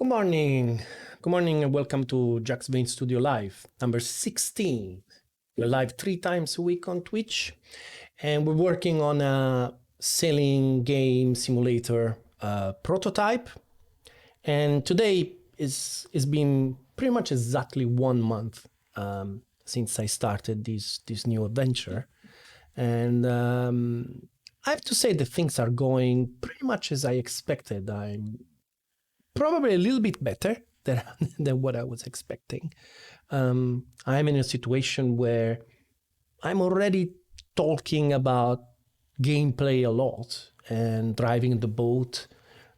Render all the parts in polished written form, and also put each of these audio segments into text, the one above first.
Good morning. Good morning and welcome to Jaxx Vane Studio Live, number 16. We're live 3 times a week on Twitch, and we're working on a sailing game simulator prototype. And today is been pretty much exactly 1 month since I started this new adventure. And I have to say that things are going pretty much as I expected. I'm probably a little bit better than what I was expecting. I'm in a situation where I'm already talking about gameplay a lot and driving the boat,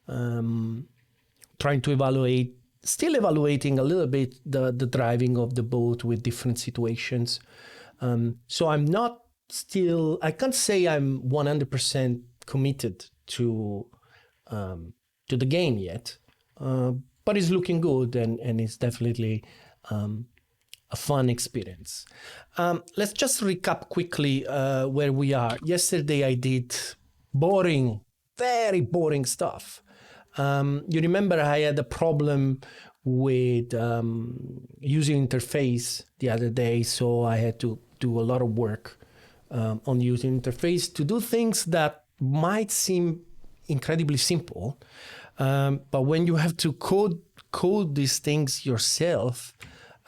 trying to still evaluating a little bit the driving of the boat with different situations. So I can't say I'm 100% committed to the game yet. But it's looking good and it's definitely a fun experience. Let's just recap quickly where we are. Yesterday I did very boring stuff. You remember I had a problem with user interface the other day, so I had to do a lot of work on the user interface to do things that might seem incredibly simple. But when you have to code these things yourself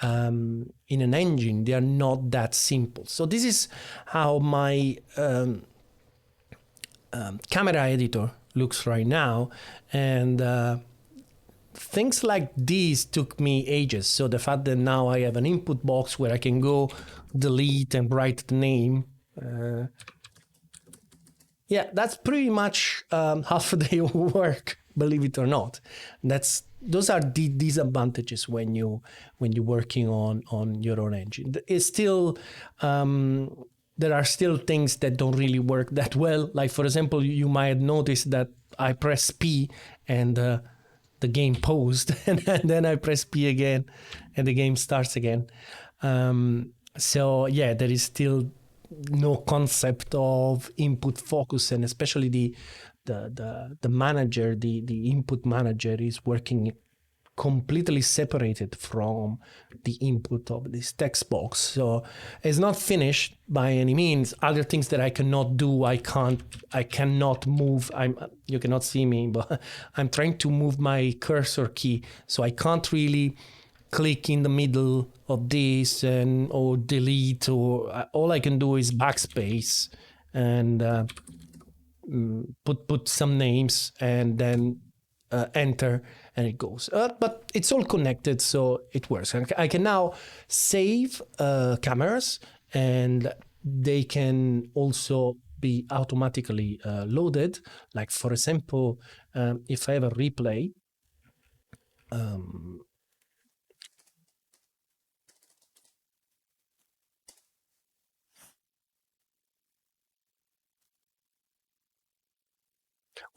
in an engine, they are not that simple. So this is how my camera editor looks right now. And things like these took me ages. So the fact that now I have an input box where I can go delete and write the name. Yeah, that's pretty much half a day of work, believe it or not. Those are the disadvantages when you're working on your own engine. It's still there are still things that don't really work that well. Like for example, you might notice that I press P and the game paused, and then I press P again, and the game starts again. So yeah, there is still no concept of input focus, and especially the manager, the input manager is working completely separated from the input of this text box. So it's not finished by any means. Other things that I cannot do, I cannot move. You cannot see me, but I'm trying to move my cursor key, so I can't really click in the middle of this or delete, or all I can do is backspace and put some names and then enter, and it goes. But it's all connected, so it works. I can now save cameras, and they can also be automatically loaded. Like for example, if I have a replay,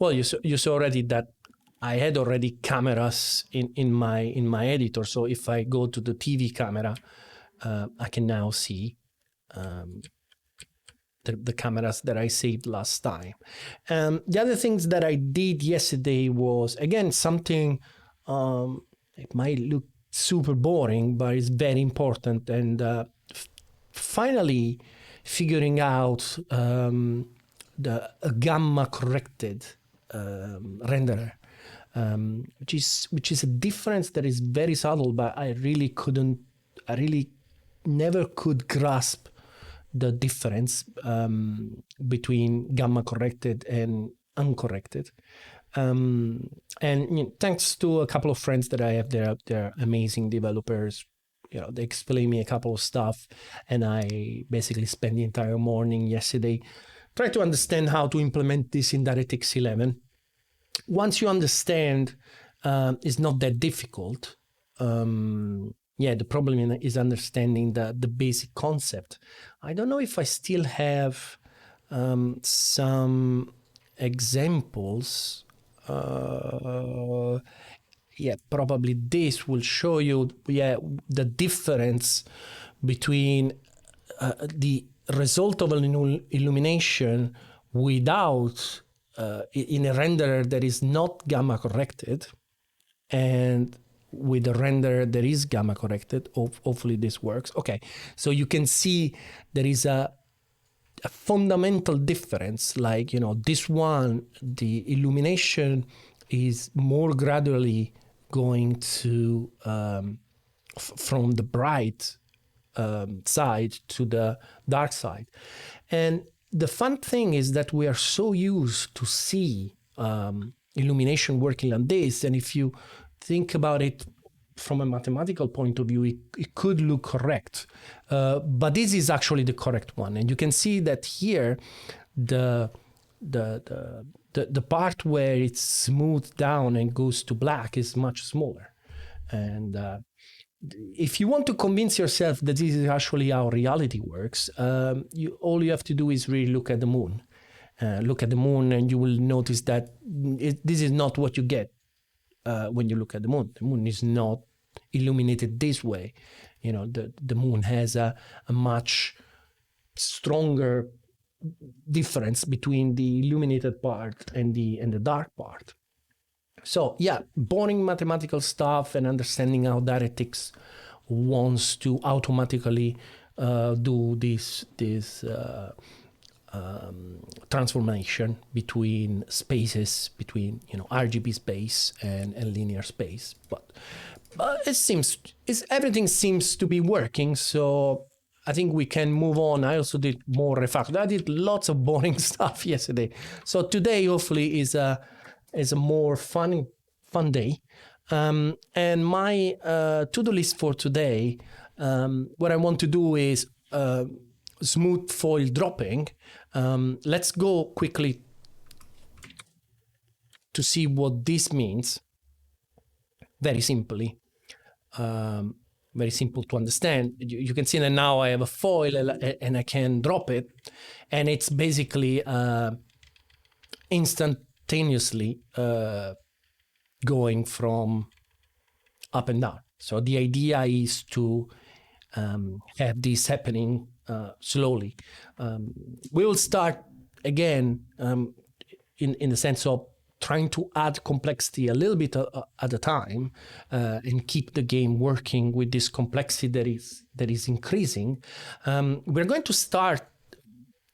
well, you saw already that I had already cameras in my editor. So if I go to the TV camera, I can now see the cameras that I saved last time. The other things that I did yesterday was, again, something, it might look super boring, but it's very important. And finally figuring out the gamma corrected renderer, which is a difference that is very subtle, but I really never could grasp the difference between gamma corrected and uncorrected. And thanks to a couple of friends that I have, they're amazing developers. They explained me a couple of stuff, and I basically spent the entire morning yesterday trying to understand how to implement this in DirectX 11. Once you understand, it's not that difficult. The problem is understanding the basic concept. I don't know if I still have some examples. Probably this will show you the difference between the result of an illumination without in a renderer that is not gamma corrected, and with the render that is gamma corrected. Hopefully this works. Okay, so you can see there is a fundamental difference. Like, you know, this one, the illumination is more gradually going to from the bright side to the dark side. And the fun thing is that we are so used to see illumination working like this, and if you think about it from a mathematical point of view, it could look correct, but this is actually the correct one. And you can see that here the part where it's smoothed down and goes to black is much smaller. And if you want to convince yourself that this is actually how reality works, all you have to do is really look at the moon. Look at the moon, and you will notice that this is not what you get when you look at the moon. The moon is not illuminated this way. You know, the moon has a much stronger difference between the illuminated part and the dark part. So yeah, boring mathematical stuff and understanding how dialectics wants to automatically do this transformation between spaces, between, you know, RGB space and linear space. But everything seems to be working. So I think we can move on. I also did more refactor. I did lots of boring stuff yesterday. So today hopefully is a more fun day. And my to-do list for today, what I want to do is smooth foil dropping. Let's go quickly to see what this means. Very simply, very simple to understand. You can see that now I have a foil and I can drop it, and it's basically instantaneously going from up and down. So the idea is to have this happening slowly. We will start again in the sense of trying to add complexity a little bit at a time, and keep the game working with this complexity that is increasing. We're going to start.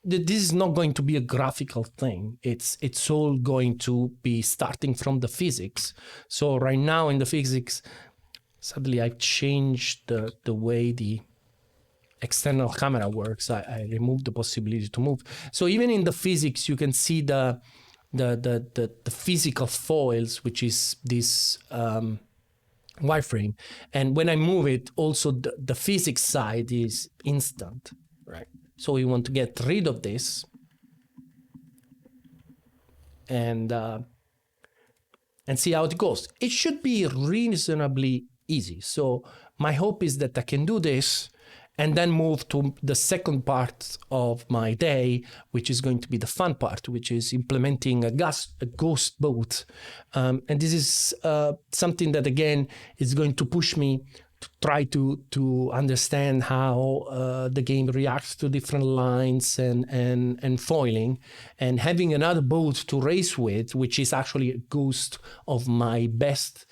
This is not going to be a graphical thing. It's all going to be starting from the physics. So right now in the physics, sadly I've changed the way the external camera works. I removed the possibility to move. So even in the physics, you can see the physical foils, which is this wireframe. And when I move it, also the physics side is instant, right? So we want to get rid of this and see how it goes. It should be reasonably easy. So my hope is that I can do this and then move to the second part of my day, which is going to be the fun part, which is implementing a ghost boat. And this is something that, again, is going to push me to try to understand how the game reacts to different lines and foiling. And having another boat to race with, which is actually a ghost of my best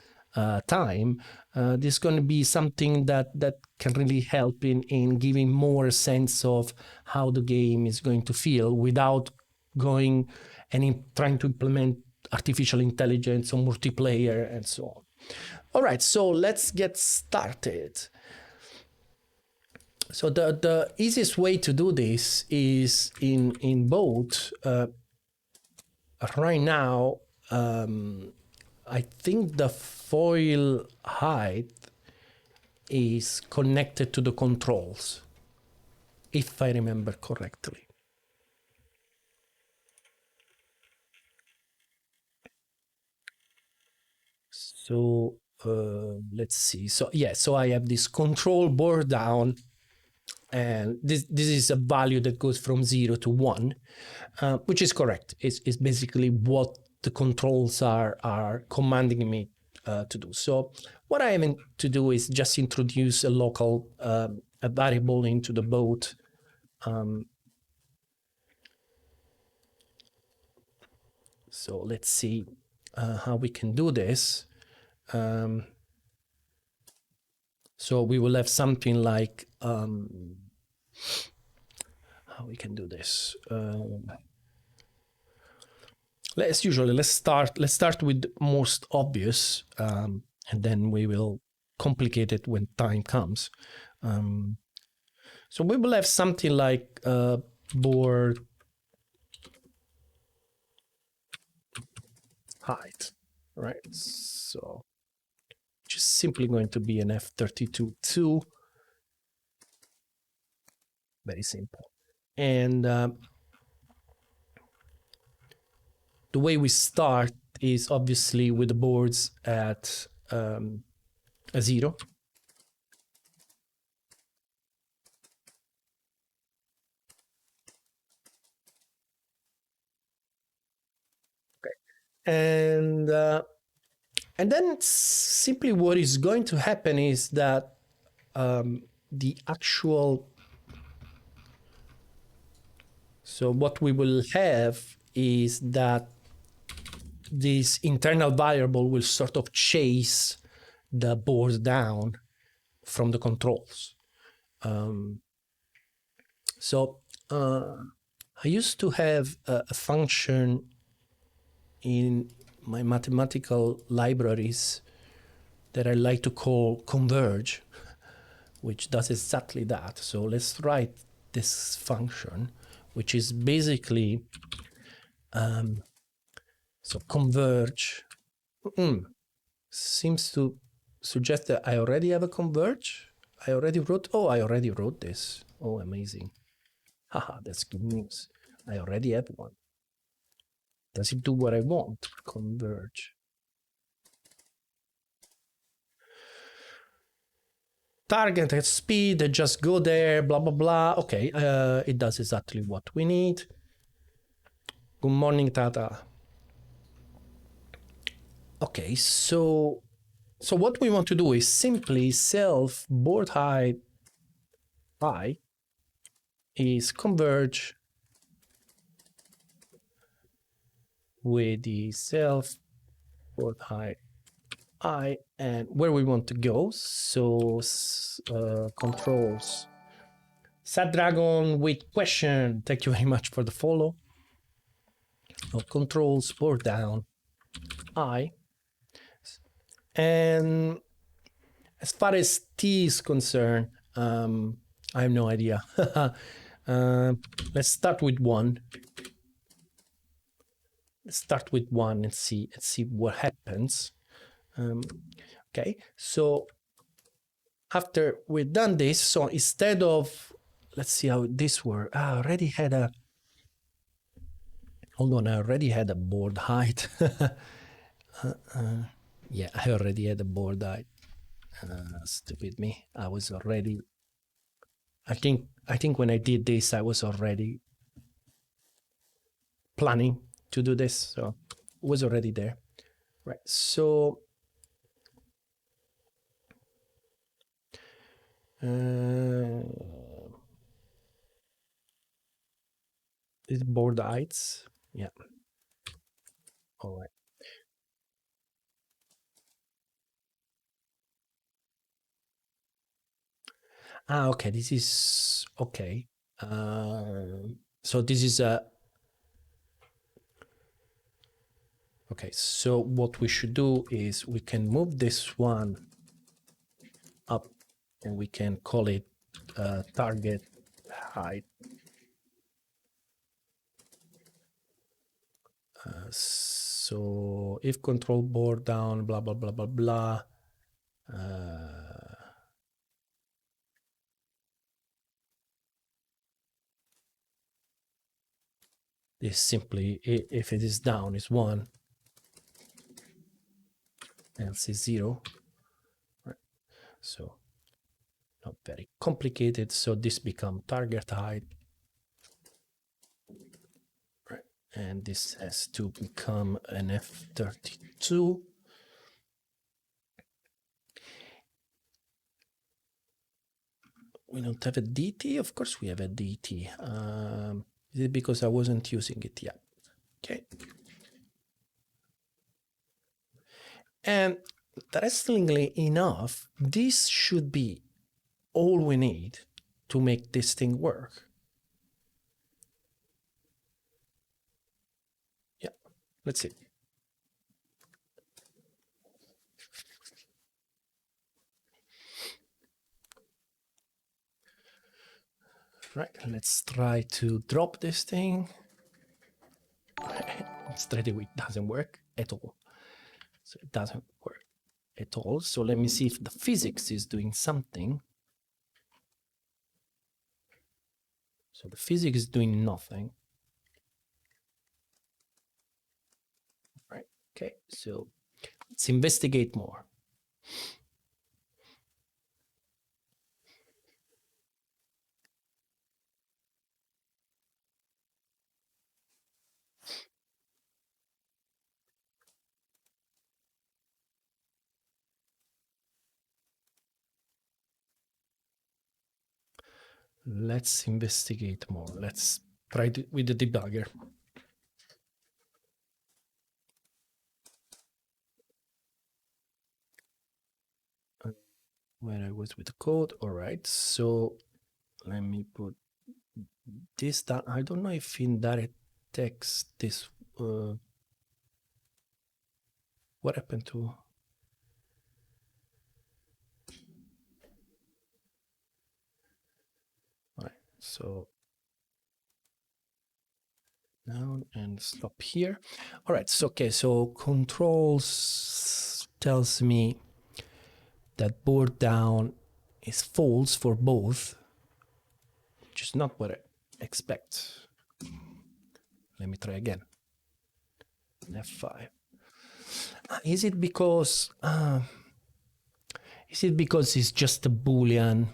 time, this is going to be something that can really help in giving more sense of how the game is going to feel without going and trying to implement artificial intelligence or multiplayer and so on. All right, so let's get started. So the easiest way to do this is in both. Right now, I think the foil height is connected to the controls, if I remember correctly. So let's see. So yeah, so I have this control bore down, and this is a value that goes from 0 to 1, which is correct. It's basically what the controls are commanding me to do. So what I am to do is just introduce a local a variable into the boat. So let's see how we can do this. So we will have something like, how we can do this. Let's start with the most obvious, and then we will complicate it when time comes. So we will have something like board height, right? So just simply going to be an F32.2. Very simple. And the way we start is obviously with the boards at a 0. Okay. And then simply what is going to happen is that the actual, so what we will have is that this internal variable will sort of chase the board down from the controls. So I used to have a function in my mathematical libraries that I like to call converge, which does exactly that. So let's write this function, which is basically, so converge seems to suggest that I already have a converge. I already wrote this. Oh, amazing. Haha, that's good news. I already have one. Does it do what I want? Converge. Target at speed, just go there, blah, blah, blah. Okay, it does exactly what we need. Good morning, Tata. Okay, so what we want to do is simply self board height I is converge with the self board height I and where we want to go. So controls. Sad Dragon with question. Thank you very much for the follow. Controls board down I. And as far as T is concerned, I have no idea. Let's start with 1. Let's start with 1 and see what happens. Okay, so after we've done this, so instead of, let's see how this works. I already had a, hold on, I already had a board height. Yeah, I already had a board height. Stupid me. I was already, I think when I did this, I was already planning to do this, so it was already there. Right, so is board heights, yeah. All right. Okay, this is okay. So this is a, okay, so what we should do is we can move this one up and we can call it target height. So if control board down, blah, blah, blah, blah, blah. Is simply, if it is down, is 1, else is 0. Right. So not very complicated. So this becomes target height. Right. And this has to become an F32. We don't have a DT? Of course we have a DT. Is it because I wasn't using it yet? Okay. And interestingly enough, this should be all we need to make this thing work. Yeah, let's see. Right, let's try to drop this thing. Straight away, it doesn't work at all. So it doesn't work at all. So let me see if the physics is doing something. So the physics is doing nothing. Right, okay, so let's investigate more. Let's investigate more. Let's try with the debugger. Where I was with the code. All right, so let me put this down. I don't know if in direct text this what happened to all right, so down and stop here. All right, so okay, so controls tells me that board down is false for both, which is not what I expect. Let me try again. F5. Is it because it's just a Boolean?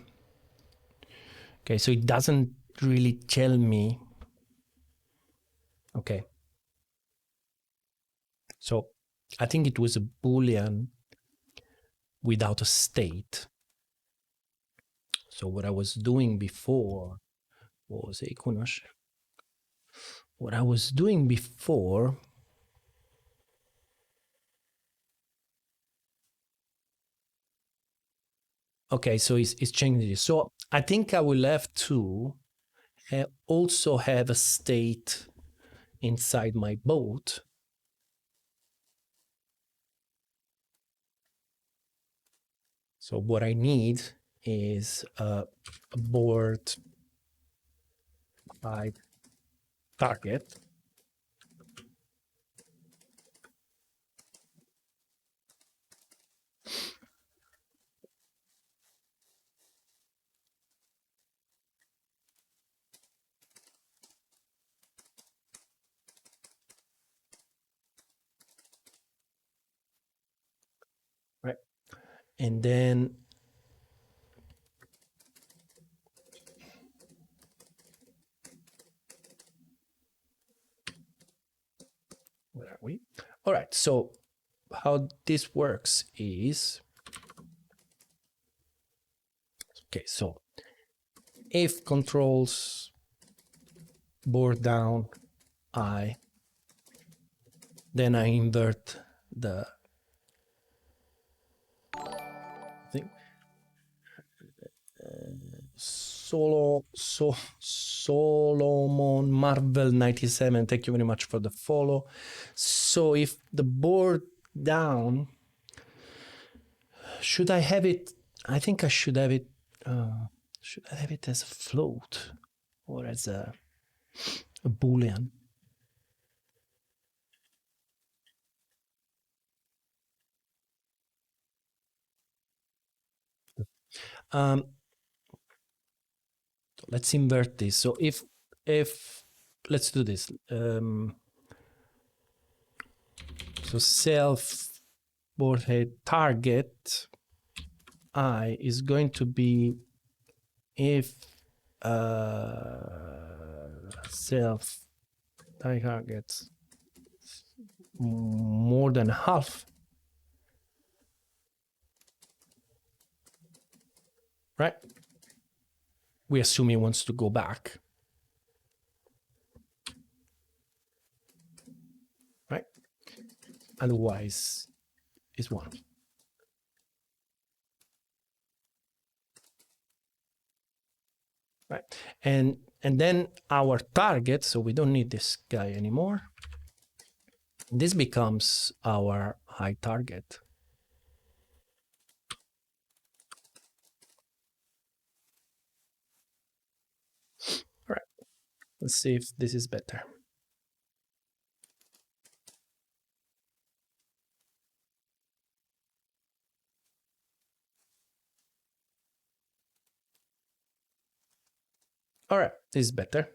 Okay, so it doesn't really tell me. Okay. So I think it was a Boolean without a state. So what I was doing before was a Kunos. What I was doing before okay, so it's changing this. So I think I will have to also have a state inside my boat. So what I need is a board by target. Right. And then where are we? All right, so how this works is, okay, so if controls board down I, then I invert the thing. Solomon Marvel 97, thank you very much for the follow. So if the board down, should I have it? I think I should have it. Should I have it as a float or as a Boolean? Let's invert this. So if let's do this. So self board head target I is going to be if self targets more than half, right? We assume he wants to go back, right? Otherwise, it's one. right? And then our target, so we don't need this guy anymore. This becomes our high target. All right, let's see if this is better. All right, this is better.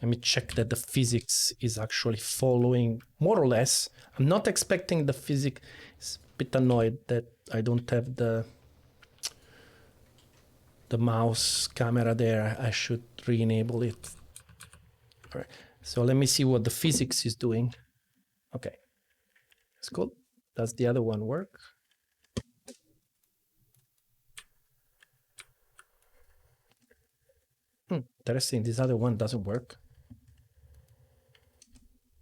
Let me check that the physics is actually following more or less. I'm not expecting the physics. It's a bit annoyed that I don't have the mouse camera there. I should re-enable it. All right, so let me see what the physics is doing. Okay, that's cool. Does the other one work? Interesting, this other one doesn't work.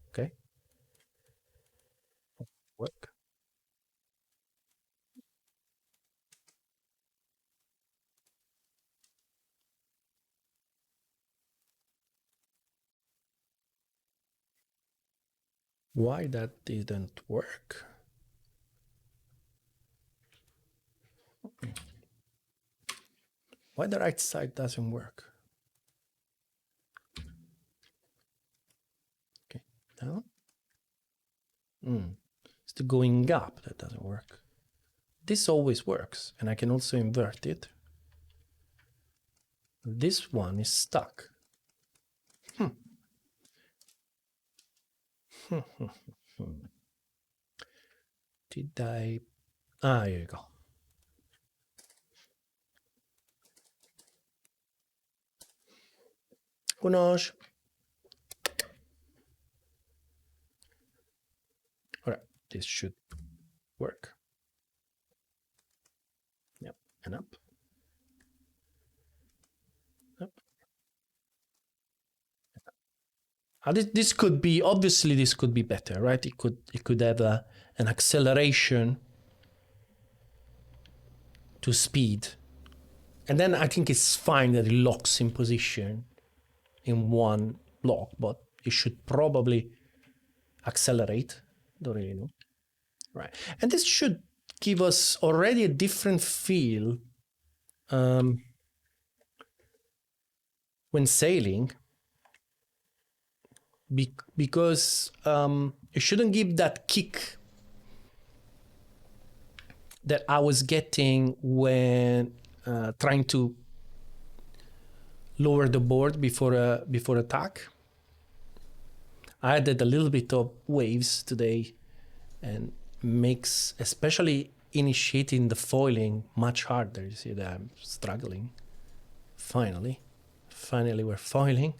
Okay. Work. Why that didn't work? Why the right side doesn't work? Okay, down. It's the going up that doesn't work. This always works, and I can also invert it. This one is stuck. Did I? Ah, here you go. Kunos. All right, this should work. Yep, and up. Up. This could be, obviously this could be better, right? It could have an acceleration to speed. And then I think it's fine that it locks in position in one block, but it should probably accelerate. Don't really know. Right. And this should give us already a different feel when sailing, because it shouldn't give that kick that I was getting when trying to lower the board before attack. I added a little bit of waves today, and makes especially initiating the foiling much harder. You see that I'm struggling. Finally we're foiling.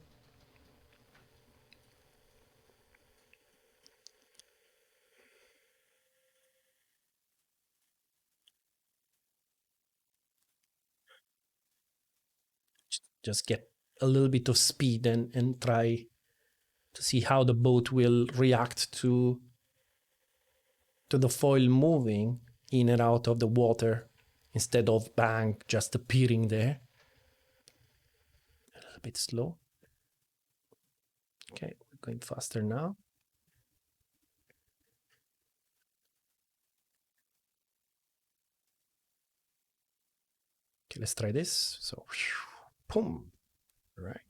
Just get a little bit of speed and try to see how the boat will react to the foil moving in and out of the water instead of bang just appearing there. A little bit slow. Okay, we're going faster now. Okay, let's try this. So, boom. Right.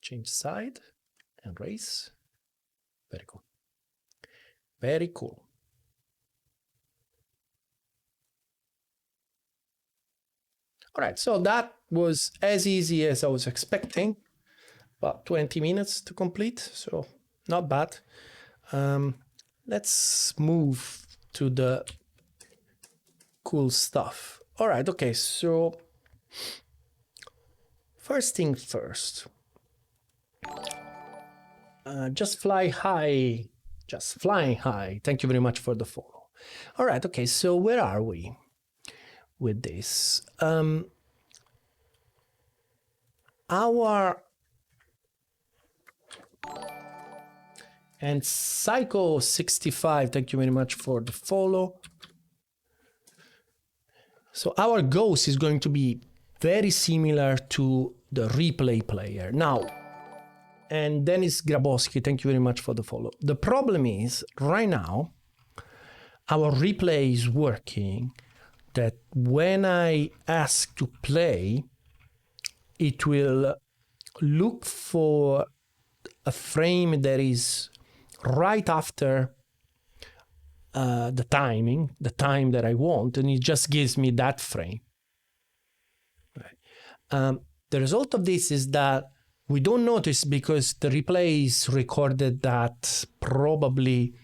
Change side and race. Very cool. Very cool. All right, so that was as easy as I was expecting. About 20 minutes to complete, so not bad. Let's move to the cool stuff. All right, okay, so first thing first. Just fly high. Just flying high. Thank you very much for the follow. All right, okay, so where are we with this? Our and Psycho65, thank you very much for the follow. So our ghost is going to be very similar to the replay player. Now, and Dennis Grabowski, thank you very much for the follow. The problem is, right now, our replay is working that when I ask to play, it will look for a frame that is right after the time that I want, and it just gives me that frame. Right. The result of this is that we don't notice because the replay is recorded at probably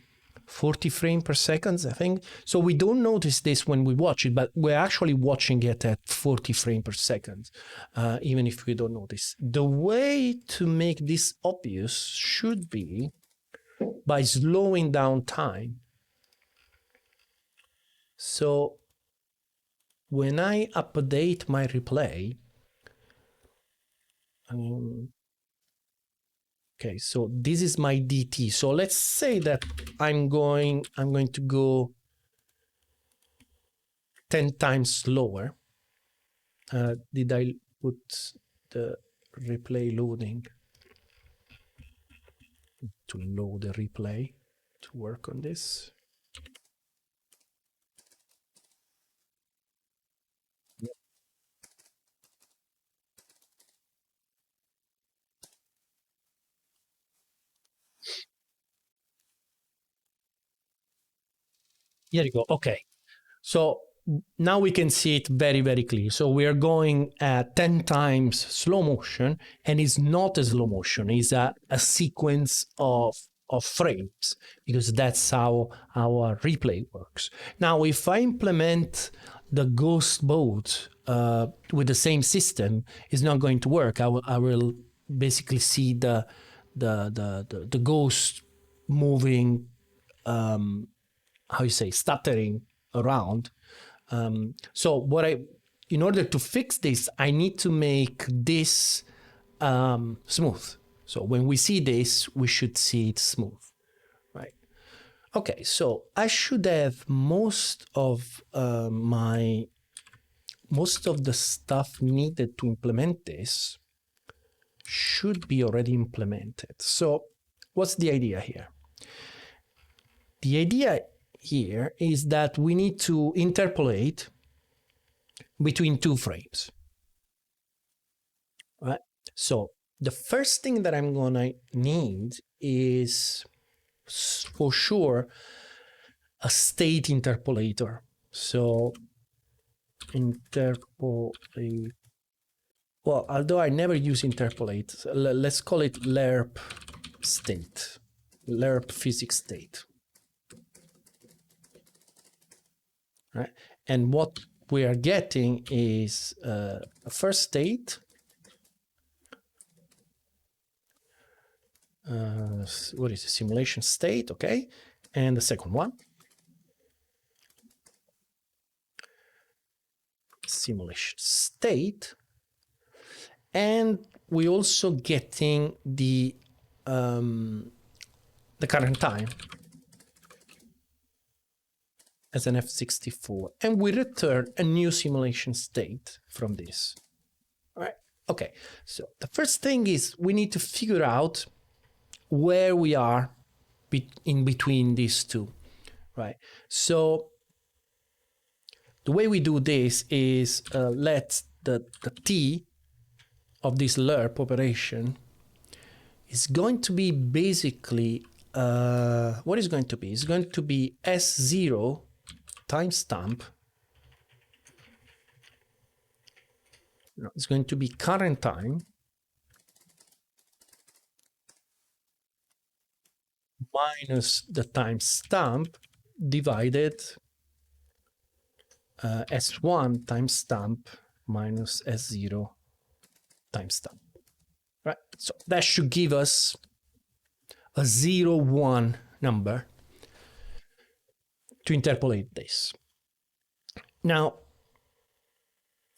40 frames per second, I think. So we don't notice this when we watch it, but we're actually watching it at 40 frames per second, even if we don't notice. The way to make this obvious should be by slowing down time. So when I update my replay, okay, so this is my DT. So let's say that I'm going to go 10 times slower. Did I put the replay loading to load the replay to work on this? Here you go. Okay. So now we can see it very, very clear. So we are going at 10 times slow motion, and it's not a slow motion. It's a sequence of frames, because that's how our replay works. Now, if I implement the ghost mode with the same system, it's not going to work. I will basically see the ghost moving, how you say, stuttering around. So in order to fix this, I need to make this smooth. So when we see this, we should see it smooth, right? Okay, so I should have most of the stuff needed to implement this should be already implemented. So what's the idea here? The idea here is that we need to interpolate between two frames, right? So the first thing that I'm gonna need is, for sure, a state interpolator. So interpolate, well, although I never use interpolate, let's call it lerp state, lerp physics state. Right? And what we are getting is a first state, what is the simulation state, okay, and the second one, simulation state, and we also getting the current time as an F64, and we return a new simulation state from this. All right, okay, so the first thing is we need to figure out where we are in between these two, right? So the way we do this is let the T of this lerp operation is going to be basically, what is going to be? It's going to be S0 timestamp. No, it's going to be current time minus the timestamp divided S1 timestamp minus S0 timestamp. Right? So that should give us a 0, 1 number to interpolate this. Now,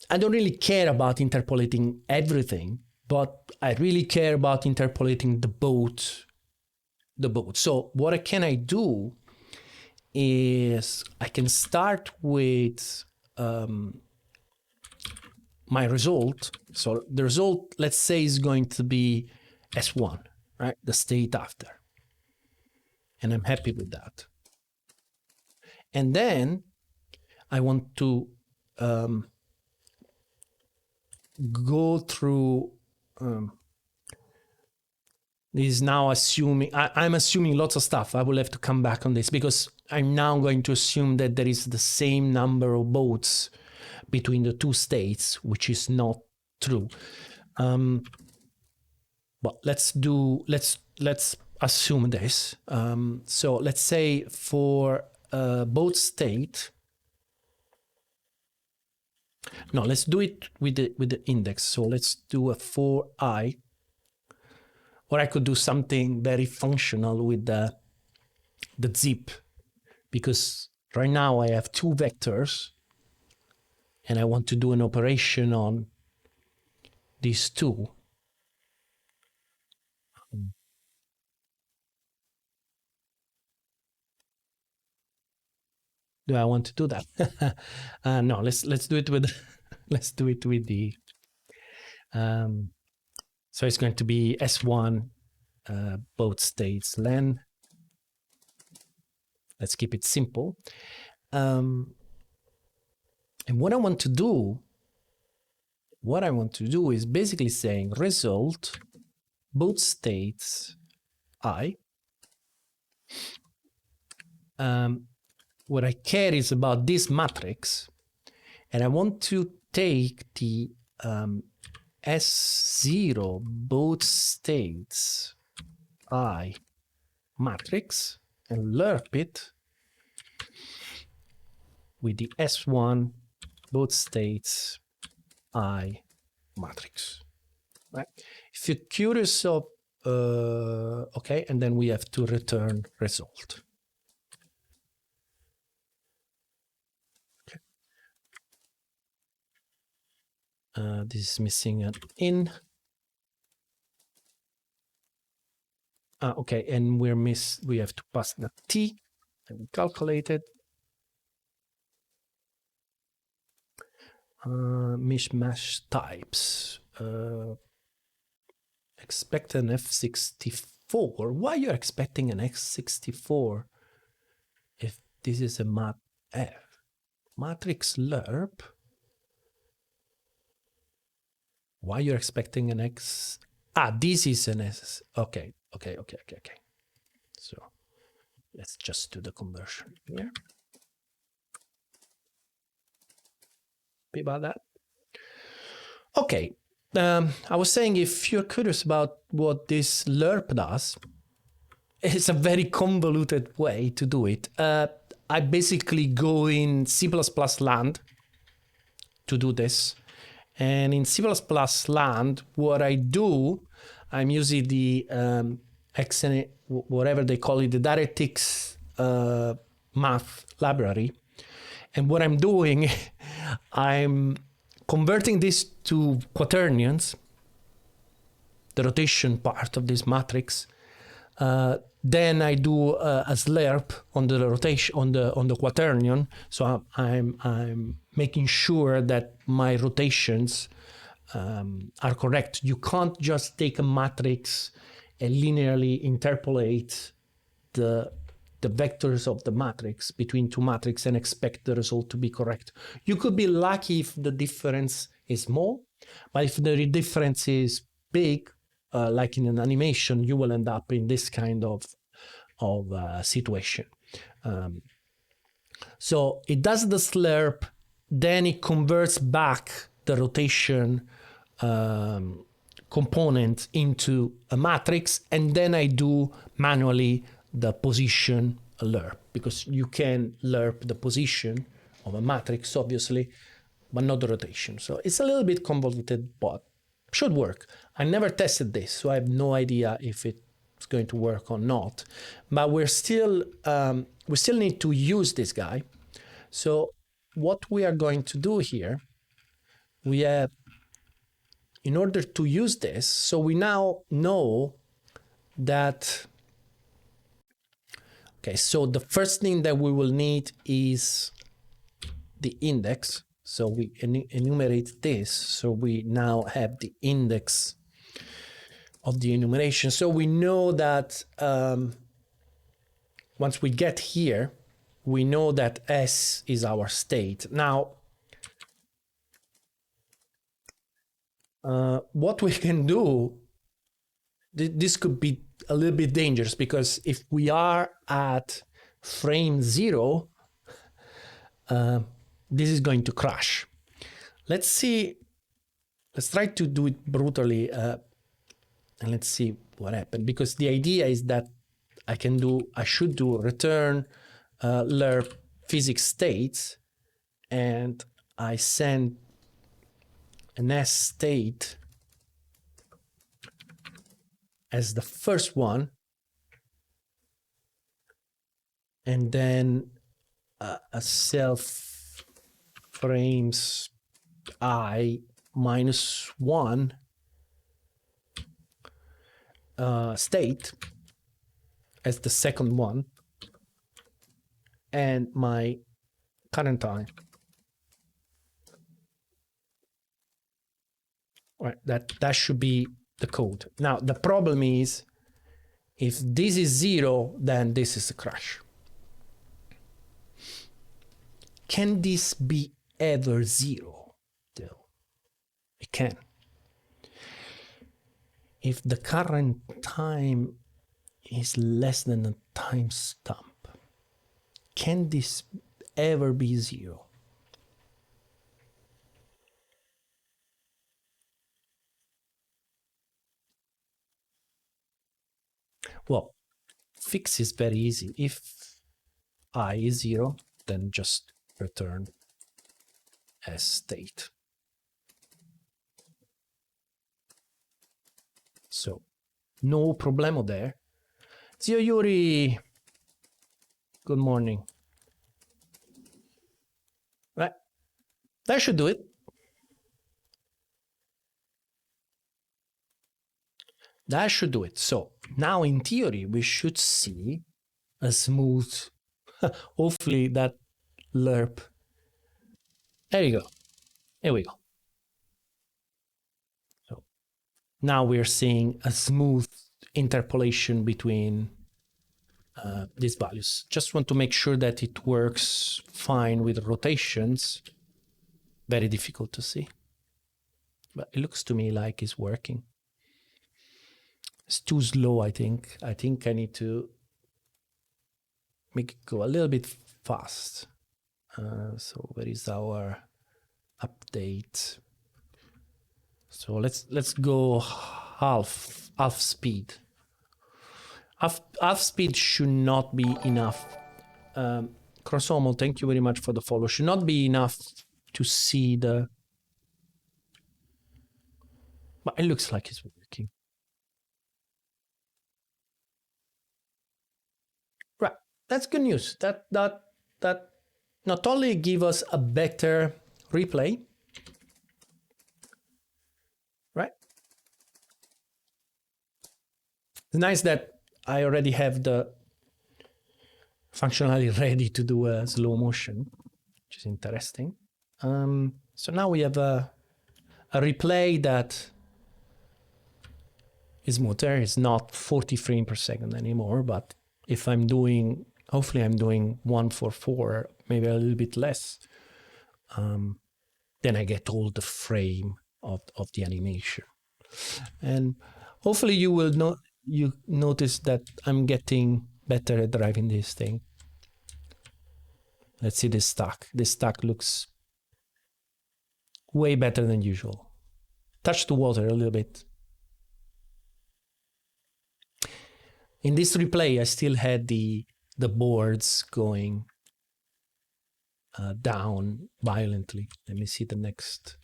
I don't really care about interpolating everything, but I really care about interpolating the boat. So what can I do is I can start with my result. So the result, let's say, is going to be S1, right? The state after. And I'm happy with that. And then I want to go through, this is now assuming, I'm assuming lots of stuff. I will have to come back on this because I'm now going to assume that there is the same number of boats between the two states, which is not true. But let's assume this. So let's say for boat state, no, let's do it with the index. So let's do a for I, or I could do something very functional with the zip, because right now I have two vectors and I want to do an operation on these two. Do I want to do that? No, let's do it with let's do it with the so it's going to be S1 both states len. Let's keep it simple. And what I want to do is basically saying result both states I. What I care is about this matrix, and I want to take the S0 both states I matrix and lerp it with the S1 both states I matrix. Right? If you're curious of, okay, and then we have to return result. This is missing an in. Okay, and we have to pass the t, and we calculate it. Mishmash types. Expect an F64. Why are you expecting an X64 if this is a mat F? Matrix lerp. Why you're expecting an X? This is an S. Okay. So let's just do the conversion here. Happy about that? Okay. I was saying, if you're curious about what this lerp does, it's a very convoluted way to do it. I basically go in C++ land to do this. And in C++ land, what I do, I'm using the XN, whatever they call it, the DirectX math library. And what I'm doing, I'm converting this to quaternions, the rotation part of this matrix. Then I do a slurp on the rotation on the quaternion. So I'm making sure that my rotations are correct. You can't just take a matrix and linearly interpolate the vectors of the matrix between two matrices and expect the result to be correct. You could be lucky if the difference is small, but if the difference is big, like in an animation, you will end up in this kind of situation. So it does the slurp, then it converts back the rotation component into a matrix, and then I do manually the position lerp, because you can lerp the position of a matrix, obviously, but not the rotation. So it's a little bit convoluted, but should work. I never tested this, so I have no idea if it's going to work or not. But we still need to use this guy. So what we are going to do here, we have, in order to use this, so we now know that, okay, so the first thing that we will need is the index. So we enumerate this. So we now have the index of the enumeration. So we know that once we get here, we know that S is our state. Now, what we can do, this could be a little bit dangerous, because if we are at frame 0, this is going to crash. Let's see, let's try to do it brutally, and let's see what happened, because the idea is that I should do return lerp physics states, and I send an S state as the first one, and then a self frames I -1 state as the second one, and my current time. Right, that should be the code. Now the problem is, if this is 0, then this is a crash. Can this be ever 0? Still, it can. If the current time is less than a timestamp, can this ever be 0? Well, fix is very easy. If I is 0, then just return as state. So no problemo there. Zio Yuri, good morning. Right, that should do it. That should do it. So now in theory, we should see a smooth, hopefully that lerp. There you go. Here we go. So now we're seeing a smooth interpolation between these values. Just want to make sure that it works fine with rotations. Very difficult to see, but it looks to me like it's working. It's too slow, I think. I think I need to make it go a little bit fast. So where is our update? So let's go half speed. Half speed should not be enough. Crosomo, thank you very much for the follow. Should not be enough to see the... But it looks like it's working. Right, that's good news. That not only give us a better replay, right? It's nice that I already have the functionality ready to do a slow motion, which is interesting. So now we have a replay that is smoother. It's not 40 frames per second anymore, but if I'm doing, hopefully I'm doing 144, maybe a little bit less, then I get all the frame of the animation. And hopefully you will notice that I'm getting better at driving this thing. Let's see this stack. This stack looks way better than usual. Touch the water a little bit. In this replay, I still had the boards going down violently. Let me see the next.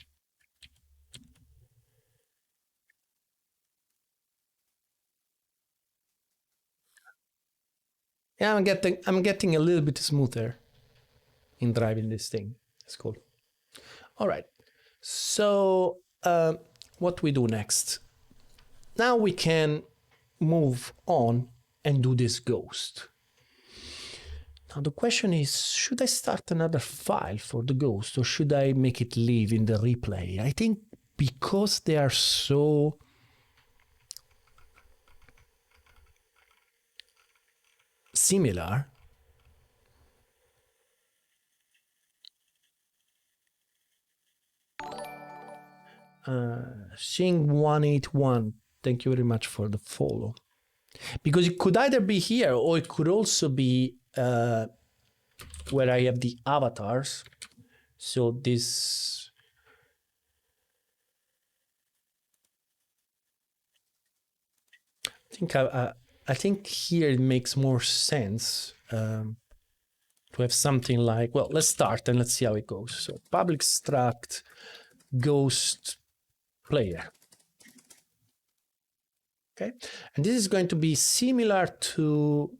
Yeah, I'm getting a little bit smoother in driving this thing. It's cool. All right. So what we do next? Now we can move on and do this ghost. Now the question is, should I start another file for the ghost or should I make it live in the replay? I think because they are so similar, Sing181, thank you very much for the follow. Because it could either be here or it could also be where I have the avatars. So this, I think here it makes more sense to have something like, well, let's start and let's see how it goes. So public struct ghost player. Okay, and this is going to be similar to,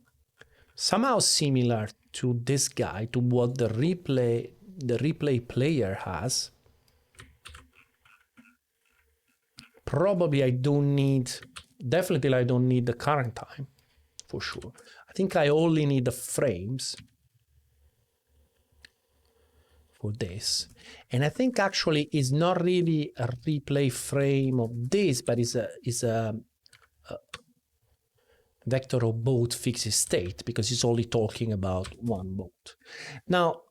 somehow similar to this guy, to what the replay player has. Probably I don't need, definitely I don't need the current time, for sure. I think I only need the frames for this. And I think actually it's not really a replay frame of this, but is a vector of both fixed state, because it's only talking about one boat. Now,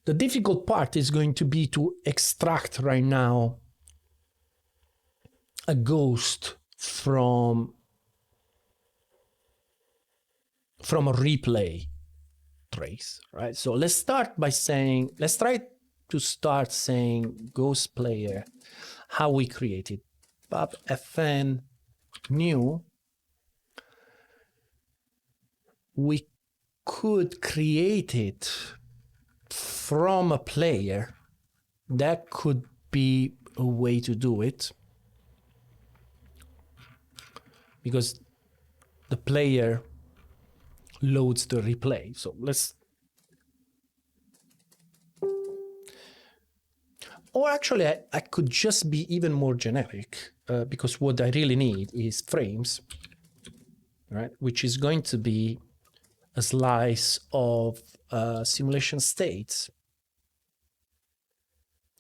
the difficult part is going to be to extract right now a ghost from a replay trace, right? So let's start by saying, let's try to start saying ghost player, how we create it. Pub fn new, we could create it from a player. That could be a way to do it, because the player loads the replay. So let's, or actually I could just be even more generic, because what I really need is frames, right? Which is going to be a slice of simulation states.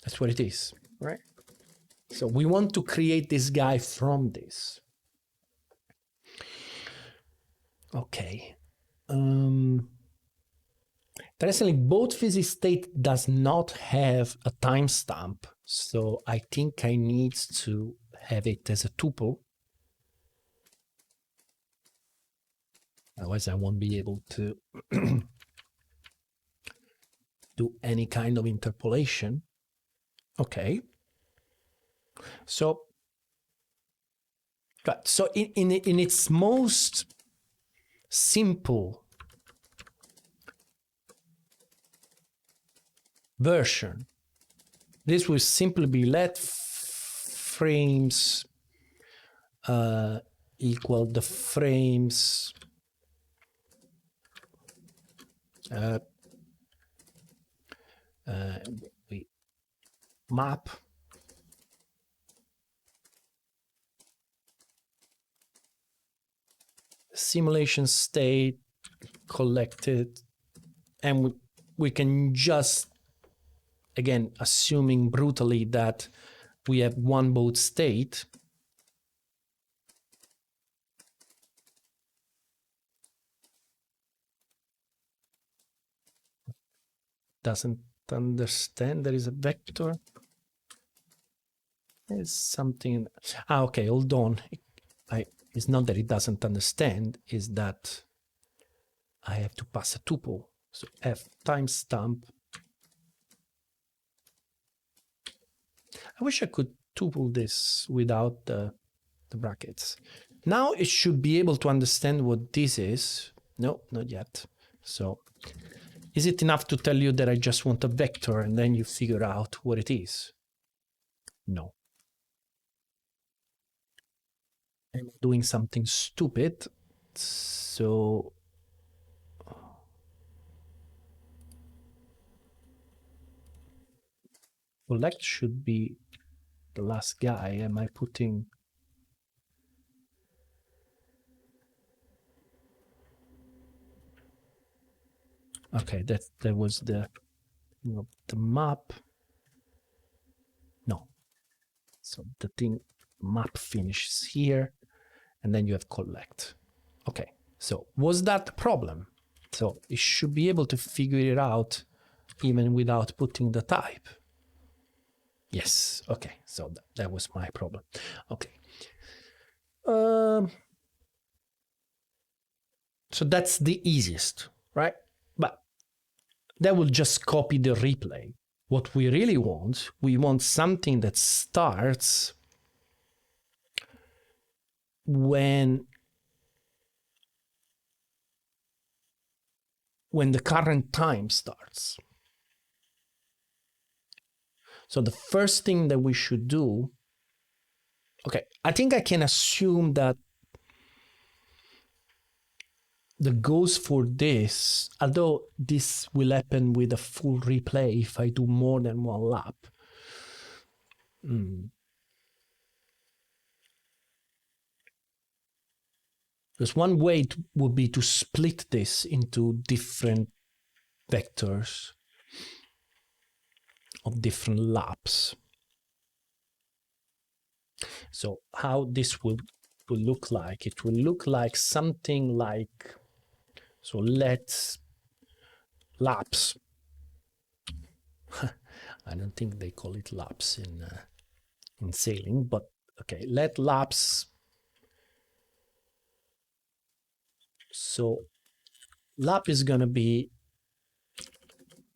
That's what it is, right? So we want to create this guy from this. Okay. Interestingly, both physics state does not have a timestamp, so I think I need to have it as a tuple. Otherwise, I won't be able to do any kind of interpolation. Okay. So, so in its most simple version, this will simply be let frames equal the frames we map simulation state collected, and we can just, again, assuming brutally that we have one boat state, doesn't understand there is a vector. There's something, okay, hold on. It's not that it doesn't understand, is that I have to pass a tuple. So f timestamp. I wish I could tuple this without the brackets. Now it should be able to understand what this is. No, not yet. So is it enough to tell you that I just want a vector and then you figure out what it is? No. I'm doing something stupid. So collect should be the last guy. Am I putting? Okay, that was the, you know, the map. No, so the thing map finishes here, and then you have collect. Okay, so was that the problem? So it should be able to figure it out even without putting the type. Yes, okay, so that was my problem. Okay. So that's the easiest, right? But that will just copy the replay. What we really want, we want something that starts when the current time starts. So the first thing that we should do, okay, I think I can assume that the goals for this, although this will happen with a full replay if I do more than one lap. Because one way would be to split this into different vectors of different laps. So how this will look like, it will look like something like, so let's laps. I don't think they call it laps in sailing, but okay, let laps. So lap is going to be,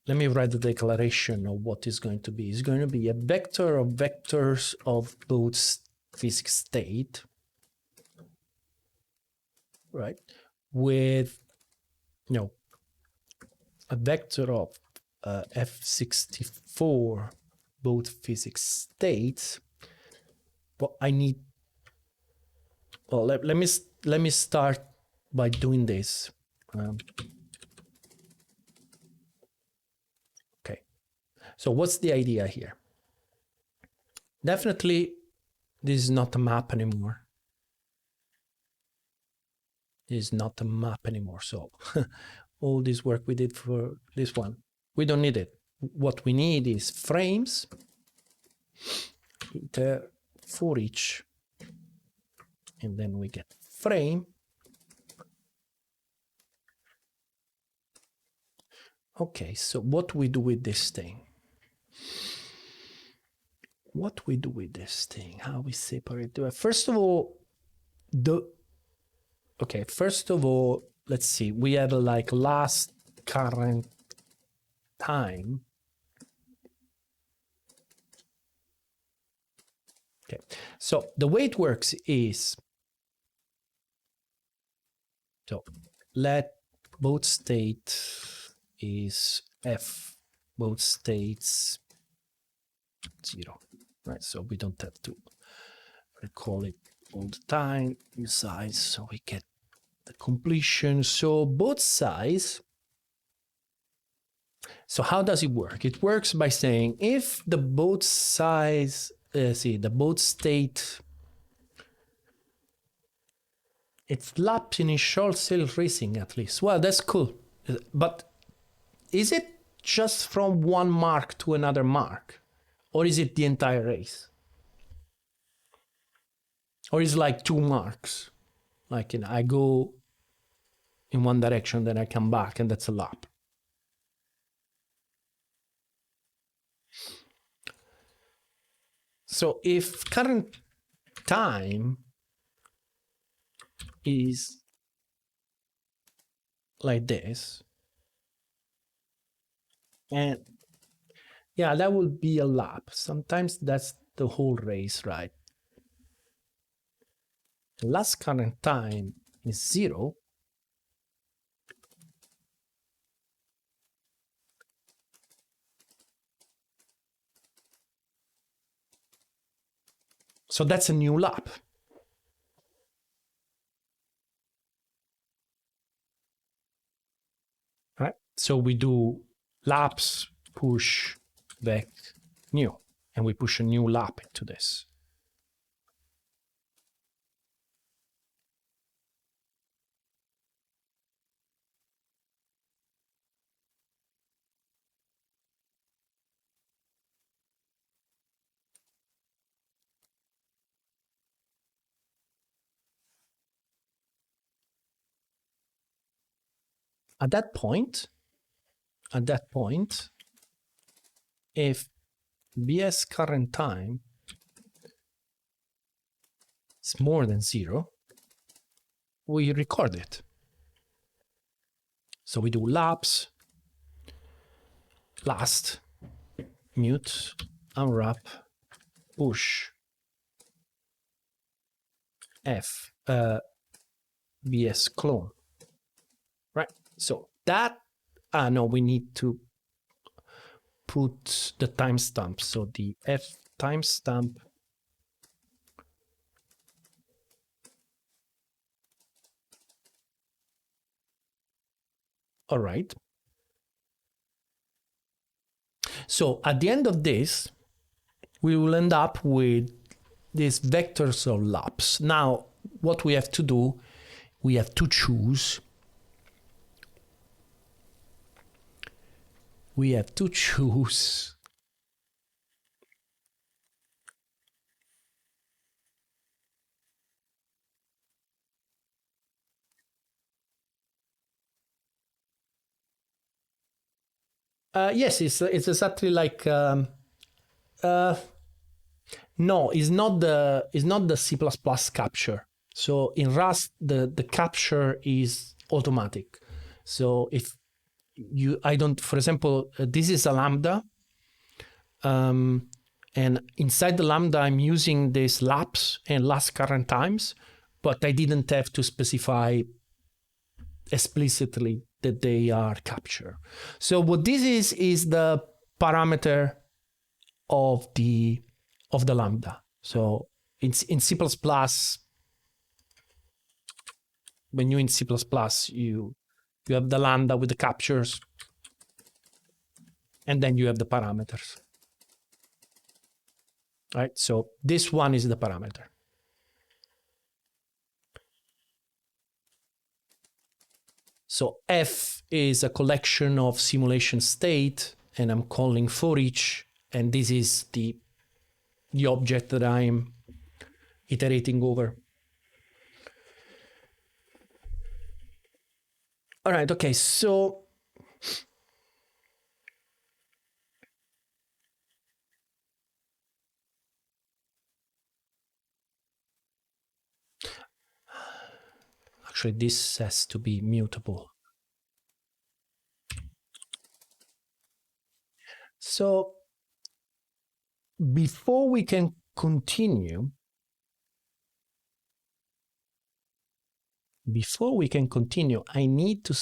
let me write the declaration of what is going to be. It's going to be a vector of vectors of both physics state, right? With, you know, a vector of F64 both physics states. But I need, well, let me start by doing this. Okay, so what's the idea here? Definitely, this is not a map anymore. This is not a map anymore. So all this work we did for this one, we don't need it. What we need is frames for each, and then we get frame. Okay, so what we do with this thing? What we do with this thing? How we separate? First of all, first of all, let's see. We have like last current time. Okay, so the way it works is, so let both state is F, both states 0, right? So we don't have to recall it all the time in size, so we get the completion. So both sides. So how does it work? It works by saying if the both sides, the both state, it's lap initial sail racing at least. Well, that's cool. But is it just from one mark to another mark? Or is it the entire race? Or is it like 2 marks? Like, you know, I go in one direction, then I come back, and that's a lap. So if current time is like this, and yeah, that will be a lap. Sometimes that's the whole race, right? Last current time is 0. So that's a new lap. Right? So we do laps, push, back, new, and we push a new lap into this. At that point, if BS current time is more than 0, we record it. So we do laps, last, mute, unwrap, push, F, BS clone, right? So that, no, we need to put the timestamp. So the F timestamp. All right. So at the end of this, we will end up with these vectors of laps. Now, what we have to do, we have to choose. We have to choose. Yes, it's exactly like. No, it's not the C++ capture. So in Rust, the capture is automatic. So if I don't, for example, this is a lambda, and inside the lambda, I'm using this laps and last current times, but I didn't have to specify explicitly that they are capture. So what this is the parameter of the lambda. So in C++, when you're in C++, you have the lambda with the captures, and then you have the parameters. Right? So this one is the parameter. So F is a collection of simulation state, and I'm calling for each, and this is the object that I'm iterating over. All right, okay, so actually this has to be mutable. So before we can continue, I need to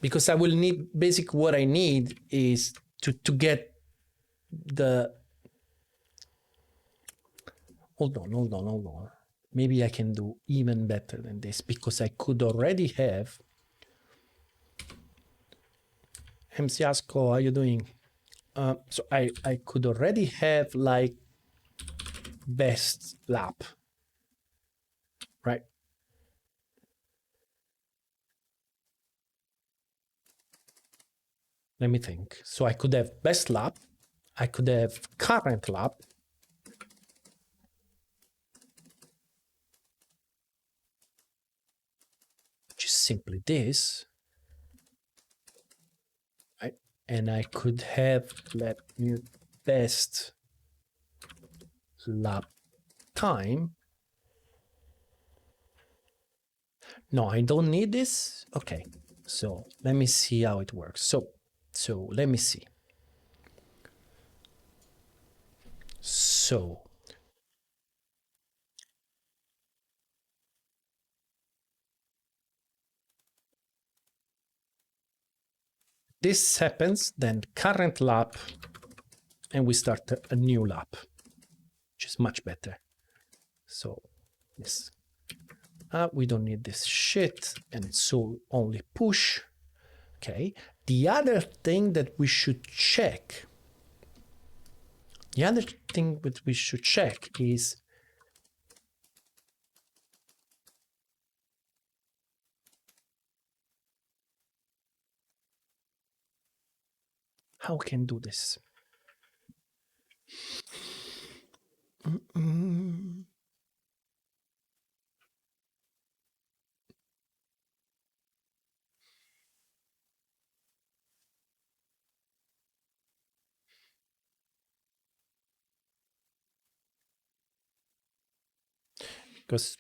because I will need what I need is to get the hold on. Maybe I can do even better than this, because I could already have MC Asco, how are you doing? So I could already have like best lap, right? Let me think. So I could have best lap, I could have current lap, which is simply this, right? And I could have, let me, best lap time. No, I don't need this. Okay, so let me see how it works. So let me see. So this happens, then current lap, and we start a new lap, which is much better. So this, we don't need this shit, and so only push. Okay. The other thing that we should check, is how we can do this. Because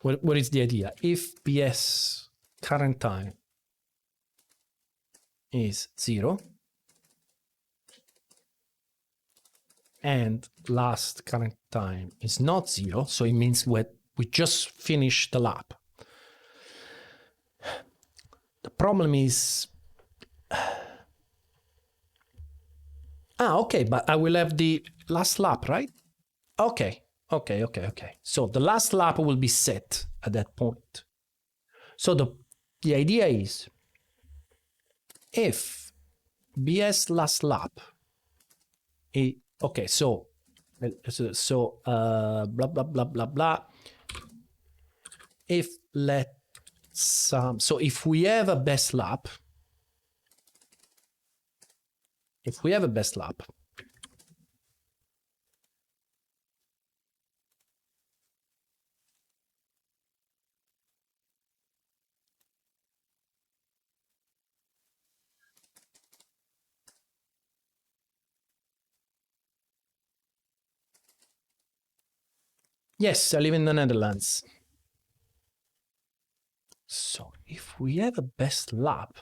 what is the idea? If BS current time is 0 and last current time is not 0, so it means we just finished the lap. The problem is, okay, but I will have the last lap, right? Okay. So the last lap will be set at that point. So the idea is, if BS last lap, okay, so blah blah blah blah blah. If so if we have a best lap, yes, I live in the Netherlands. So if we have a best lap,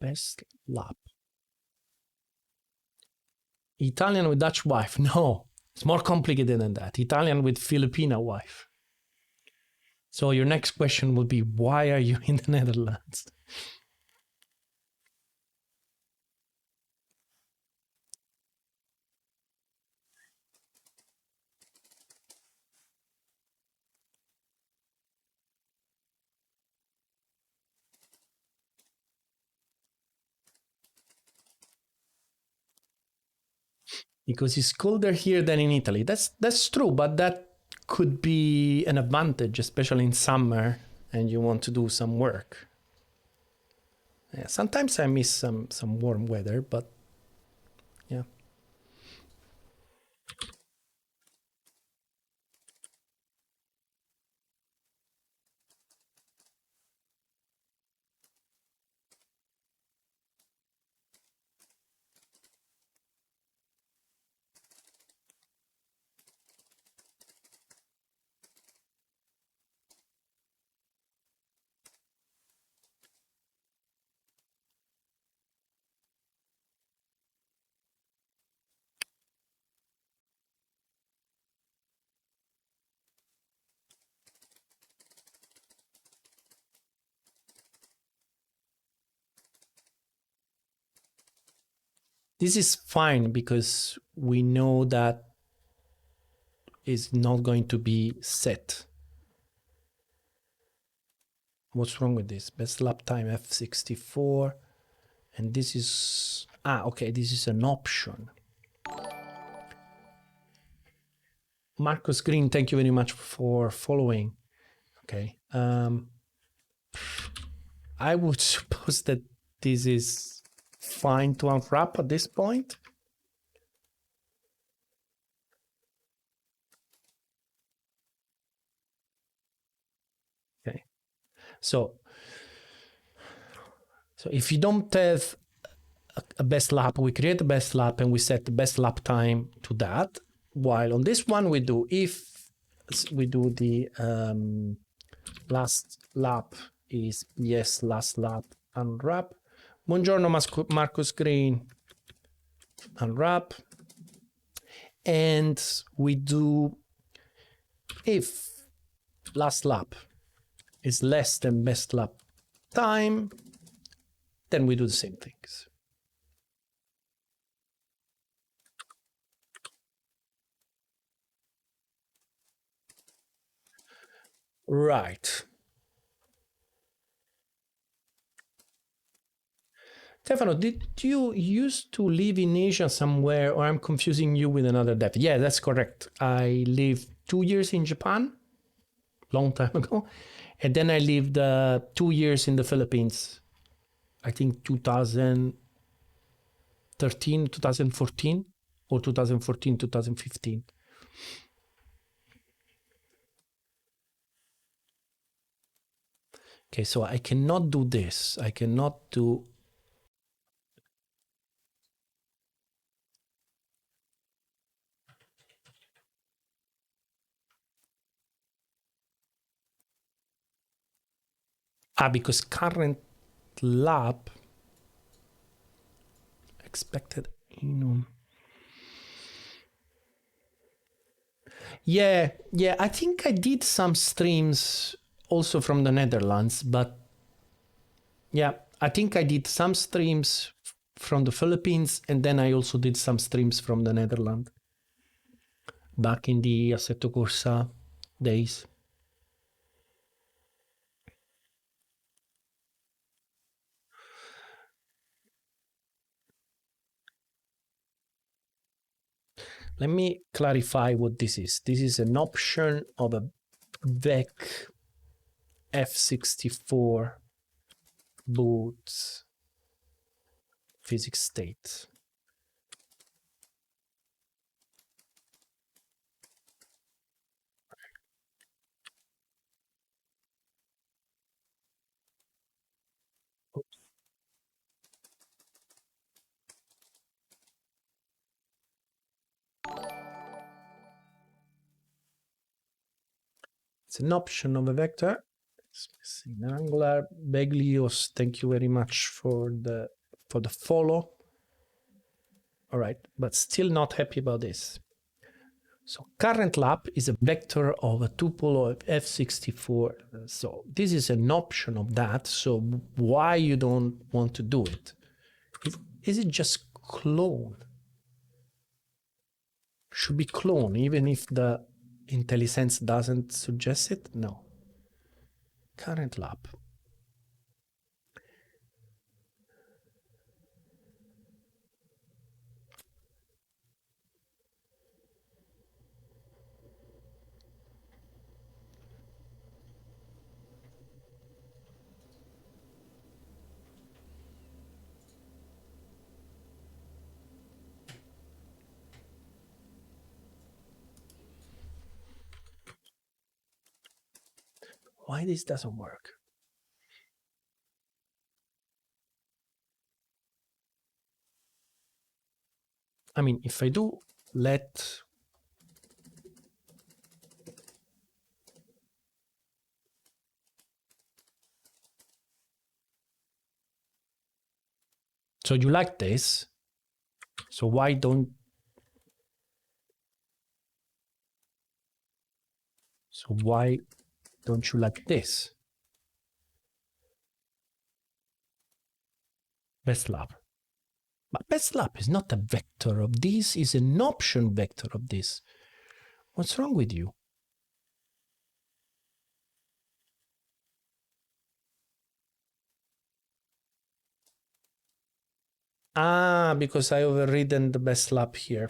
best lap. Italian with Dutch wife? No, it's more complicated than that. Italian with Filipina wife. So your next question will be, why are you in the Netherlands? Because it's colder here than in Italy. That's true, but that could be an advantage, especially in summer and you want to do some work. Yeah, sometimes I miss some warm weather, but yeah. This is fine because we know that it's not going to be set. What's wrong with this? Best lap time F64. And this is, okay, this is an option. Marcus Green, thank you very much for following. Okay. I would suppose that this is fine to unwrap at this point. Okay. So if you don't have a best lap, we create a best lap and we set the best lap time to that. While on this one we do, if we do the last lap is yes, last lap unwrap. Buongiorno Marcus Green, unwrap. And we do, if last lap is less than best lap time, then we do the same things. Right. Stefano, did you used to live in Asia somewhere, or I'm confusing you with another dev? Yeah, that's correct. I lived 2 years in Japan, long time ago. And then I lived 2 years in the Philippines, I think 2013, 2014, or 2014, 2015. Okay, so I cannot do this. I cannot do Because current lap expected enum. Yeah, I think I did some streams also from the Netherlands, but yeah, I think I did some streams from the Philippines, and then I also did some streams from the Netherlands back in the Assetto Corsa days. Let me clarify what this is. This is an option of a VEC F64 boot physics state. It's an option of a vector. It's missing an angular. Beglios, thank you very much for the follow. All right, but still not happy about this. So current lap is a vector of a tuple of F64. So this is an option of that. So why you don't want to do it? Is it just clone? Should be clone, even if the IntelliSense doesn't suggest it? No. Current lap. Why this doesn't work? I mean, if I do let so you like this, so why don't you like this? Best lap. But best lap is not a vector of this, is an option vector of this. What's wrong with you? Because I overridden the best lap here.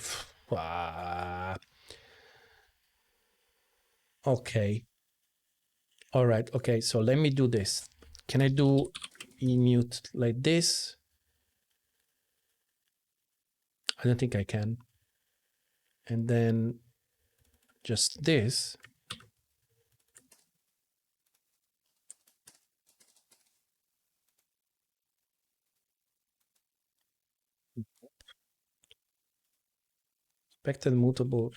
Okay. All right. Okay. So let me do this. Can I do mute like this? I don't think I can. And then just this. Expected mutable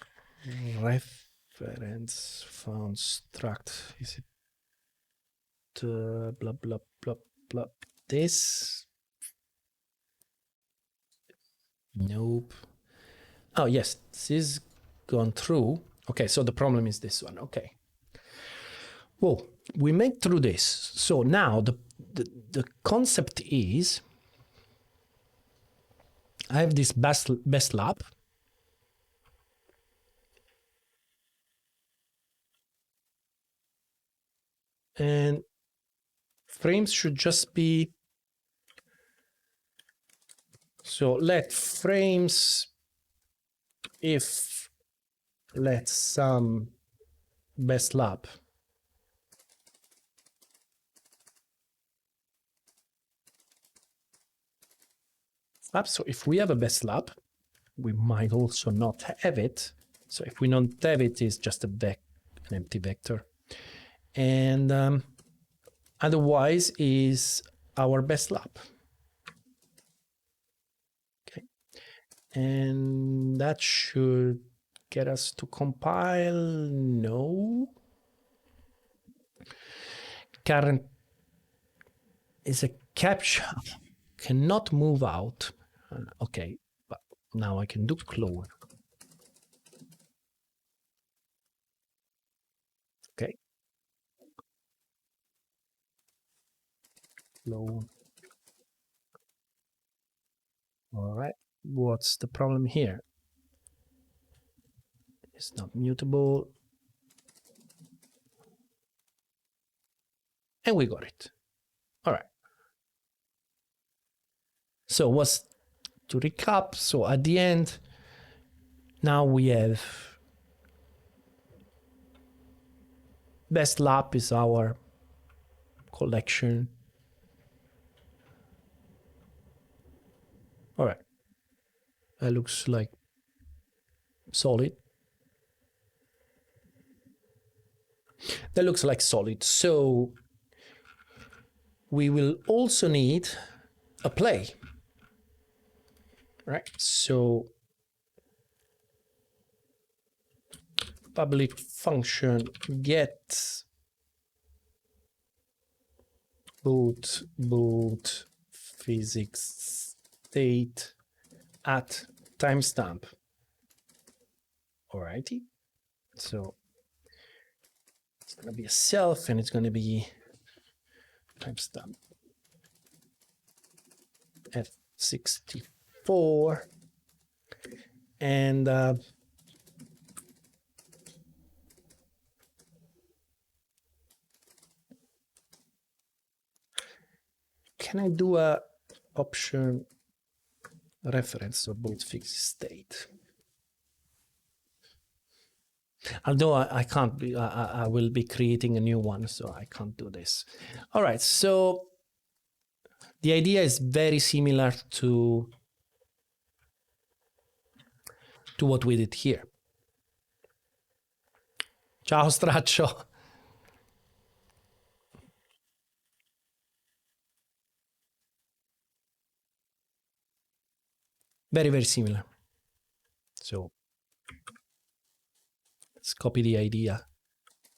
reference found struct. Is it blah blah blah blah this? Nope. Oh yes, this is gone through. Okay, so the problem is this one. Okay. Well, we made through this. So now the concept is I have this best lap. And frames should just be, so let frames if let some best lap. So if we have a best lap, we might also not have it. So if we don't have it, it's just an empty vector. And otherwise is our best lap. Okay. And that should get us to compile. No. Current is a captcha. Cannot move out. Okay, but now I can do clone. Okay. Clone. All right. What's the problem here? It's not mutable. And we got it. All right. So what's to recap? So at the end, now we have best lap is our collection. All right. That looks like solid. That looks like solid. So we will also need a play, right? So public function get boot physics state at timestamp. Alrighty. So it's going to be a self and it's going to be timestamp F64 and can I do a option reference of both fixed state? Although I can't be, I will be creating a new one, so I can't do this. All right, so the idea is very similar to what we did here. Ciao, straccio. Very, very similar. So let's copy the idea,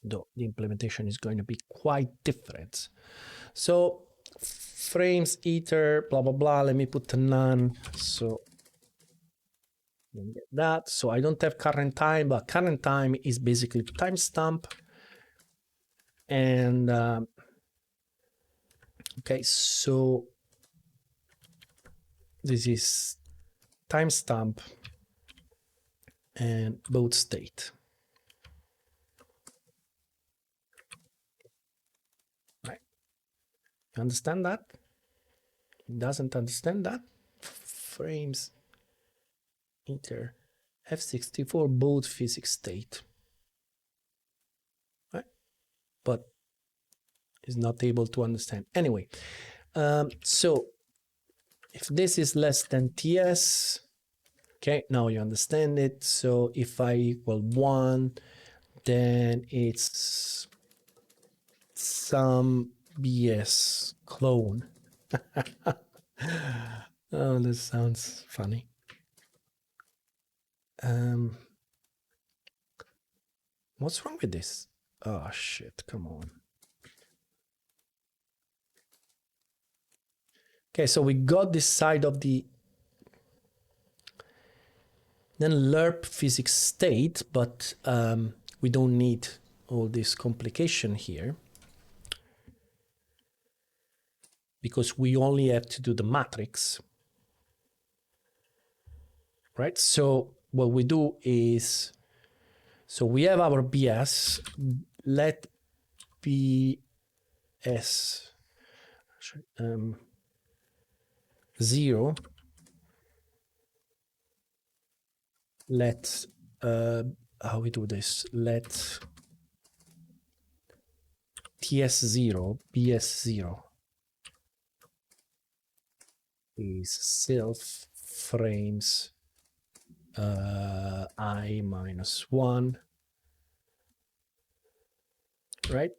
though the implementation is going to be quite different. So frames eater, blah, blah, blah. Let me put a none. So get that. So I don't have current time, but current time is basically timestamp. And okay, so this is timestamp and both state. Right? You understand that? Doesn't understand that? Frames enter F64 both physics state. Right? But is not able to understand. Anyway, so if this is less than TS, okay, now you understand it. So if I equal 1, then it's some BS clone. Oh, this sounds funny. What's wrong with this? Oh, shit, come on. Okay, so we got this side of the then lerp physics state, but we don't need all this complication here because we only have to do the matrix, right? So what we do is, so we have our BS, let BS 0, let how we do this, let TS0 BS0 is self frames I minus 1, right?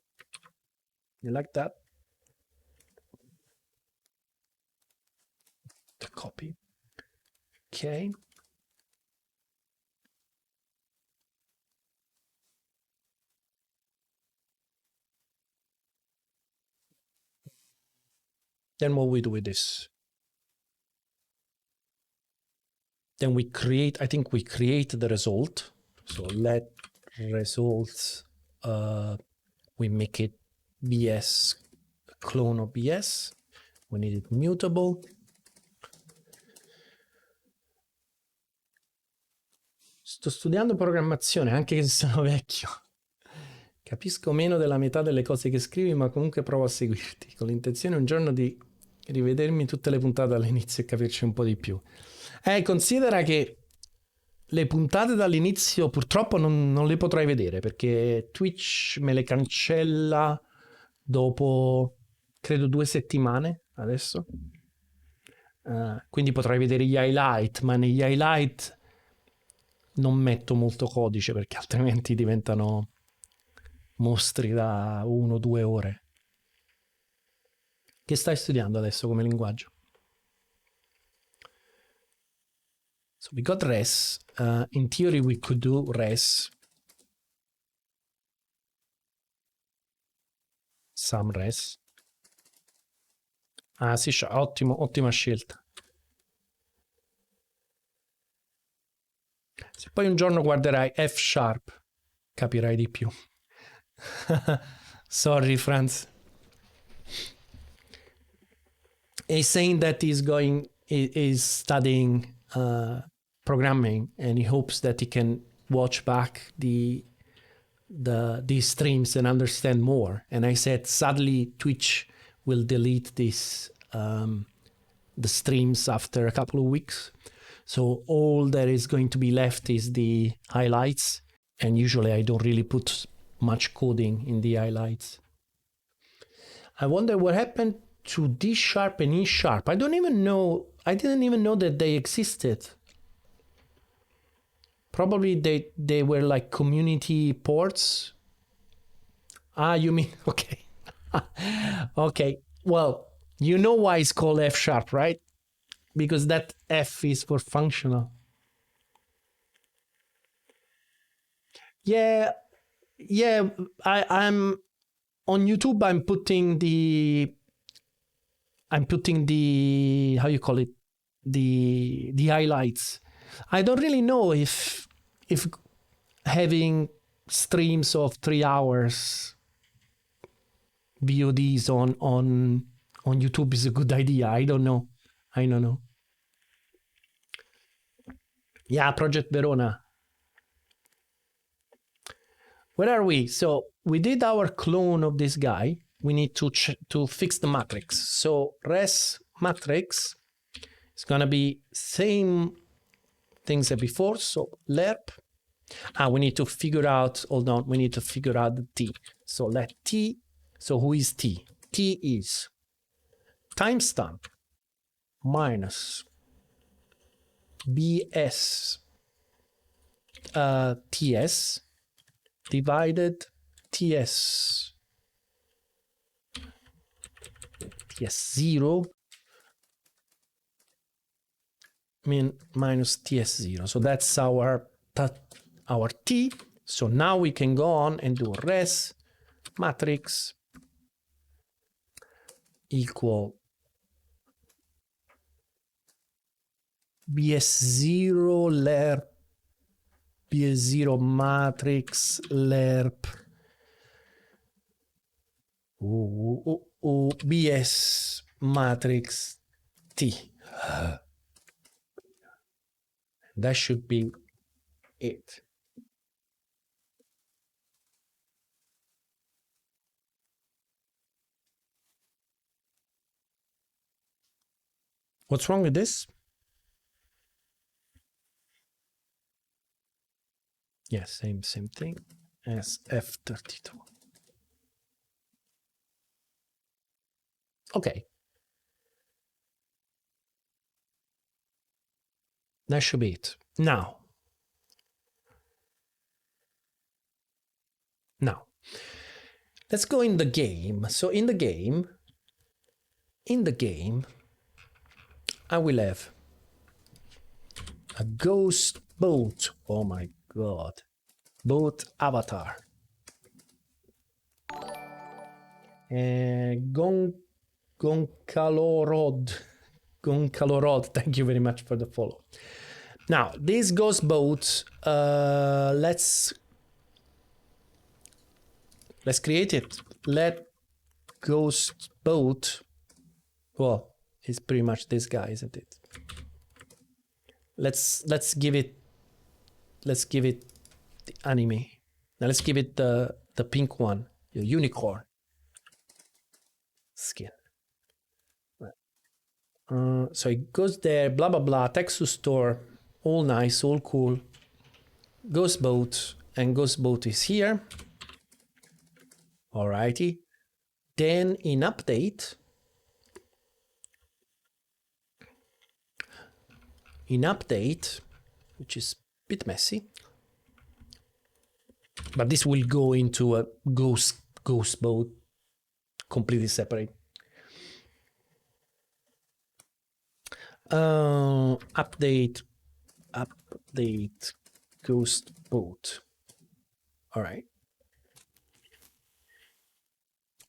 You like that? The copy. Okay. Then what we do with this? Then we create, I think we create the result. So let results, we make it BS, clone of BS. We need it mutable. Sto studiando programmazione, anche se sono vecchio. Capisco meno della metà delle cose che scrivi, ma comunque provo a seguirti, con l'intenzione un giorno di rivedermi tutte le puntate dall'inizio e capirci un po' di più. Considera che le puntate dall'inizio purtroppo non le potrai vedere, perché Twitch me le cancella dopo, credo, 2 settimane adesso. Quindi potrai vedere gli highlight, ma negli highlight non metto molto codice, perché altrimenti diventano mostri da 1-2 ore. Che stai studiando adesso come linguaggio? So we got res. In theory we could do res. Some res. Ah sì, ottima scelta. Se poi un giorno guarderai F sharp, capirai di più. Sorry, Franz. He's saying that is studying programming, and he hopes that he can watch back these streams and understand more. And I said, sadly, Twitch will delete the streams after a couple of weeks. So all that is going to be left is the highlights. And usually I don't really put much coding in the highlights. I wonder what happened to D sharp and E sharp. I didn't even know that they existed. Probably they were like community ports. Ah, you mean, okay. Okay, well, you know why it's called F sharp, right? Because that F is for functional. Yeah, I'm on YouTube. I'm putting the how you call it, the highlights. I don't really know if having streams of 3 hours VODs on YouTube is a good idea. I don't know. Yeah, Project Verona. Where are we? So we did our clone of this guy. We need to fix the matrix. So res matrix is going to be same things as before. So lerp. We need to figure out, hold on, we need to figure out the t. So let t, so who is t? T is timestamp minus bs ts divided ts 0 minus ts0. So that's our t. So now we can go on and do res matrix equal bs0 lerp bs0 matrix lerp bs matrix t. That should be it. What's wrong with this? Yeah, same thing as F32. Okay. That should be it. Now, let's go in the game. So in the game, I will have a ghost boat. Oh my God. Boat avatar. Goncalorod. Goncalorod, thank you very much for the follow. Now, this ghost boat, let's create it. Let ghost boat, well, it's pretty much this guy, isn't it? Let's give it the anime. Now let's give it the pink one, the unicorn skin. So it goes there, blah blah blah, text to store, all nice, all cool. Ghost boat, and ghost boat is here. Alrighty. Then in update, which is a bit messy, but this will go into a ghost boat, completely separate. Update ghost boat. All right.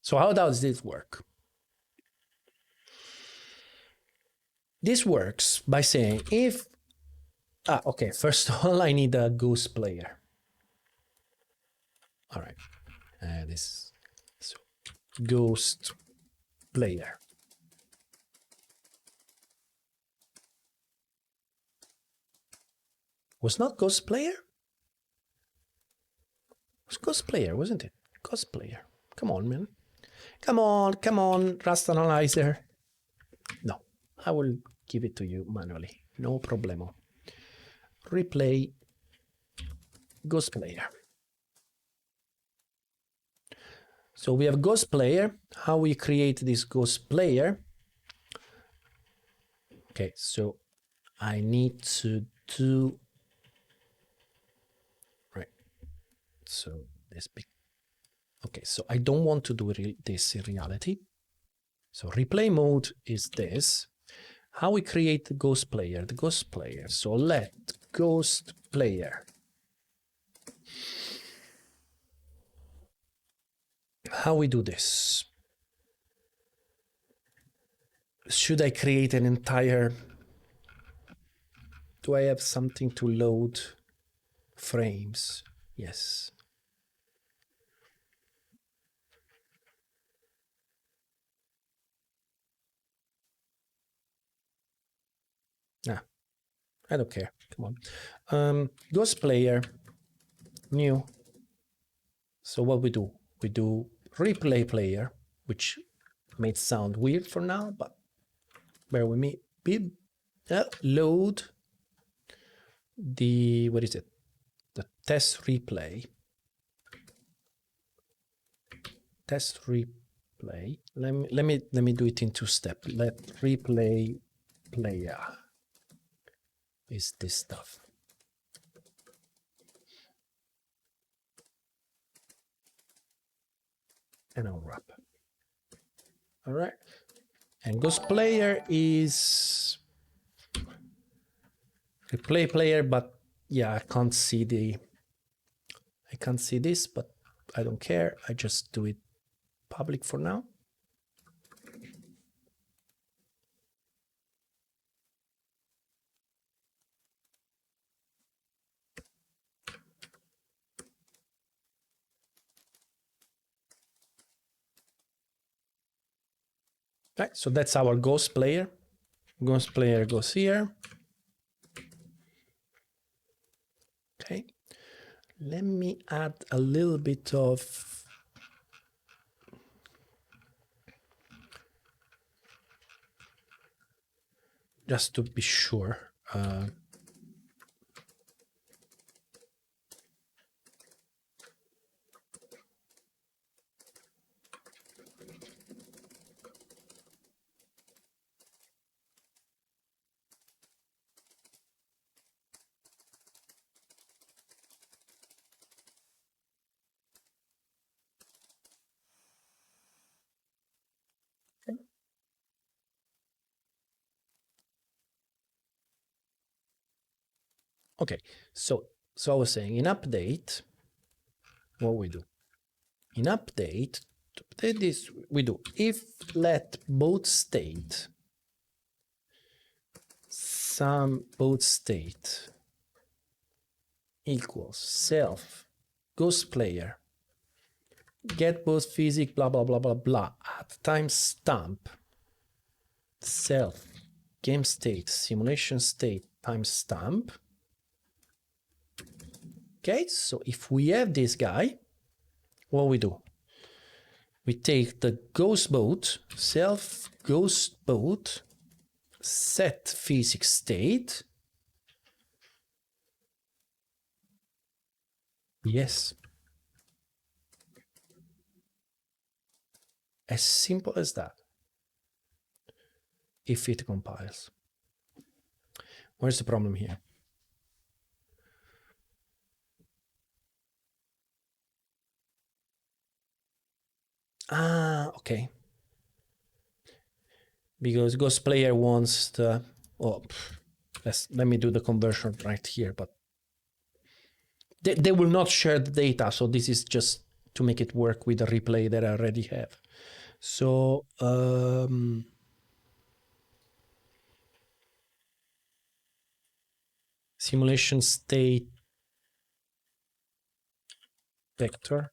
So how does this work? This works by saying if, okay, first of all, I need a ghost player. All right, this so ghost player. Was not ghost player? It was ghost player, wasn't it? Ghost player. Come on, man. Come on, Rust Analyzer. No, I will give it to you manually. No problemo. Replay ghost player. So we have ghost player. How we create this ghost player? Okay, so I need to do right. So this big. Okay, so I don't want to do this in reality. So replay mode is this. How we create the ghost player? The ghost player. So let ghost player. How we do this? Should I create an entire? Do I have something to load frames? Yes. Nah, I don't care. Come on. Ghost player, new. So what we do? We do replay player, which may sound weird for now, but bear with me. Load the, what is it? The test replay. Test replay. Let me do it in two steps. Let replay player is this stuff. And I'll wrap. All right. And ghost player is replay player, but yeah, I can't see this, but I don't care. I just do it public for now. Right, so that's our ghost player. Ghost player goes here. Okay, let me add a little bit of just to be sure. Okay, so I was saying in update, what we do? In update, this we do. If let both state, sum both state equals self ghost player get both physics blah blah blah blah blah at timestamp self game state simulation state timestamp. Okay, so if we have this guy, what we do? We take the ghost boat, self ghost boat, set physics state. Yes. As simple as that. If it compiles. Where's the problem here? Ah, okay. Because ghost player wants the, oh, let me do the conversion right here, but they will not share the data, so this is just to make it work with the replay that I already have. So simulation state vector.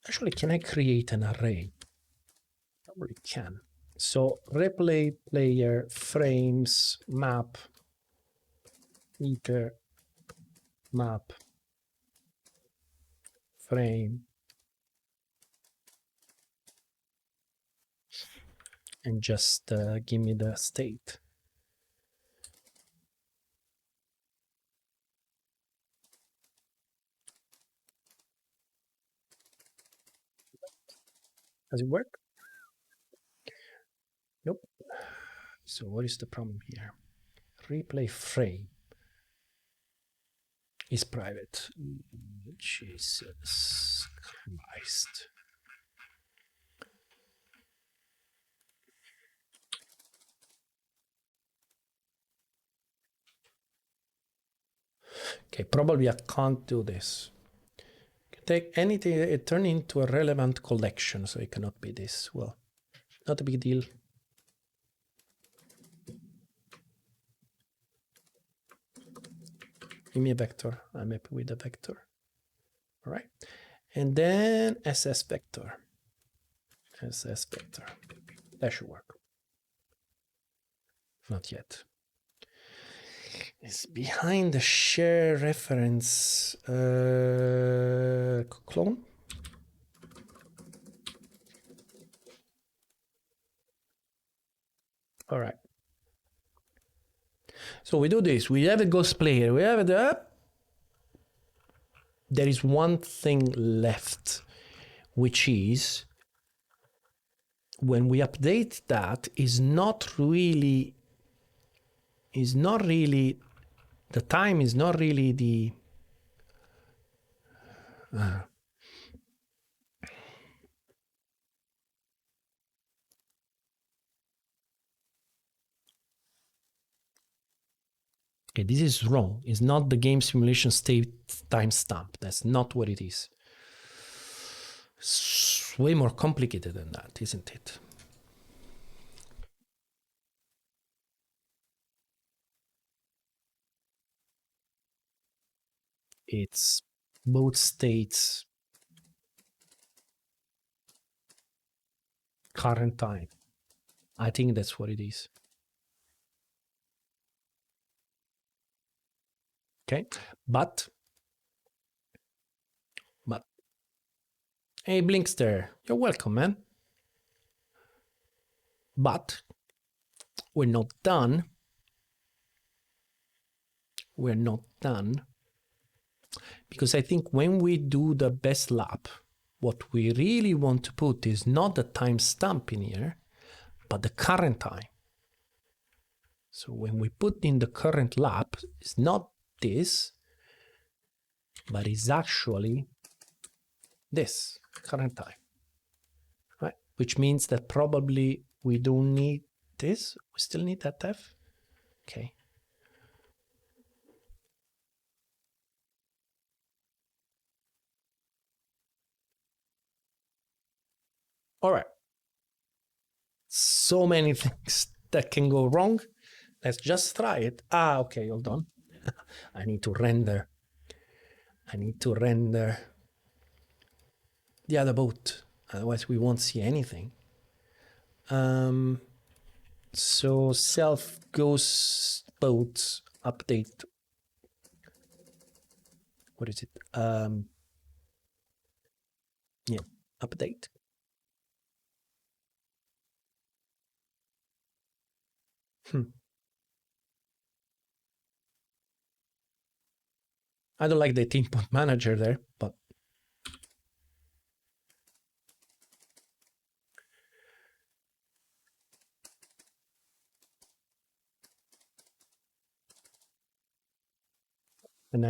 Actually, can I create an array? Probably can. So replay player frames map meter map frame and just give me the state. Does it work? Nope. So what is the problem here? Replay frame is private. Jesus Christ. Okay, probably I can't do this. Take anything, it turn into a relevant collection, so it cannot be this. Well, not a big deal. Give me a vector. I'm happy with the vector. All right. And then SS vector. SS vector. That should work. Not yet. It's behind the share reference clone. All right. So we do this. We have a ghost player. We have the. There is one thing left, which is when we update that is not really. The time is not really the. Okay, this is wrong. It's not the game simulation state timestamp. That's not what it is. It's way more complicated than that, isn't it? It's both states current time. I think that's what it is. Okay, but hey, Blinkster, you're welcome, man. But we're not done. We're not done. Because I think when we do the best lap, what we really want to put is not the timestamp in here, but the current time. So when we put in the current lap, it's not this, but it's actually this current time, right? Which means that probably we don't need this. We still need that F. Okay. All right. So many things that can go wrong. Let's just try it. Okay, hold on. I need to render. I need to render the other boat. Otherwise, we won't see anything. So self ghost boat update. What is it? Yeah, update. I don't like the team point manager there, but and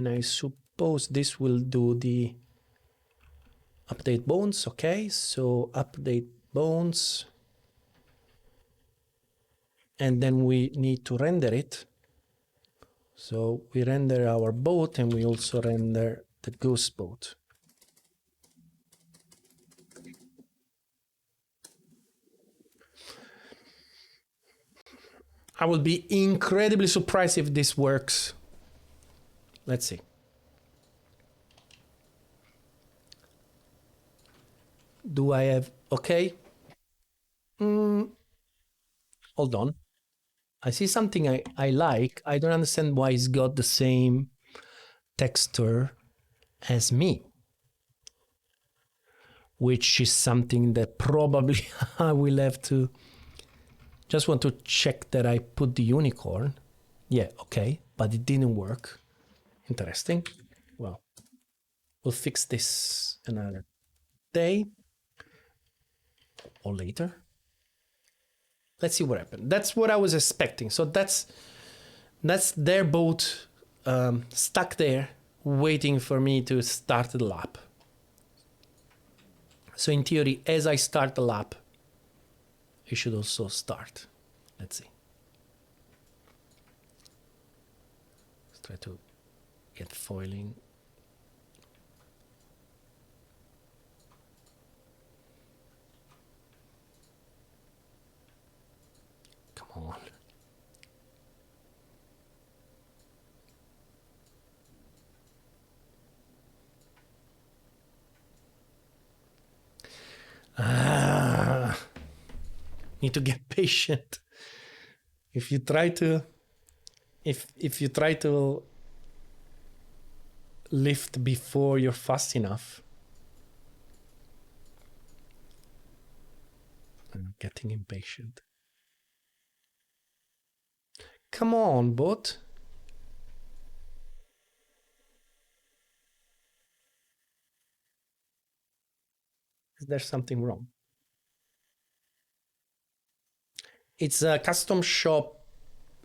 I suppose this will do the update bones. Okay, so update bones, and then we need to render it. So we render our boat, and we also render the ghost boat. I will be incredibly surprised if this works. Let's see. Do I have... Okay. Hold on. I see something I like. I don't understand why it's got the same texture as me, which is something that probably I will have to... Just want to check that I put the unicorn. Yeah, okay, but it didn't work. Interesting. Well, we'll fix this another day or later. Let's see what happened. That's what I was expecting. So that's their boat stuck there, waiting for me to start the lap. So in theory, as I start the lap, it should also start. Let's see. Let's try to get foiling. Come on. Need to get patient. If you try to lift before you're fast enough, I'm getting impatient. Come on, bot. Is there something wrong? It's a custom shop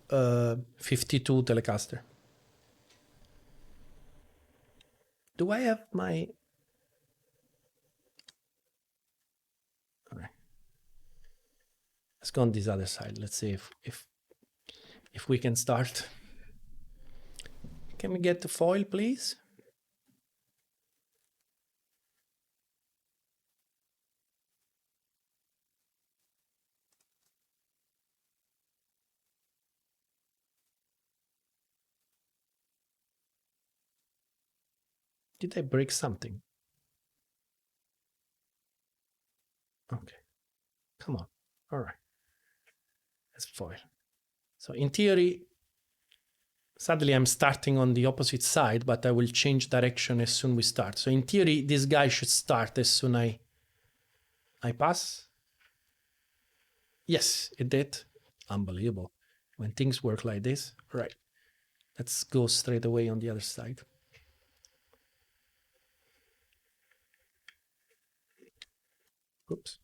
52 Telecaster. Do I have my... All right. Let's go on this other side. Let's see if we can start. Can we get the foil, please? Did I break something? Okay. Come on. All right. Let's foil. So in theory, sadly, I'm starting on the opposite side, but I will change direction as soon we start. So in theory, this guy should start as soon I pass. Yes, it did. Unbelievable. When things work like this. Right. Let's go straight away on the other side. Oops.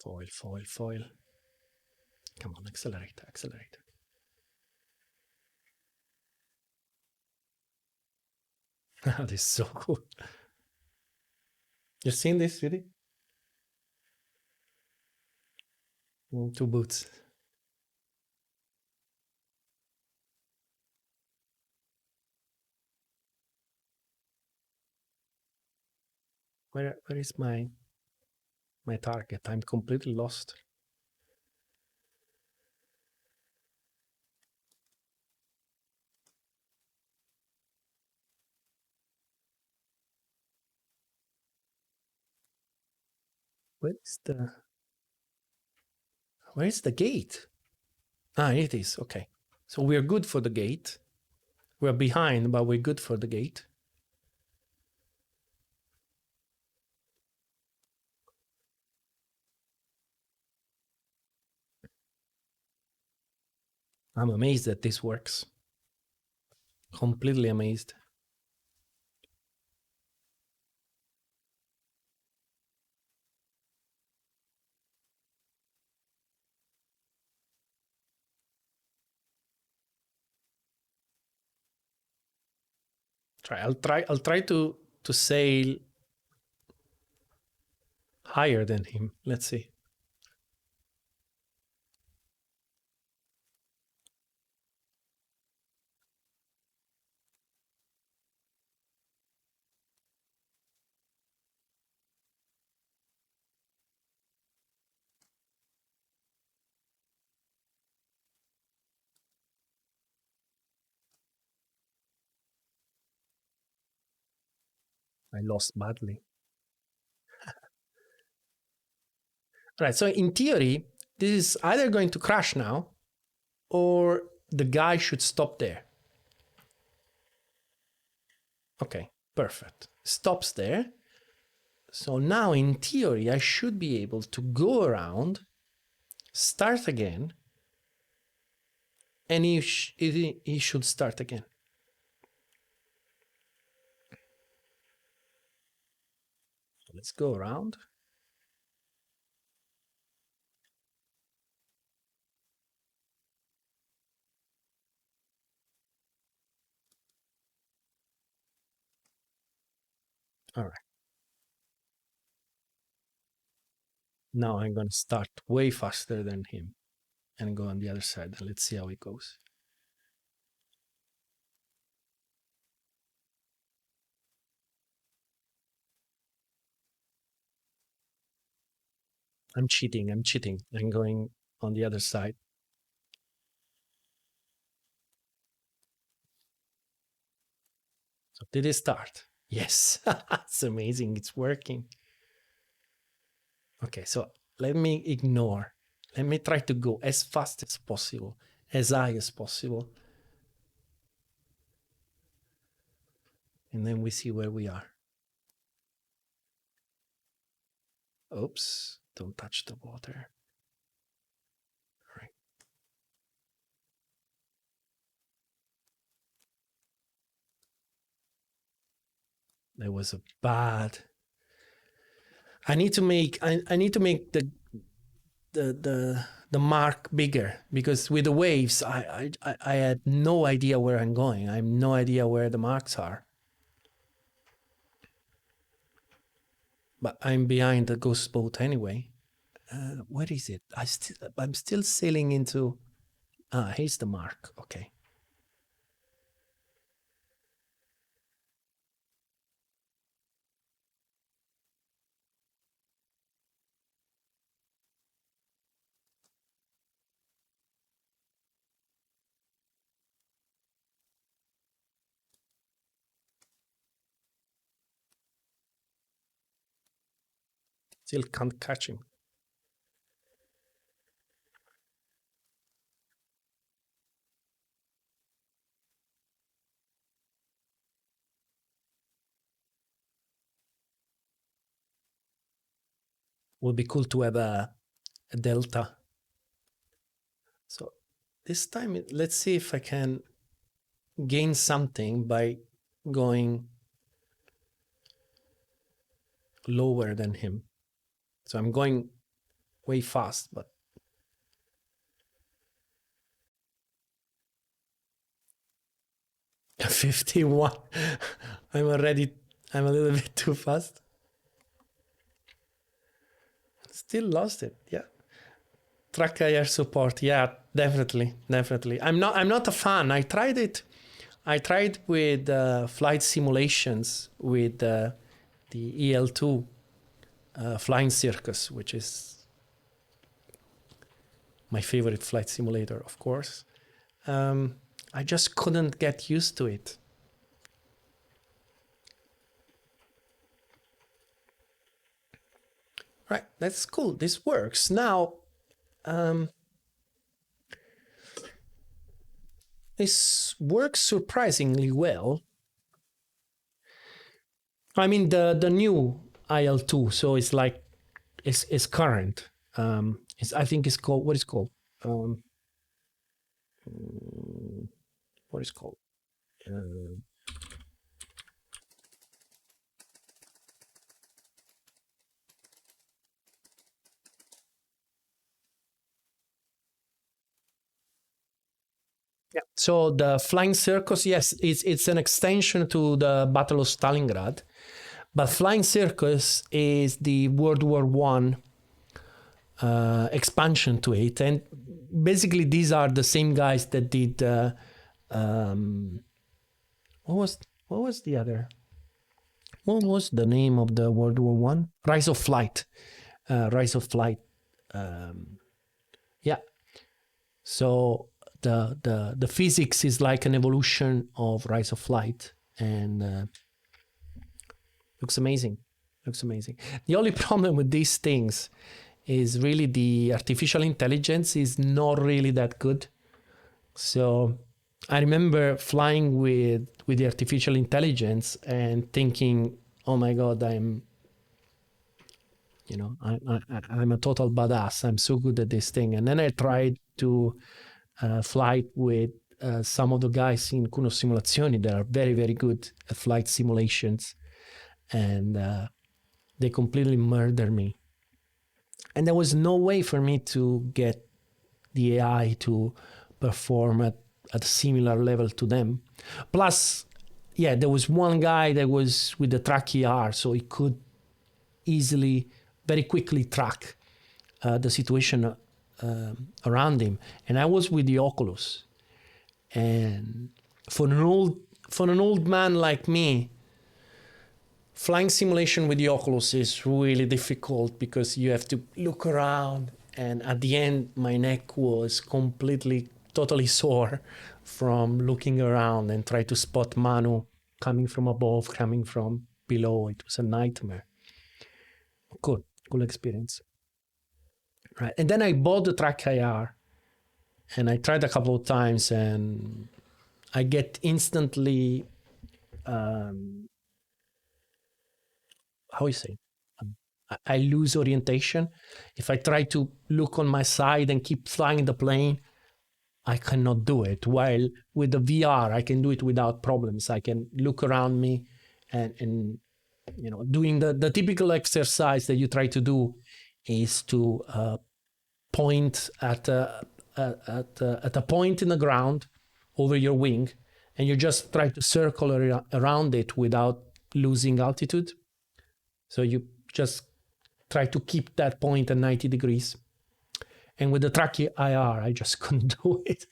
Foil, foil, foil. Come on, accelerate, accelerate. This is so cool. You've seen this, really? Two boots. Where is my target? I'm completely lost. Where is the gate? Ah, it is. Okay. So we're good for the gate. We're behind, but we're good for the gate. I'm amazed that this works. Completely amazed. I'll try to sail higher than him. Let's see. I lost badly. Right. So in theory, this is either going to crash now, or the guy should stop there. Okay, perfect. Stops there. So now in theory, I should be able to go around, start again, and he should start again. So let's go around. All right. Now I'm going to start way faster than him and go on the other side. And let's see how it goes. I'm cheating. I'm going on the other side. So did it start? Yes. It's amazing. It's working. Okay, so let me ignore. Let me try to go as fast as possible, as high as possible. And then we see where we are. Oops, don't touch the water. All right. That was a bad. I need to make the mark bigger, because with the waves, I had no idea where I'm going. I have no idea where the marks are. But I'm behind the ghost boat anyway. Where is it? I'm still sailing into. Ah, here's the mark. Okay. Still can't catch him. Would be cool to have a delta. So this time, let's see if I can gain something by going lower than him. So I'm going way fast, but 51. I'm a little bit too fast. Still lost it. Yeah. Track air support. Yeah, definitely. I'm not a fan. I tried it. I tried with flight simulations with the EL2 Flying Circus, which is my favorite flight simulator, of course. I just couldn't get used to it. Right, that's cool. This works. Now, this works surprisingly well. I mean, the new IL2, so it's like, it's current. I think it's called, what is it called? What is it called? Yeah. So the Flying Circus, yes, it's an extension to the Battle of Stalingrad, but Flying Circus is the World War One expansion to it, and basically these are the same guys that did what was the other? What was the name of the World War One? Rise of Flight. Rise of Flight. Yeah. So the physics is like an evolution of Rise of Flight, and looks amazing. Looks amazing. The only problem with these things is really the artificial intelligence is not really that good. So I remember flying with the artificial intelligence and thinking, oh my God, I'm a total badass. I'm so good at this thing. And then I tried to fly with some of the guys in Kunos Simulazioni that are very, very good at flight simulations. And they completely murdered me. And there was no way for me to get the AI to perform at a similar level to them. Plus, yeah, there was one guy that was with the track ER, so he could easily, very quickly track the situation around him. And I was with the Oculus. And for an old man like me, flying simulation with the Oculus is really difficult because you have to look around, and at the end my neck was totally sore from looking around and try to spot Manu coming from above, coming from below. It was a nightmare. Cool experience. Right, and then I bought the Track IR and I tried a couple of times, and I get instantly how you say, I lose orientation. If I try to look on my side and keep flying the plane, I cannot do it. While with the VR, I can do it without problems. I can look around me and doing the typical exercise that you try to do is to point at a point in the ground over your wing, and you just try to circle around it without losing altitude. So you just try to keep that point at 90 degrees. And with the Track IR, I just couldn't do it.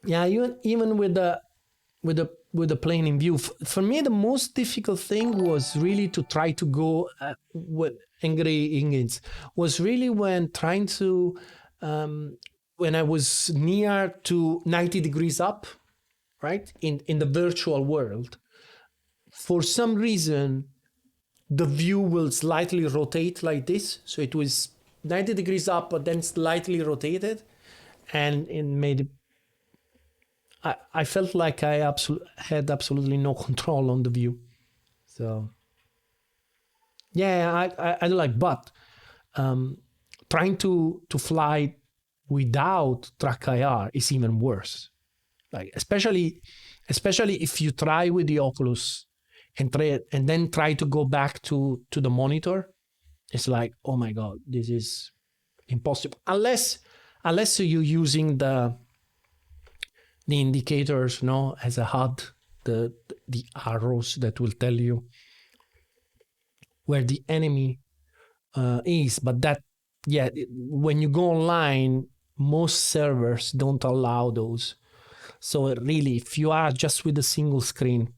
Yeah, even with the plane in view. For me, the most difficult thing was really to try to go with Angry Ingens. Was really when trying to, when I was near to 90 degrees up, right, in the virtual world. For some reason, the view will slightly rotate like this. So it was 90 degrees up, but then slightly rotated. And it made, I felt like I had absolutely no control on the view. So, yeah, I like, but trying to fly without Track IR is even worse. Like, especially if you try with the Oculus and then try to go back to the monitor, it's like, oh my God, this is impossible. Unless you're using the indicators, as a HUD, the arrows that will tell you where the enemy is. But that, yeah, when you go online, most servers don't allow those. So really, if you are just with a single screen,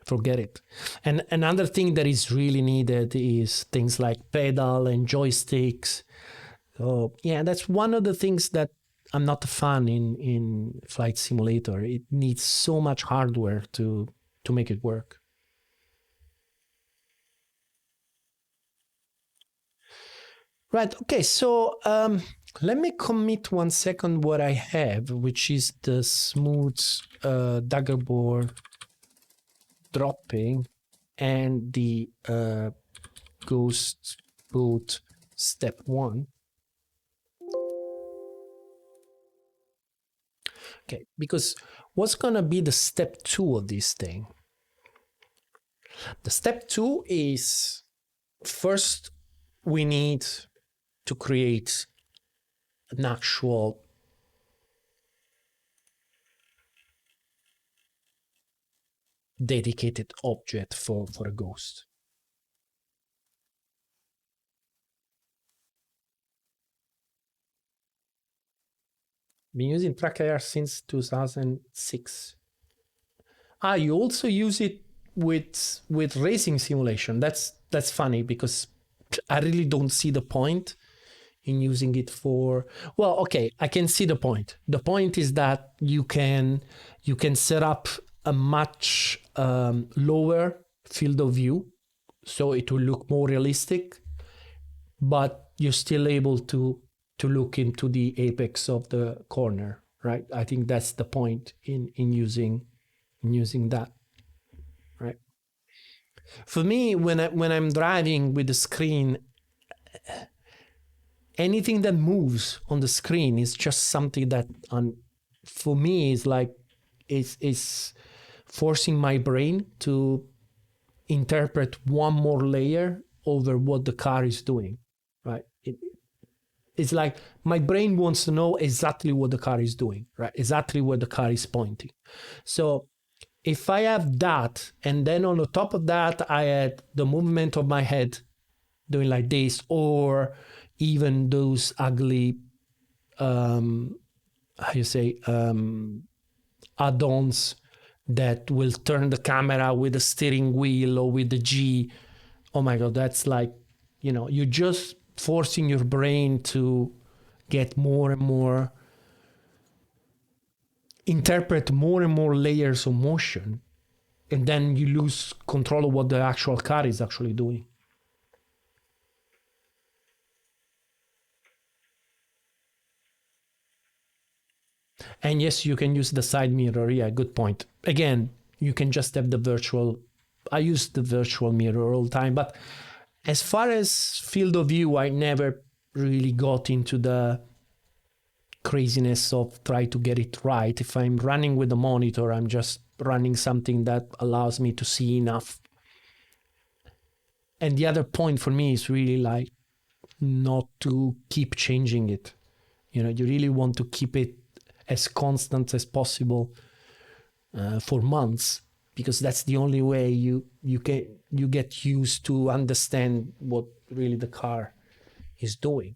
forget it. And another thing that is really needed is things like pedal and joysticks. So yeah, that's one of the things that I'm not a fan in Flight Simulator. It needs so much hardware to make it work. Right. Okay. So let me commit 1 second what I have, which is the smooth dagger board dropping and the ghost boot step 1. Okay, because what's gonna be the step 2 of this thing? The step 2 is, first we need to create an actual dedicated object for a ghost. Been using TrackIR since 2006. You also use it with racing simulation. That's funny, because I really don't see the point in using it for, well, okay, I can see the point. The point is that you can set up a much lower field of view, so it will look more realistic, but you're still able to look into the apex of the corner, right? I think that's the point in using that, right? For me, when I'm driving with the screen, anything that moves on the screen is just something that, for me, is like is forcing my brain to interpret one more layer over what the car is doing, right? It's like my brain wants to know exactly what the car is doing, right? Exactly where the car is pointing. So if I have that, and then on the top of that, I add the movement of my head doing like this, or even those ugly, add-ons that will turn the camera with the steering wheel or with the G. Oh my God, that's like, you're just forcing your brain to get more and more, interpret more and more layers of motion, and then you lose control of what the actual car is actually doing. And yes, you can use the side mirror. Yeah, good point. Again, you can just have the virtual. I use the virtual mirror all the time, but as far as field of view, I never really got into the craziness of try to get it right. If I'm running with the monitor, I'm just running something that allows me to see enough. And the other point for me is really like not to keep changing it. You really want to keep it as constant as possible for months, because that's the only way you get used to understand what really the car is doing.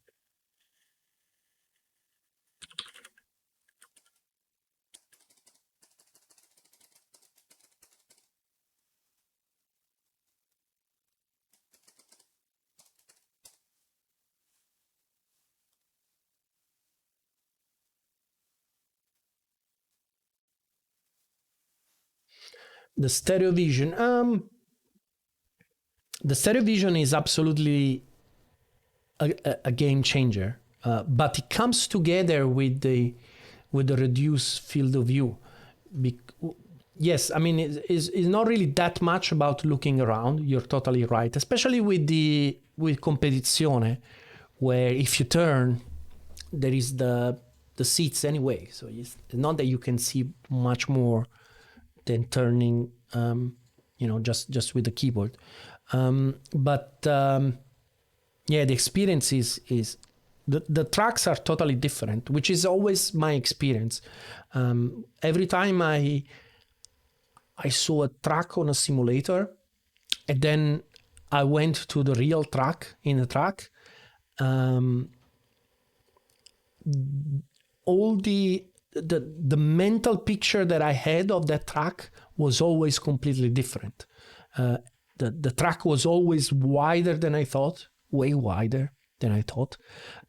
The stereo vision. The stereo vision is absolutely a game changer, but it comes together with the reduced field of view. Yes, I mean it's not really that much about looking around. You're totally right, especially with competizione, where if you turn, there is the seats anyway. So it's not that you can see much more than turning, just with the keyboard. Yeah, the experience is the tracks are totally different, which is always my experience. Every time I saw a track on a simulator, and then I went to the real track in the track, all the the mental picture that I had of that track was always completely different. The track was always wider than I thought, way wider than I thought.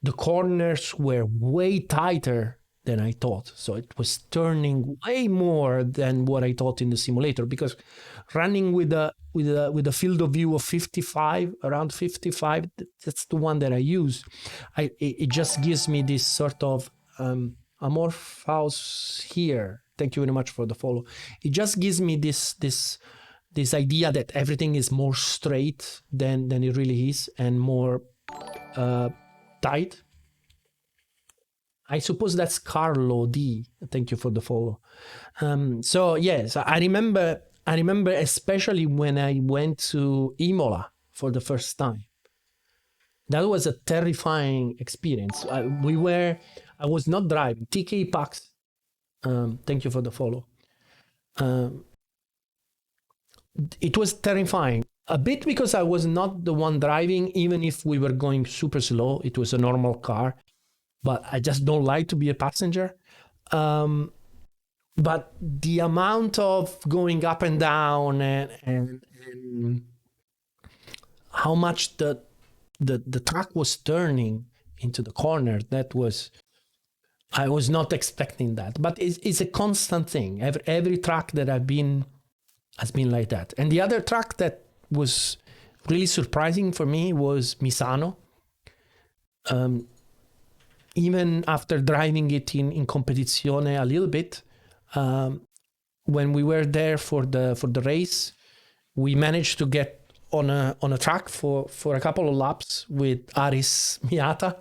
The corners were way tighter than I thought. So it was turning way more than what I thought in the simulator, because running with a field of view of 55, around 55, that's the one that I use. It just gives me this sort of amorphous here. Thank you very much for the follow. It just gives me this idea that everything is more straight than it really is, and more tight. I suppose that's Carlo D. Thank you for the follow. So yes, I remember especially when I went to Imola for the first time. That was a terrifying experience. I was not driving. TK Pax, thank you for the follow. It was terrifying. A bit because I was not the one driving, even if we were going super slow. It was a normal car. But I just don't like to be a passenger. But the amount of going up and down and how much the track was turning into the corner, I was not expecting that. But it's a constant thing. Every track that I've been has been like that. And the other track that was really surprising for me was Misano. Even after driving it in competizione a little bit, when we were there for the race, we managed to get on a track for a couple of laps with Aris Miata,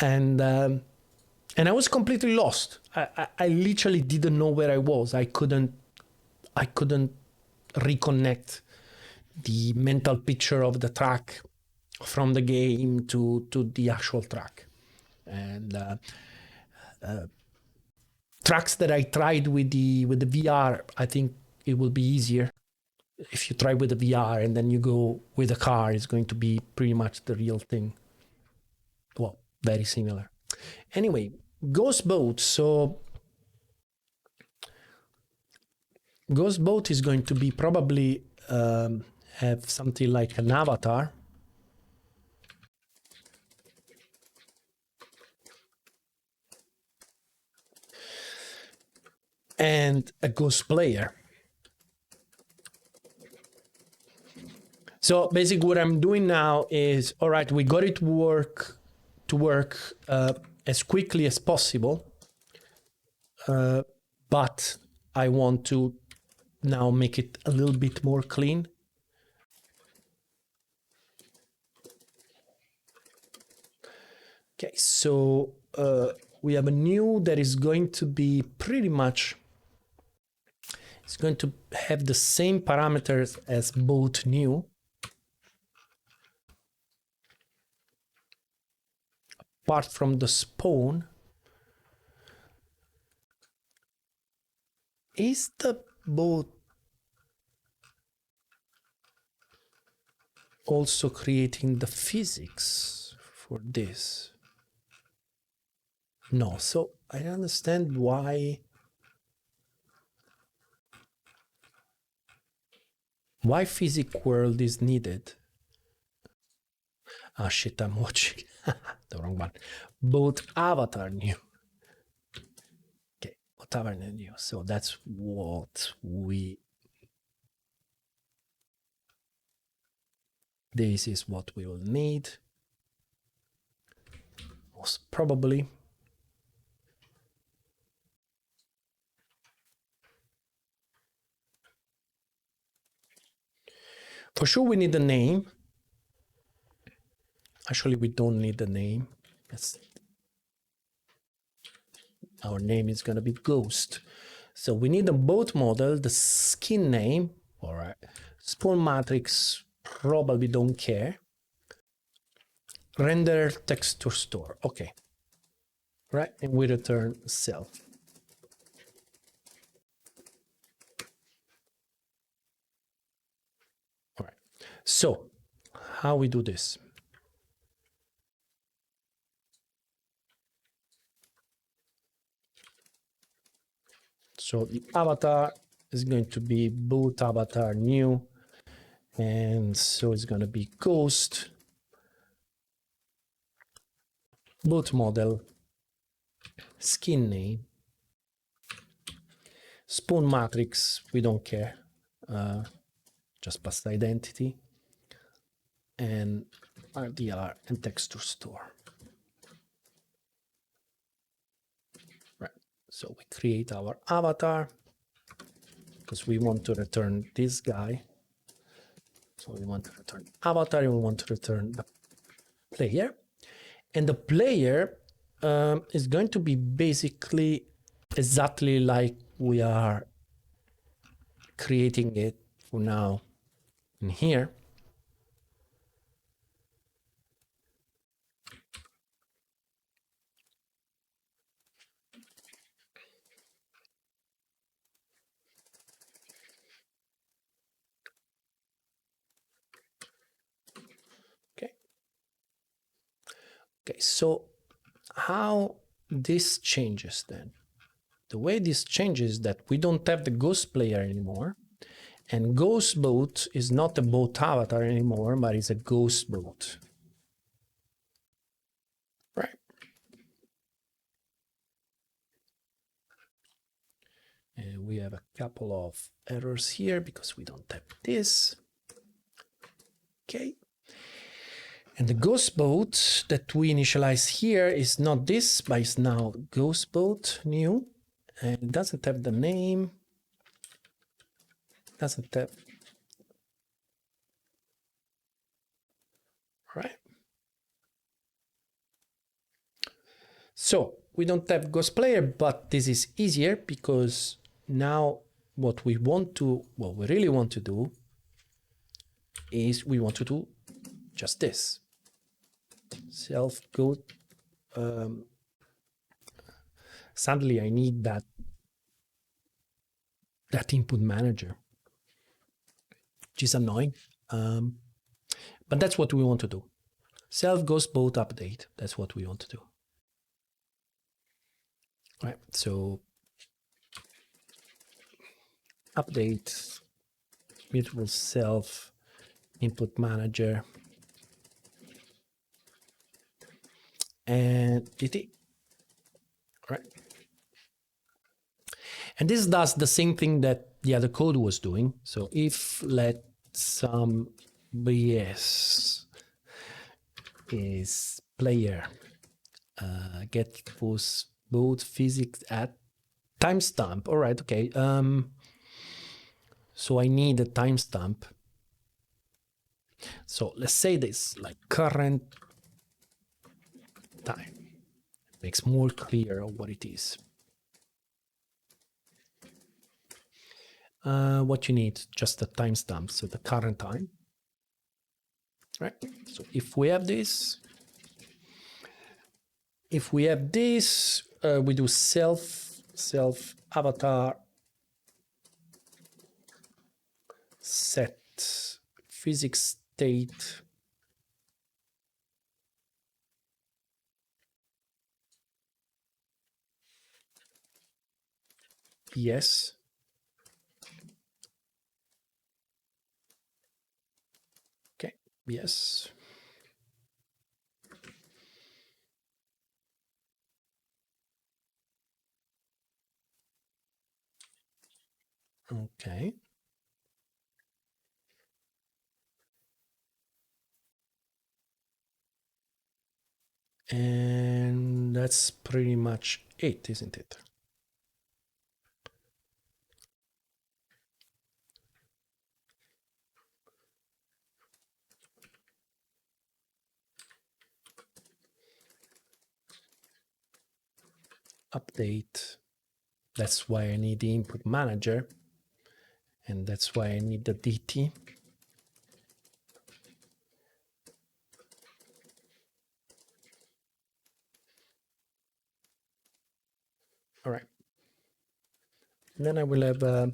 and I was completely lost. I literally didn't know where I was. I couldn't reconnect the mental picture of the track from the game to the actual track. And tracks that I tried with the VR, I think it will be easier. If you try with the VR and then you go with a car, it's going to be pretty much the real thing. Well, very similar. Anyway, Ghost Boat. So Ghost Boat is going to be probably have something like an avatar. And a ghost player. So basically what I'm doing now is, all right, we got it to work as quickly as possible, but I want to now make it a little bit more clean. Okay, so we have a new that is going to be pretty much, it's going to have the same parameters as both new. Apart from the spawn, is the boat also creating the physics for this? No, so I understand why physics world is needed. Ah, shit, I'm watching the wrong one. Both avatar new. Okay, both avatar new. So that's what this is what we will need. Most probably. For sure we need a name. Actually, we don't need the name. Our name is going to be Ghost. So we need a boat model, the skin name. All right. Spawn matrix, probably don't care. Render texture store. Okay. Right. And we return self. All right. So how we do this? So the avatar is going to be boot avatar new, and so it's going to be ghost boot model skin name spawn matrix, we don't care, just past identity, and RDR and texture store. Right, so we create our avatar because we want to return this guy. So we want to return avatar and we want to return the player. And the player is going to be basically exactly like we are creating it for now in here. Okay, so how this changes then? The way this changes is that we don't have the ghost player anymore, and ghost boat is not a boat avatar anymore, but it's a ghost boat. Right. And we have a couple of errors here because we don't have this. Okay. And the ghost boat that we initialize here is not this, but it's now ghost boat new, and it doesn't have the name, doesn't have, right? So we don't have ghost player, but this is easier because now what we really want to do is we want to do just this. Self go. Suddenly I need that input manager, which is annoying, but that's what we want to do. Self ghost boat update. That's what we want to do. All right. So update mutable self input manager and dt. Right. And this does the same thing that the other code was doing. So if let some BS is player get post both physics at timestamp. All right, okay. So I need a timestamp. So let's say this, like current time. It makes more clear what it is. What you need, just a timestamp, so the current time. Right. So if we have this, we do self avatar set physics state yes. Okay, yes. Okay. And that's pretty much it, isn't it? Update. That's why I need the input manager. And that's why I need the DT. All right. And then I will have a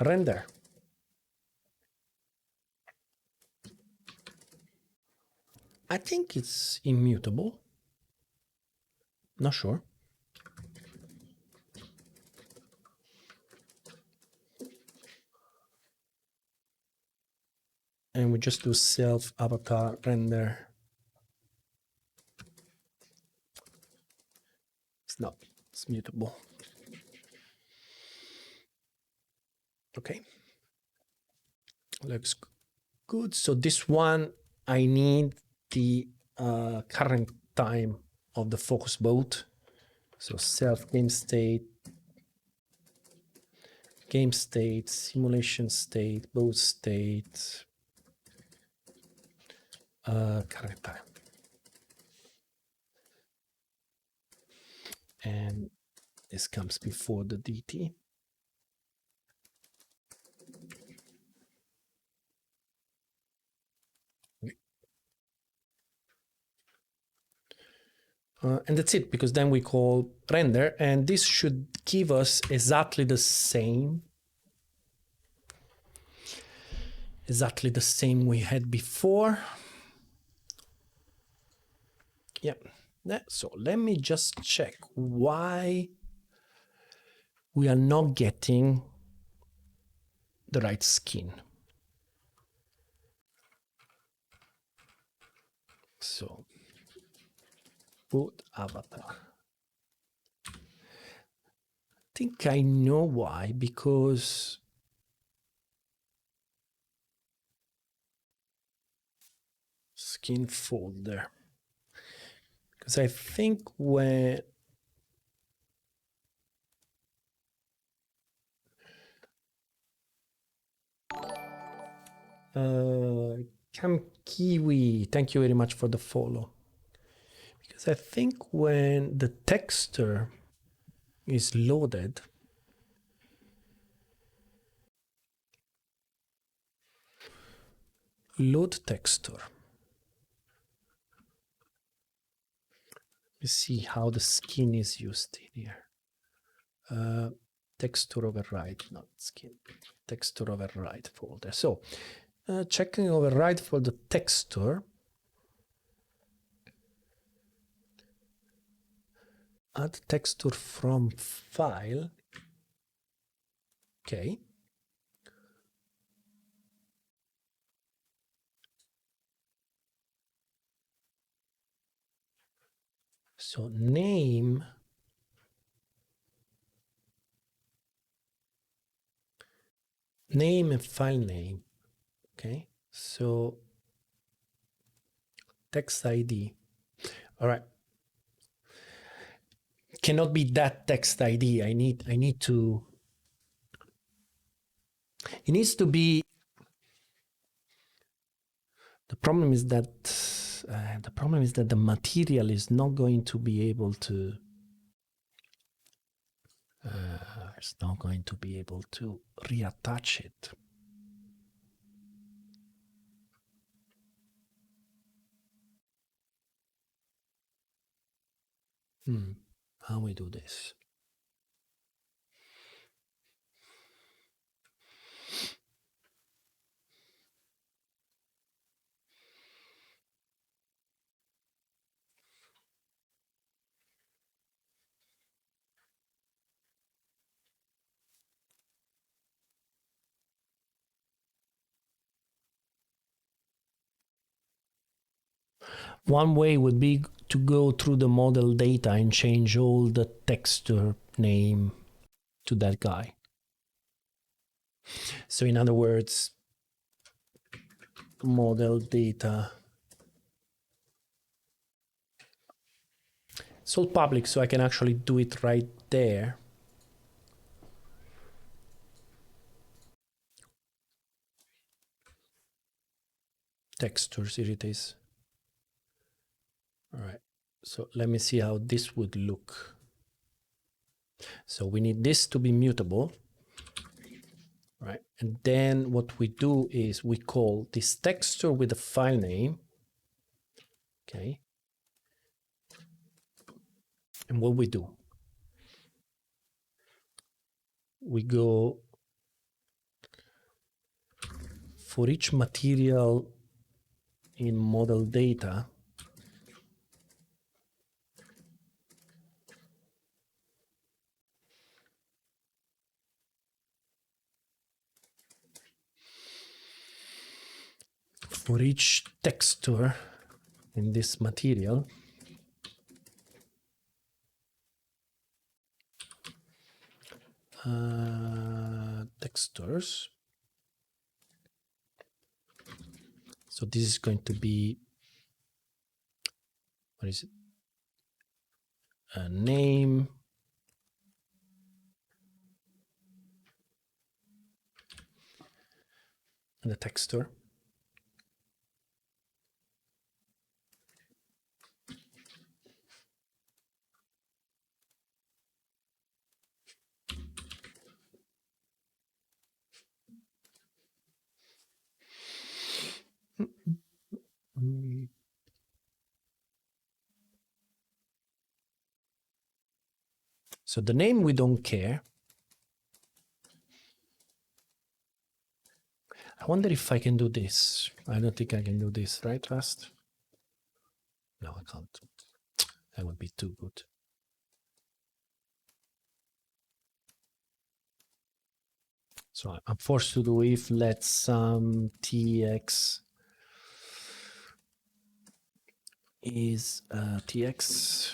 render. I think it's immutable. Not sure. and we just do self avatar render. It's not, it's mutable. Okay, looks good. So this one, I need the current time of the focus boat. So self game state, simulation state, boat state, current time. And this comes before the DT. And that's it, because then we call render, and this should give us exactly the same we had before. Yeah. So let me just check why we are not getting the right skin. So boot avatar. I think I know why, because skin folder. Because I think when Cam Kiwi, thank you very much for the follow. Because I think when the texture is loaded, load texture. You see how the skin is used in here. Texture override, not skin. Texture override folder. So checking override for the texture. Add texture from file. Okay. So name and file name. Okay. So text ID. All right. Cannot be that text ID. I need to. It needs to be. The problem is that the material is not going to be able to. It's not going to be able to reattach it. How we do this? One way would be to go through the model data and change all the texture name to that guy. So in other words, model data. It's all public, so I can actually do it right there. Textures, here it is. All right, so let me see how this would look. So we need this to be mutable, right? And then what we do is we call this texture with the file name, okay? And what we do, we go for each material in model data, for each texture in this material, textures. So this is going to be, what is it? A name, and a texture. So the name we don't care. I wonder if I can do this. I don't think I can do this, right, Rust? No, I can't. That would be too good. So I'm forced to do if let some tx is tx.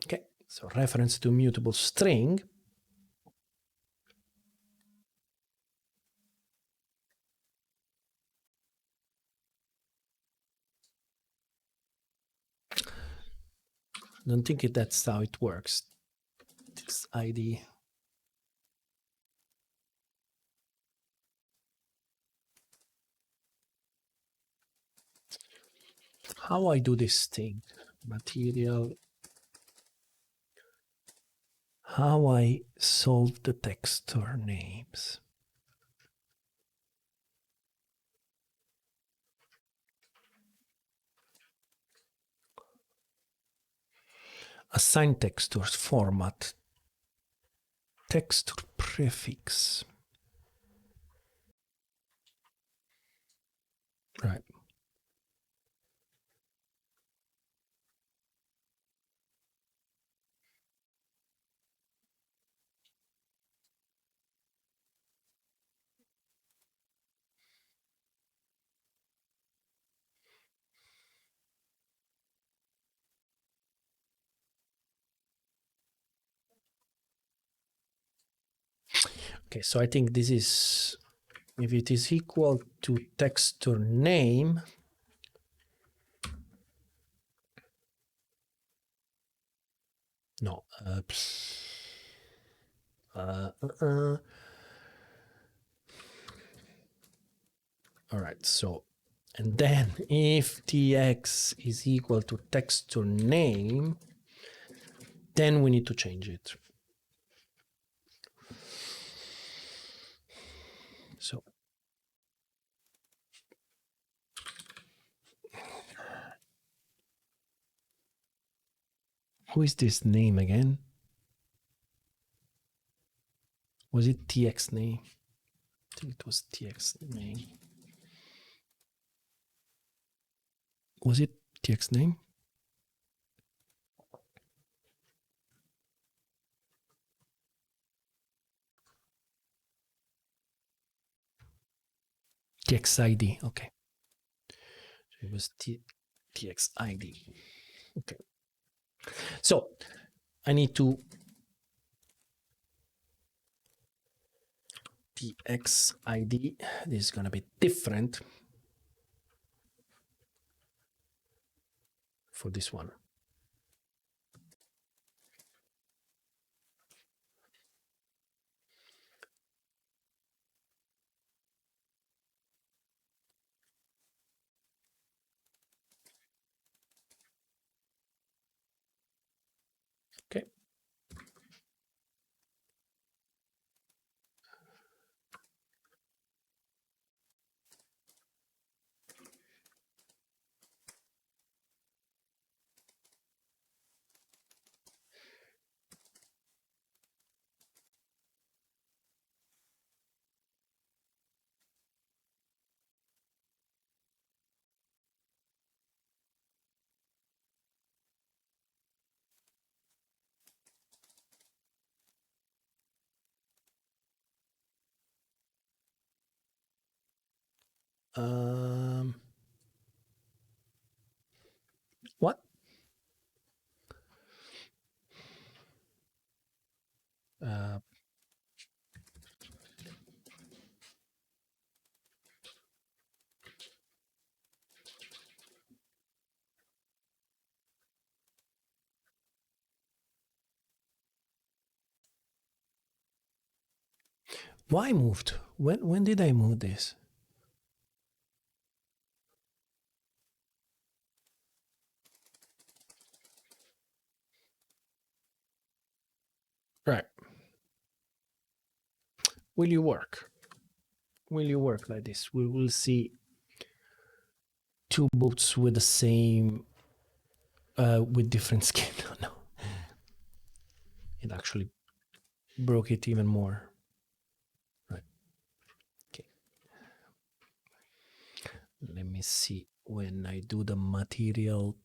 Okay, so reference to mutable string. I don't think that's how it works. This ID. How I do this thing? Material. How I solve the texture names. Assign textures format. Texture prefix. Right. Okay, so I think this is, if it is equal to texture name, no, all right, so, and then if tx is equal to texture name, then we need to change it. So who is this name again? Was it tx name? I think it was tx name. Was it tx name? Tx ID, okay. So it was tx ID. Okay. So I need to tx ID. This is going to be different for this one. Okay. Um, what? Uh, why moved? When did I move this? Right. Will you work? Will you work like this? We will see two boats with the same, with different skin. No, it actually broke it even more. Right. Okay. Let me see when I do the material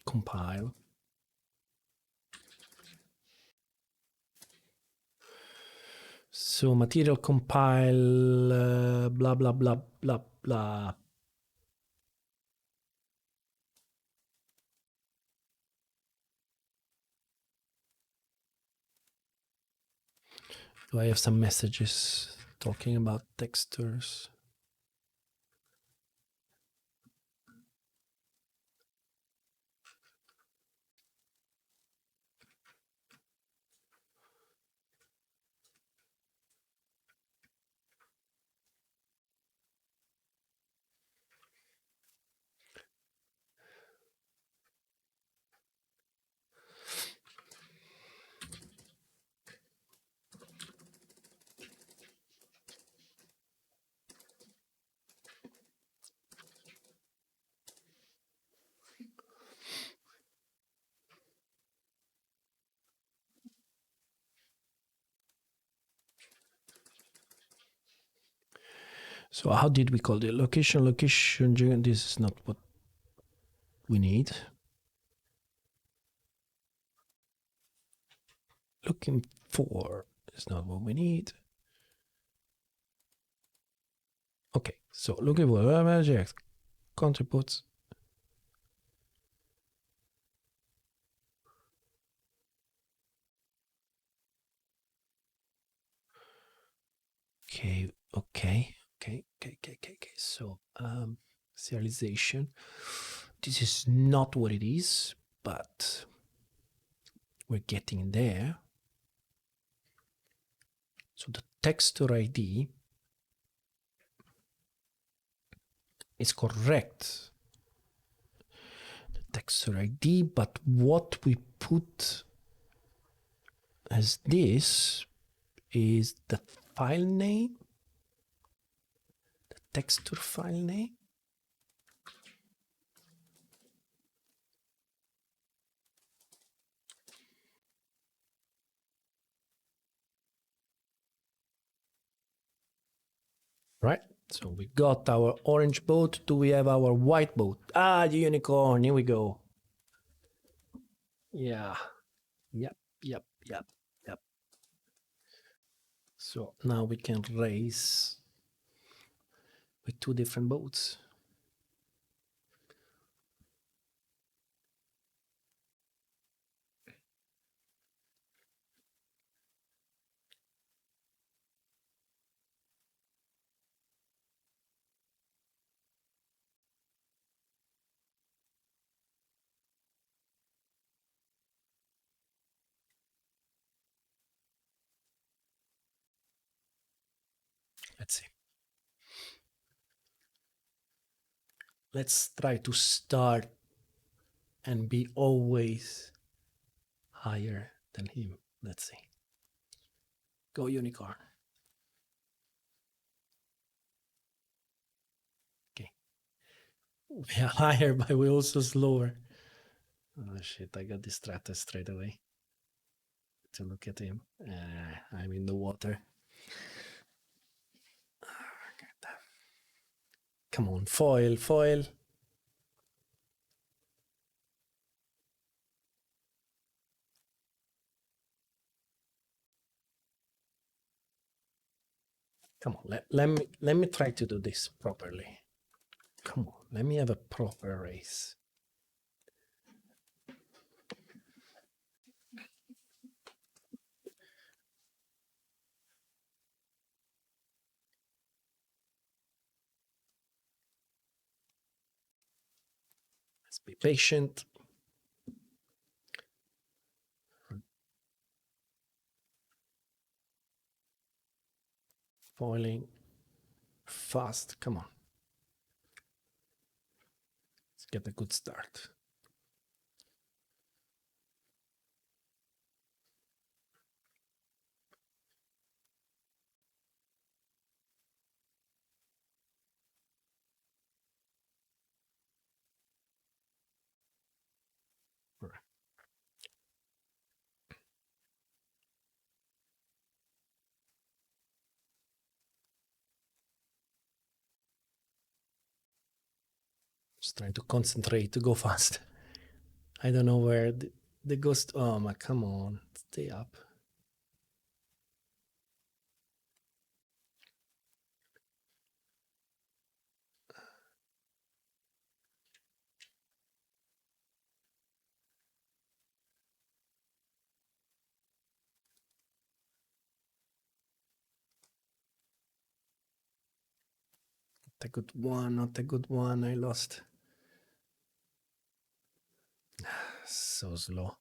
compile. So material compile, blah, blah, blah, blah, blah. Do I have some messages talking about textures? So how did we call it? Location, this is not what we need. Looking for is not what we need. Okay, so looking for Jaxx contributions. Okay. So serialization. This is not what it is, but we're getting there. So the texture ID is correct. The texture ID, but what we put as this is the file name, the texture file name. Right, so we got our orange boat. Do we have our white boat? Ah, the unicorn, here we go. Yeah, yep. So now we can race with two different boats. Let's see. Let's try to start and be always higher than him. Let's see. Go unicorn. Okay. We are higher, but we're also slower. Oh shit, I got distracted straight away to look at him. I'm in the water. Come on, foil. Come on, let me try to do this properly. Come on, let me have a proper race. Let's be patient. Foiling fast. Come on. Let's get a good start. Just trying to concentrate to go fast. I don't know where the ghost. Oh my, come on, stay up. Not a good one, not a good one. I lost. So slow.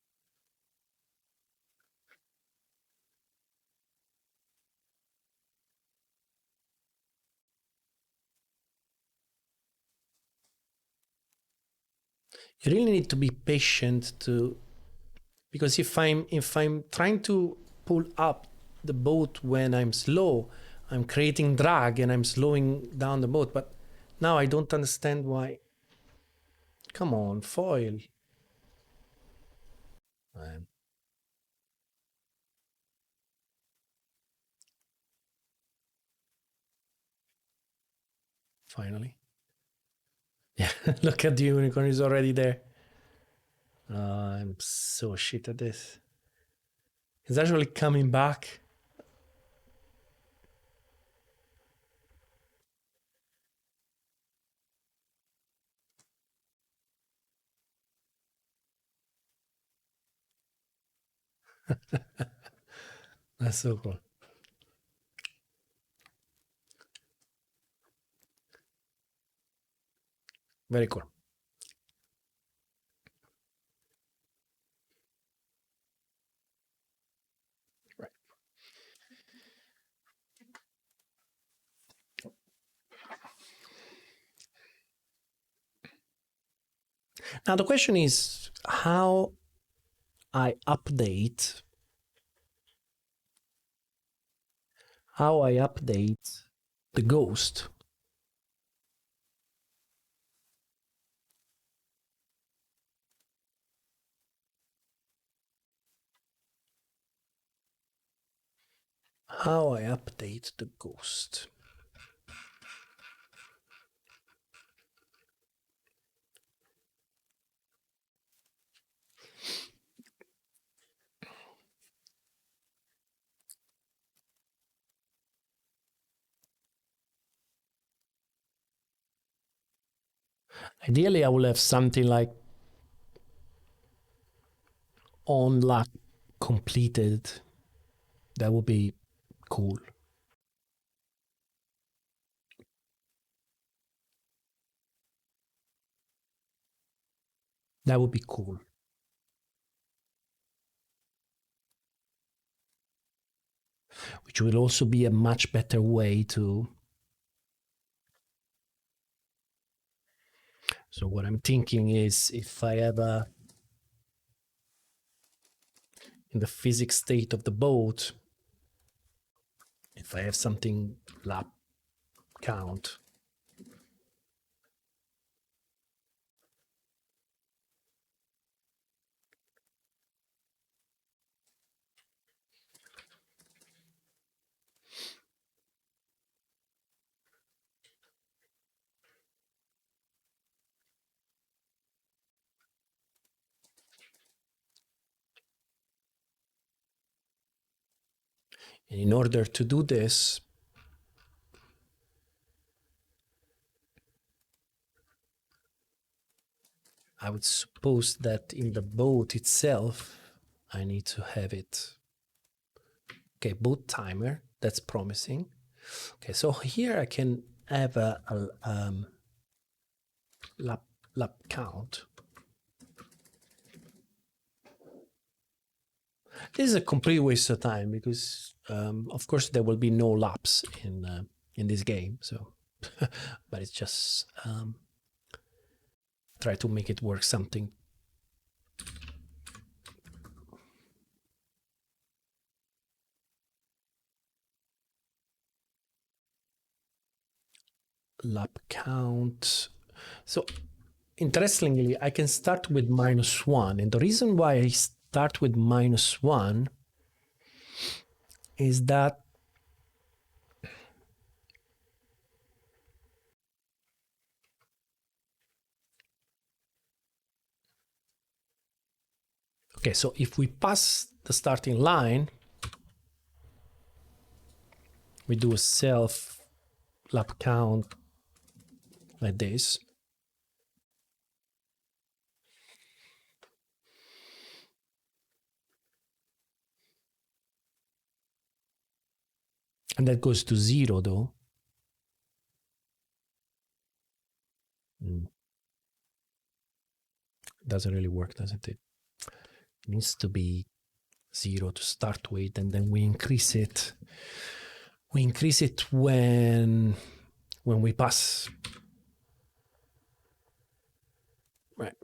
You really need to be patient to, because if I'm trying to pull up the boat when I'm slow, I'm creating drag and I'm slowing down the boat. But now I don't understand why. Come on, foil. Man. Finally. Yeah, look at the unicorn, is already there. I'm so shit at this. It's actually coming back. That's so cool. Very cool. Right. Now the question is how I update the ghost. How I update the ghost. Ideally, I will have something like on luck completed. That would be cool. That would be cool. Which will also be a much better way to. So what I'm thinking is if I have in the physics state of the boat, if I have something lap count, and in order to do this, I would suppose that in the boat itself, I need to have it. Okay, boat timer, that's promising. Okay, so here I can have a lap count. This is a complete waste of time because, of course, there will be no laps in this game. So, but it's just try to make it work something. Lap count. So, interestingly, I can start with -1, and the reason why I start with -1 is that okay, so if we pass the starting line, we do a self lap count like this. And that goes to 0 though. Doesn't really work, doesn't it? It needs to be 0 to start with, and then we increase it. We increase it when we pass. Right.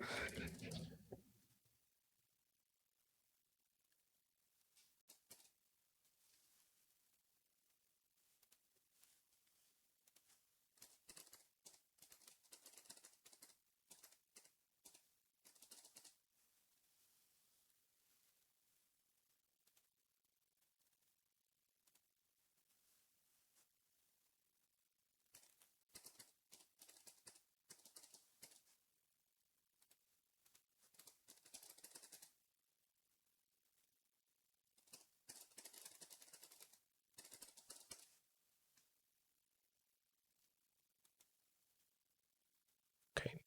Okay.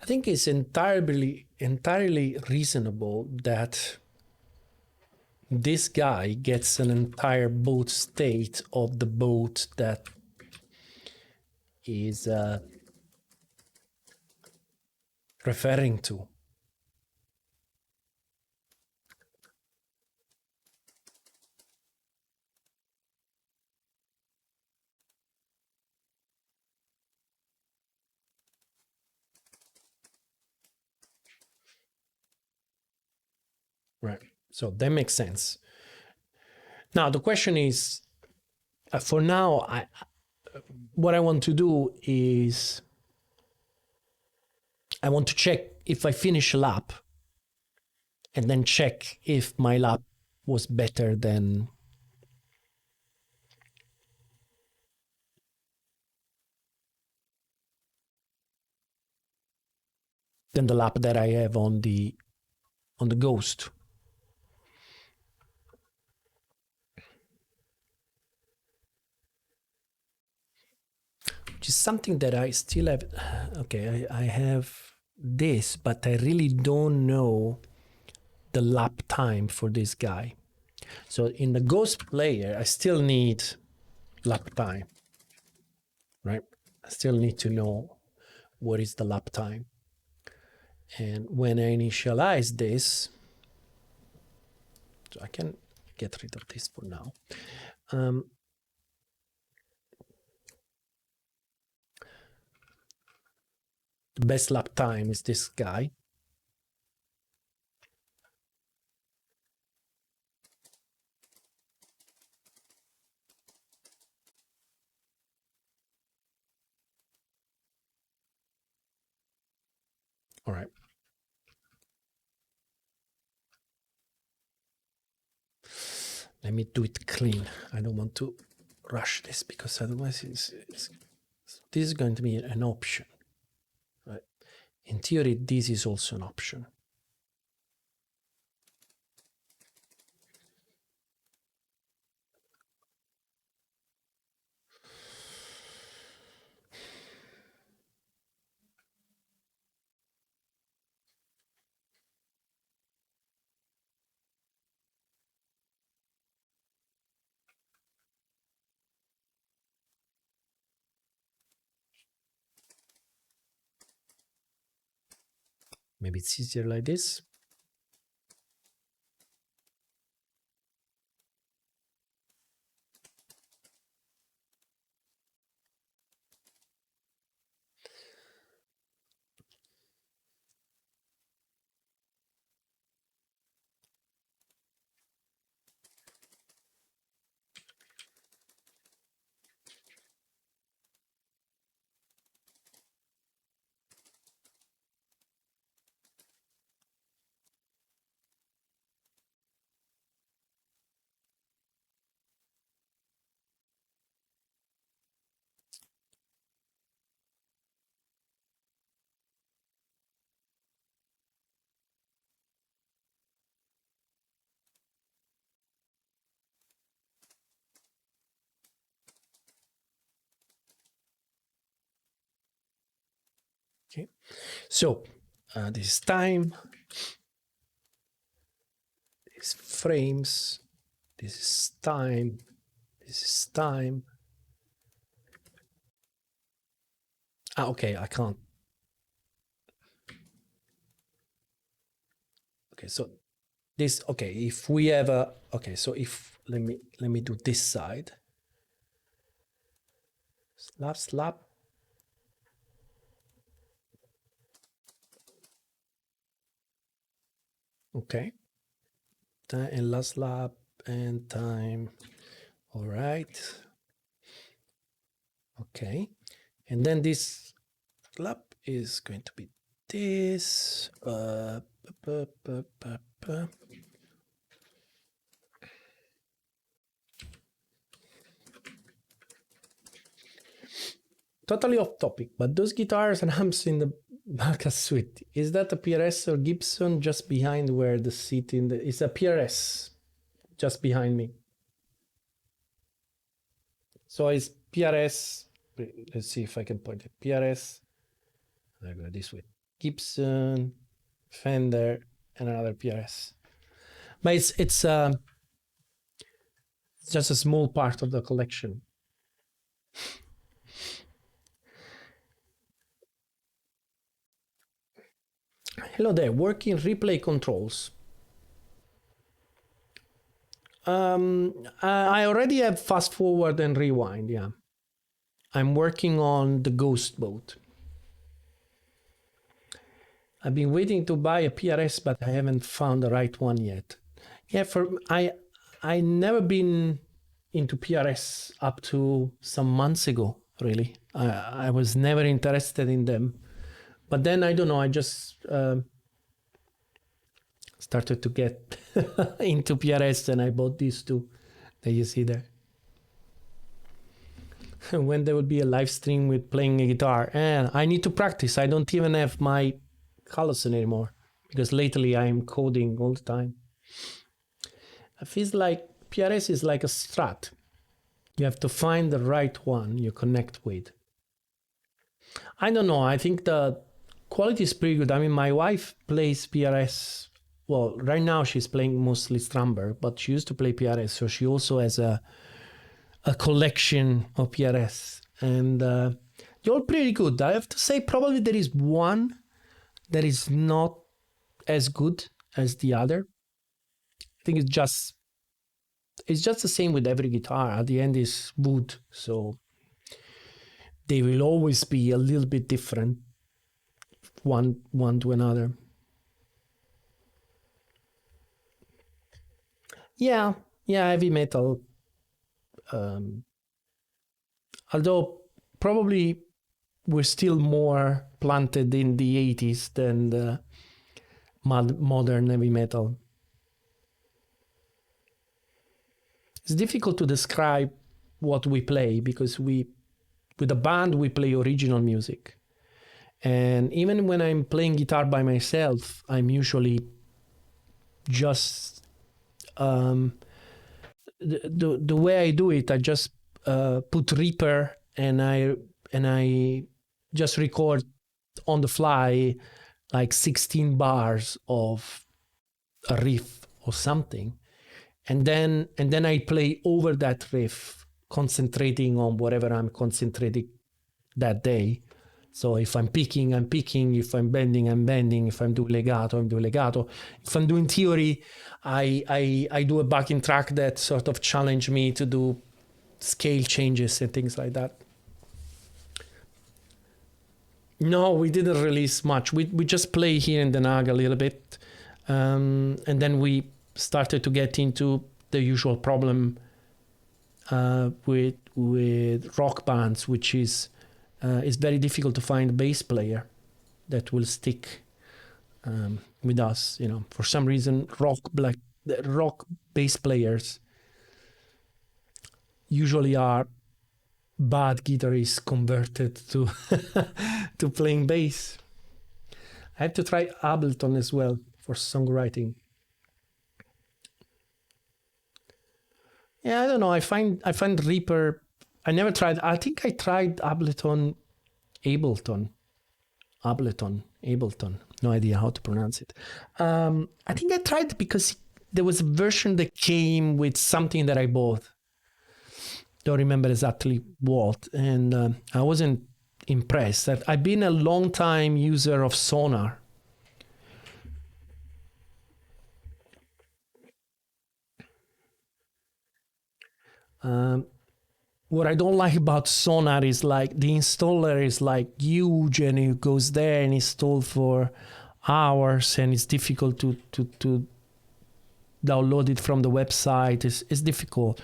I think it's entirely reasonable that this guy gets an entire boat state of the boat that is referring to. Right. So that makes sense. Now the question is, for now, what I want to do is I want to check if I finish a lap, and then check if my lap was better than the lap that I have on the Ghost. Which is something that I still have. Okay, I have this, but I really don't know the lap time for this guy. So in the Ghost player, I still need lap time, right? I still need to know what is the lap time. And when I initialize this, so I can get rid of this for now. The best lap time is this guy. All right. Let me do it clean. I don't want to rush this because otherwise this is going to be an option. in theory, this is also an option. Maybe it's easier like this. Okay, so this is time, this is frames, this is time, this is time. Okay, I can't. Okay, so this, okay, if we have a, okay, so if, let me do this side. Slap, slap. Okay, time and last lap and time. All right. Okay, and then this lap is going to be this. Totally off topic, but those guitars and amps in the Marcus suite, is that a PRS or Gibson just behind where the seat in the, is a PRS just behind me. So it's PRS, let's see if I can point it, PRS, I go this way, Gibson, Fender, and another PRS. But it's just a small part of the collection. Hello there, working replay controls. I already have fast forward and rewind, yeah. I'm working on the Ghost Boat. I've been waiting to buy a PRS, but I haven't found the right one yet. Yeah, I never been into PRS up to some months ago, really. I was never interested in them. But then, I don't know, I just started to get into PRS, and I bought these two that you see there. When there will be a live stream with playing a guitar, and I need to practice. I don't even have my Collison anymore, because lately I'm coding all the time. It feels like PRS is like a Strat. You have to find the right one you connect with. I don't know, I think the quality is pretty good. I mean, my wife plays PRS. Well, right now she's playing mostly Strumber, but she used to play PRS, so she also has a collection of PRS, and they're all pretty good. I have to say, probably there is one that is not as good as the other. I think it's just the same with every guitar. At the end is wood, so they will always be a little bit different one to another. Yeah, heavy metal. Although probably we're still more planted in the 80s than the modern heavy metal. It's difficult to describe what we play, because with a band we play original music, And even when I'm playing guitar by myself, I'm usually just the way I do it. I just put Reaper and I just record on the fly like 16 bars of a riff or something, and then I play over that riff, concentrating on whatever I'm concentrating that day. So if I'm picking, I'm picking. If I'm bending, I'm bending. If I'm doing legato, I'm doing legato. If I'm doing theory, I do a backing track that sort of challenge me to do scale changes and things like that. No, we didn't release much. We just play here in Den Haag a little bit. And then we started to get into the usual problem with rock bands, which is it's very difficult to find a bass player that will stick with us. You know, for some reason, rock bass players usually are bad guitarists converted to to playing bass. I have to try Ableton as well for songwriting. Yeah, I don't know. I find Reaper. I never tried. I think I tried Ableton. No idea how to pronounce it. I think I tried because there was a version that came with something that I bought. Don't remember exactly what, and I wasn't impressed. I've been a long time user of Sonar. What I don't like about Sonar is like the installer is like huge and it goes there and install for hours and it's difficult to download it from the website. It's difficult.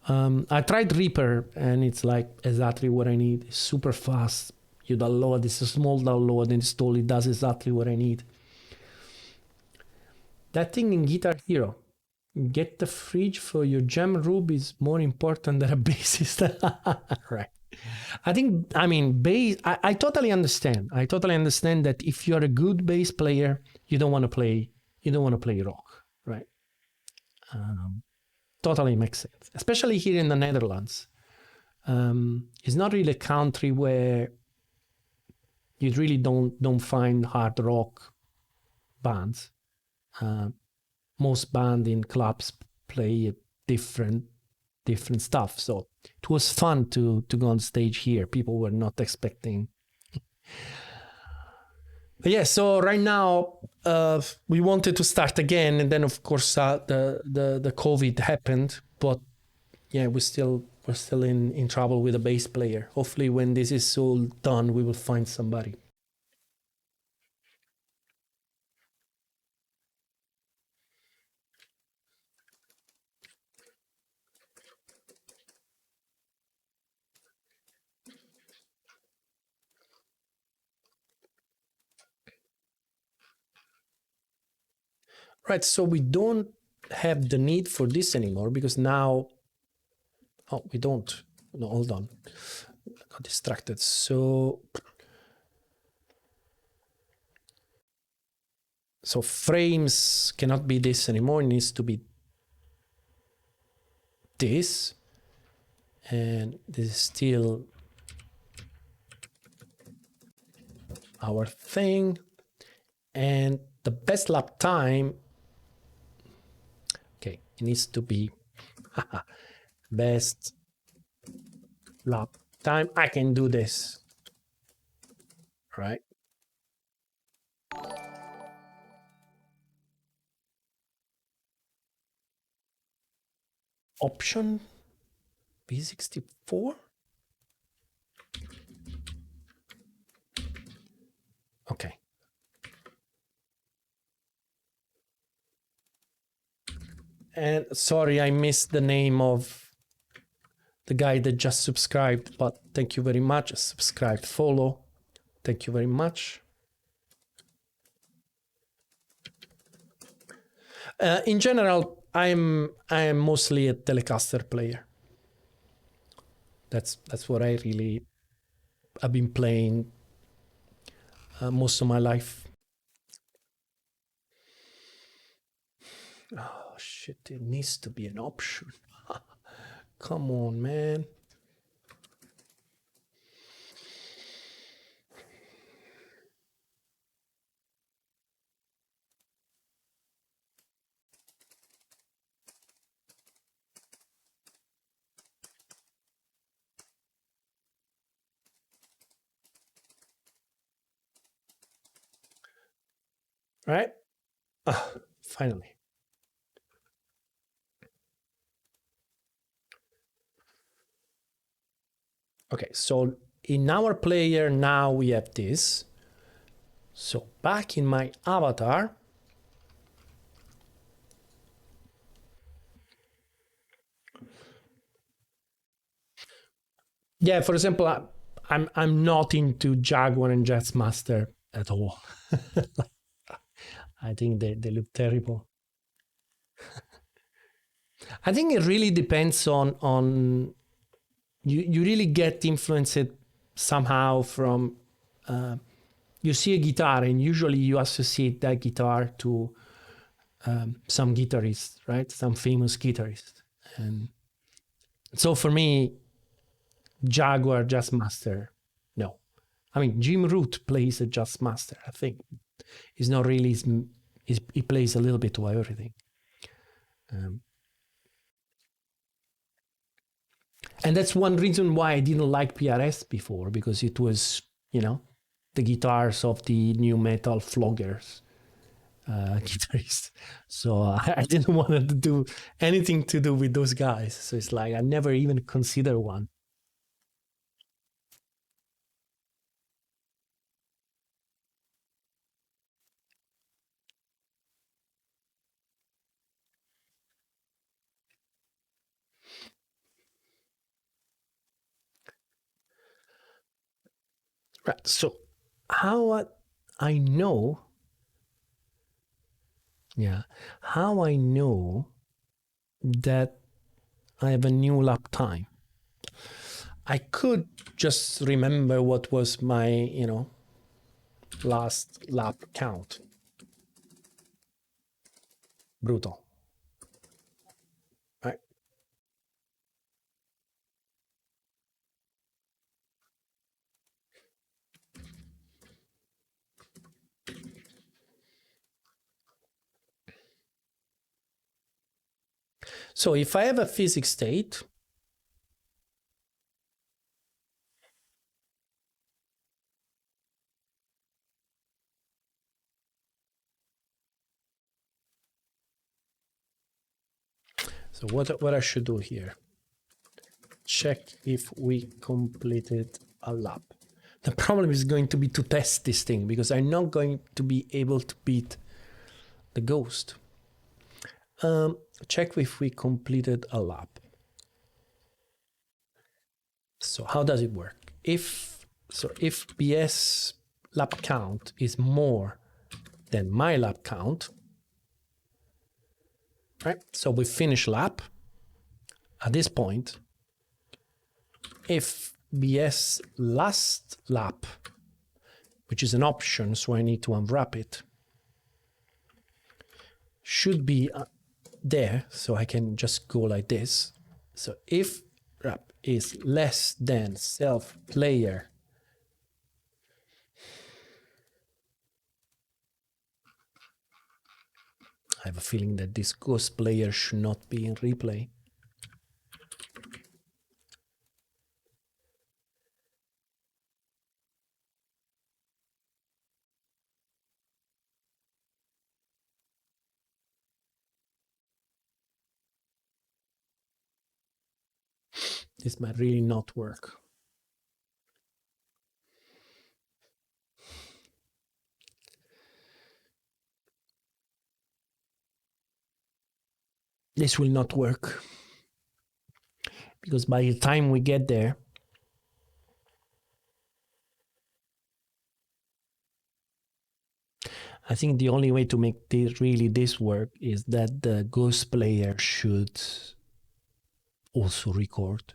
I tried Reaper and it's like exactly what I need. It's super fast. You download, it's a small download and install, it does exactly what I need. That thing in Guitar Hero, get the fridge for your jam room is more important than a bassist. Right. I mean, bass, I totally understand. I totally understand that if you're a good bass player, you don't want to play rock, right? Totally makes sense, especially here in the Netherlands. It's not really a country where you really don't find hard rock bands. Most bands in clubs play different stuff. So it was fun to go on stage here. People were not expecting. But yeah, so right now we wanted to start again, and then of course the COVID happened. But yeah, we're still in trouble with a bass player. Hopefully, when this is all done, we will find somebody. Right, so we don't have the need for this anymore because now, oh, we don't. No, hold on, I got distracted. So frames cannot be this anymore. It needs to be this, and this is still our thing. And the best lap time, okay, it needs to be best lap time. I can do this, right? Option B64. Okay. And sorry, I missed the name of the guy that just subscribed, but thank you very much. Subscribed, follow. Thank you very much. In general, I am mostly a Telecaster player. That's what I've been playing most of my life. Oh shit! It needs to be an option. Come on, man. Right? Finally. Okay, so in our player now we have this. So back in my avatar, yeah, for example, I'm not into Jaguar and Jazzmaster at all. I think they look terrible. I think it really depends on you really get influenced somehow from you see a guitar and usually you associate that guitar to some guitarist, right? Some famous guitarist. And so for me, Jaguar Jazzmaster, no. I mean, Jim Root plays a Jazzmaster, I think. He's not really, he plays a little bit of everything. And that's one reason why I didn't like PRS before, because it was, the guitars of the new metal floggers guitarists. So I didn't want to do anything to do with those guys. So it's like I never even consider one. Right. So how I know, how I know that I have a new lap time. I could just remember what was my, last lap count. Brutal. Right. So if I have a physics state, so what I should do here, check if we completed a lap. The problem is going to be to test this thing because I'm not going to be able to beat the ghost. Check if we completed a lap. So how does it work? If BS lap count is more than my lap count, right? So we finish lap. At this point, if BS last lap, which is an option, so I need to unwrap it, should be there, so I can just go like this. So if wrap is less than self player, I have a feeling that this ghost player should not be in replay. This might really not work. This will not work. Because by the time we get there, I think the only way to make this work is that the ghost player should also record.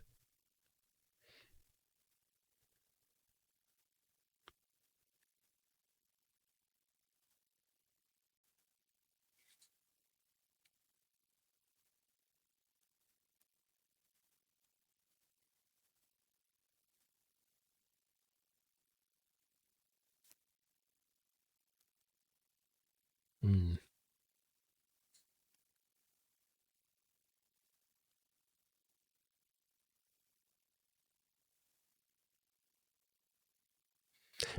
Mm.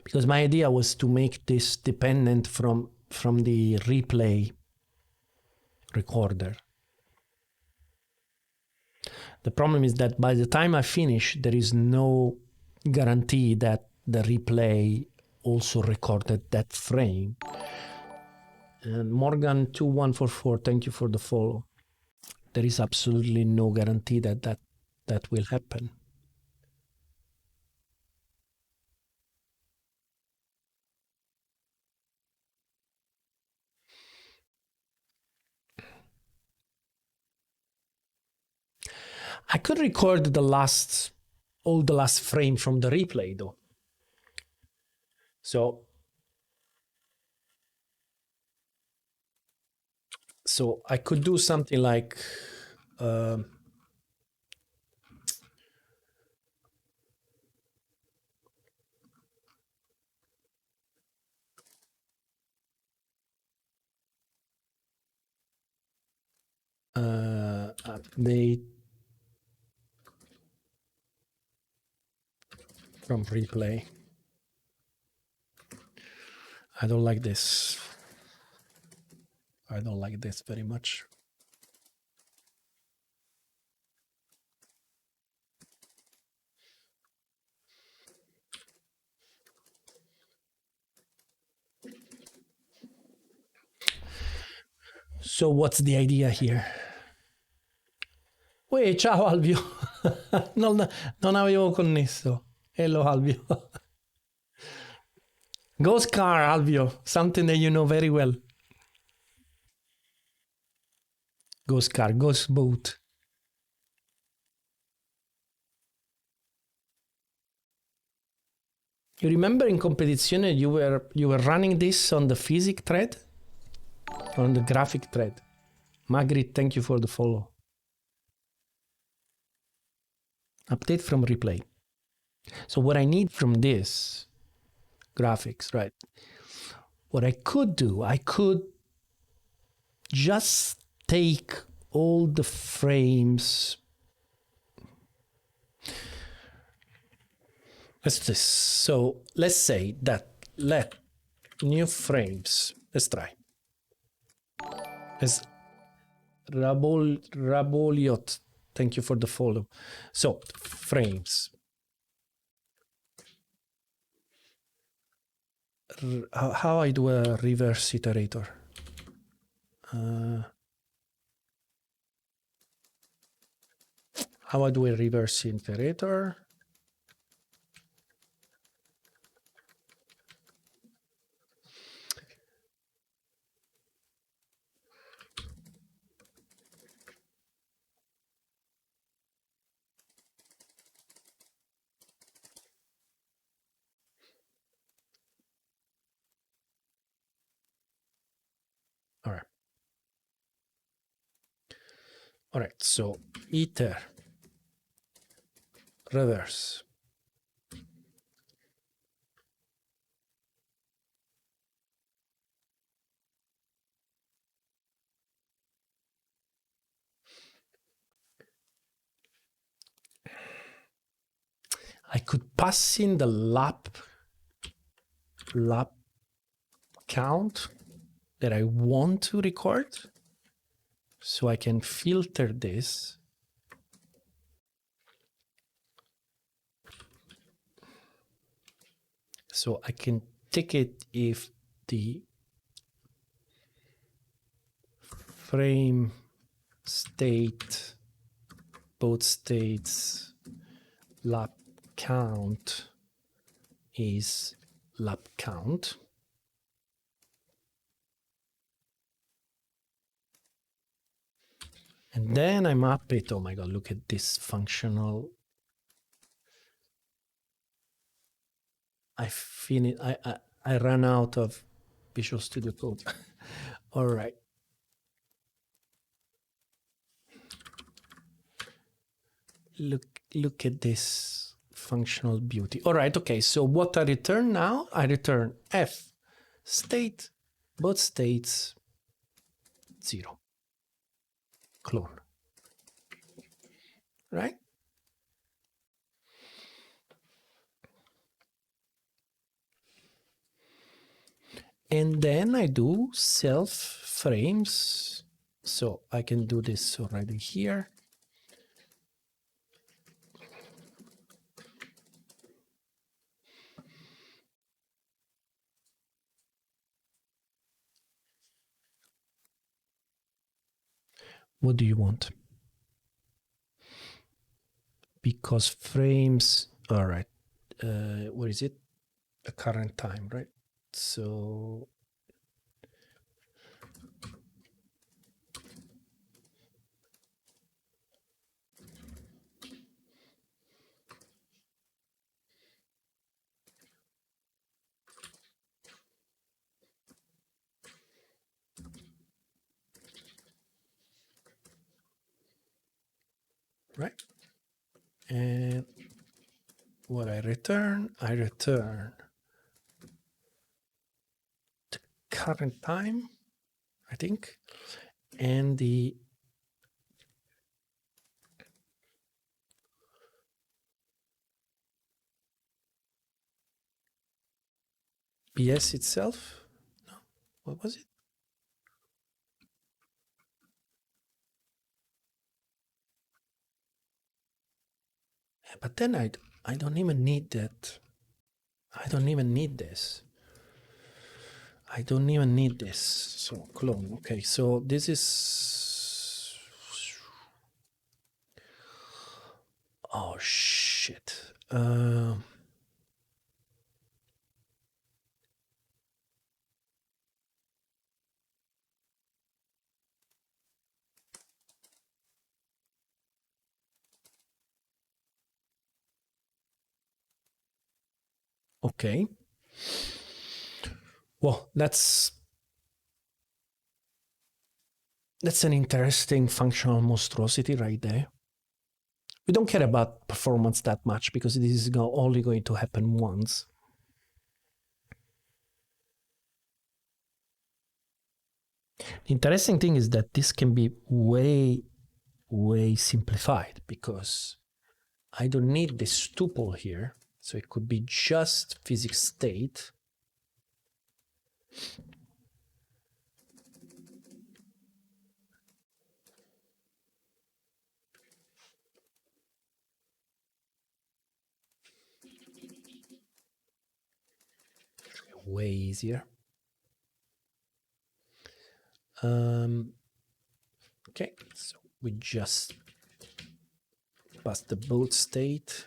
Because my idea was to make this dependent from the replay recorder. The problem is that by the time I finish, there is no guarantee that the replay also recorded that frame. And Morgan2144, thank you for the follow. There is absolutely no guarantee that that will happen. I could record all the last frame from the replay though. So I could do something like update from replay. I don't like this. I don't like this very much. So what's the idea here? Uè, ciao Alvio. non avevo connesso. Hello Alvio. Ghost car, Alvio. Something that you know very well. Ghost car, ghost boat. You remember in competizione you were running this on the physics thread? On the graphic thread. Magritte, thank you for the follow. Update from replay. So what I need from this graphics, right? What I could do, I could just take all the frames. Let's do this. So let's say that let new frames. Let's try. As Raboliot, thank you for the follow. So frames. How I do a reverse iterator? How I do a reverse iterator? All right. All right, so iter reverse. I could pass in the lap count that I want to record, so I can filter this. So I can take it if the frame state, both states, lap count is lap count. And then I map it. Oh my God, look at this functional. I ran out of Visual Studio Code. All right. Look at this functional beauty. All right, okay, so what I return now? I return F state both states 0. Clone. Right? And then I do self frames. So I can do this already here. What do you want? Because frames, all right. What is it? The current time, right? So right. And what I return the current time, I think, and the PS itself. No, what was it? But then I don't even need that. I don't even need this. I don't even need this. So clone. Okay, so this is. Oh shit. Okay. Well, that's an interesting functional monstrosity right there. We don't care about performance that much because this is only going to happen once. The interesting thing is that this can be way, way simplified because I don't need this tuple here. So it could be just physics state. Way easier. Okay, so we just pass the boot state.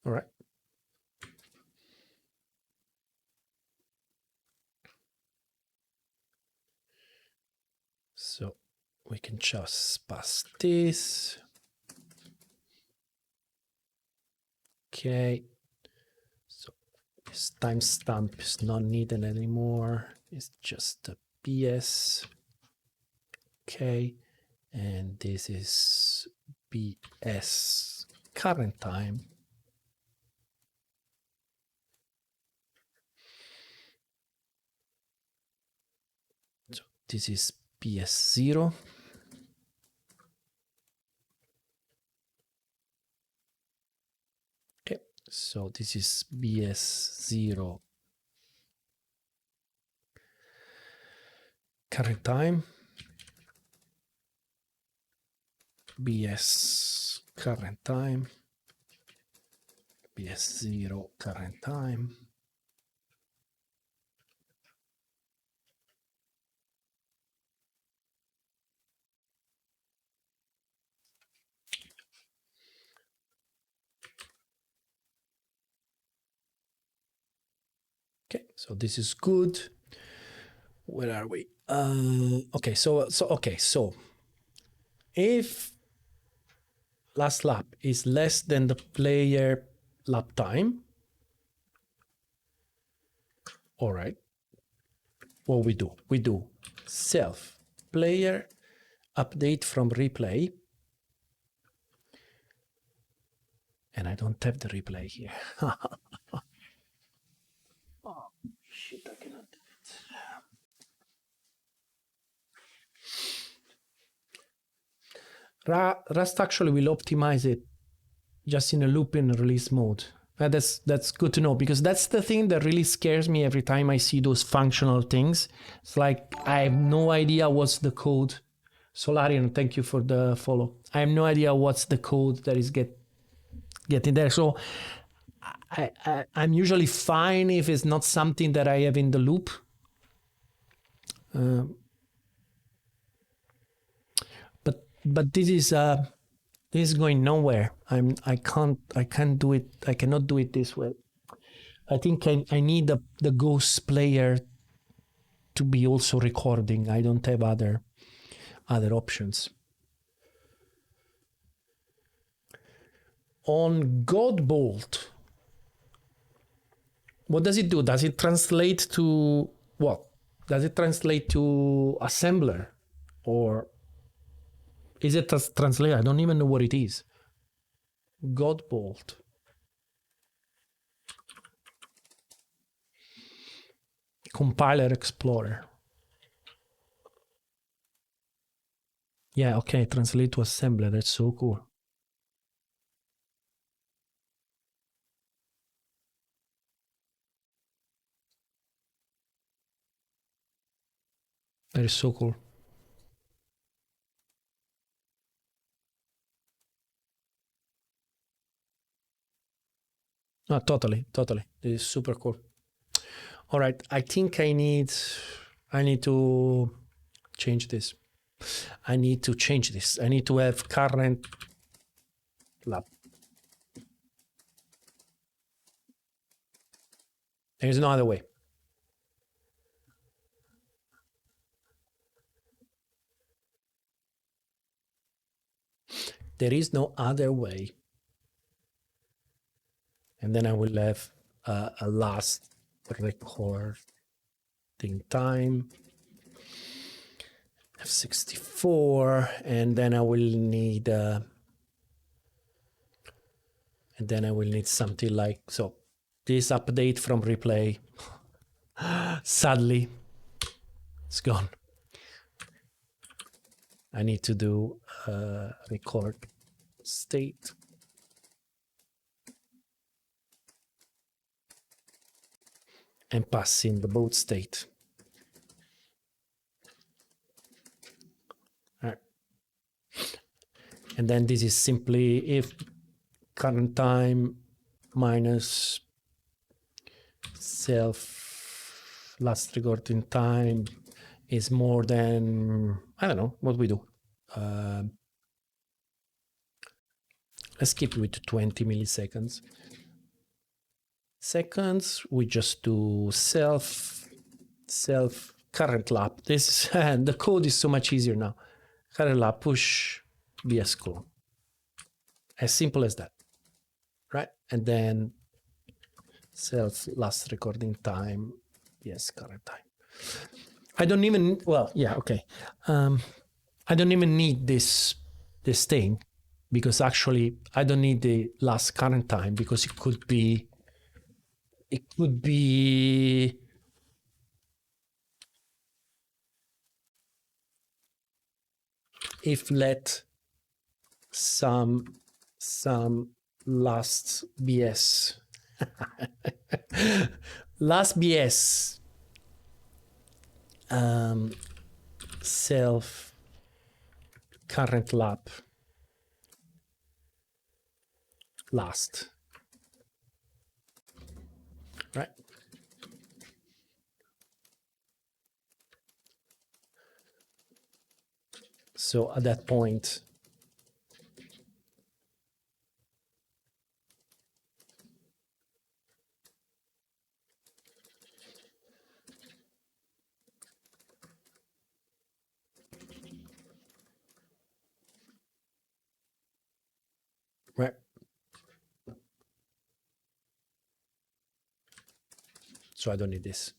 All right. So we can just pass this. Okay. So this timestamp is not needed anymore. It's just a PS. Okay. And this is PS current time. So this is PS0. Okay, so this is BS0 current time. BS current time. BS0 current time. Okay, so this is good. Where are we? Okay, so If last lap is less than the player lap time, all right, what we do self player update from replay, and I don't have the replay here. Oh shit, I cannot do it. Rust actually will optimize it just in a loop in release mode. That's good to know, because that's the thing that really scares me every time I see those functional things. It's like I have no idea what's the code. Solarian, thank you for the follow. I have no idea what's the code that is getting there. So I'm usually fine if it's not something that I have in the loop. But this is going nowhere. I can't do it. I cannot do it this way. I think I need the ghost player to be also recording. I don't have other options. On Godbolt, what does it do? Does it translate to what? Does it translate to assembler, or is it a translator? I don't even know what it is. Godbolt. Compiler Explorer. Yeah, okay, translate to assembler. That's so cool. That is so cool. No, totally. This is super cool. All right, I think I need to change this. I need to have current lab. There's no other way. There is no other way. And then I will have a last recording time, F64, and then I will need something like so. This update from replay, sadly, it's gone. I need to do record state. And pass in the boot state. All right. And then this is simply if current time minus self last recording time is more than, I don't know what we do. Let's keep it with 20 milliseconds. Seconds, we just do self current lap. This the code is so much easier now. Current lap push BS clone. As simple as that, right? And then self last recording time, yes, current time. I don't even, well, yeah, okay. I don't even need this thing, because actually I don't need the last current time, because it could be if let some last BS last BS self current lap last, right? So at that point, so I don't need this.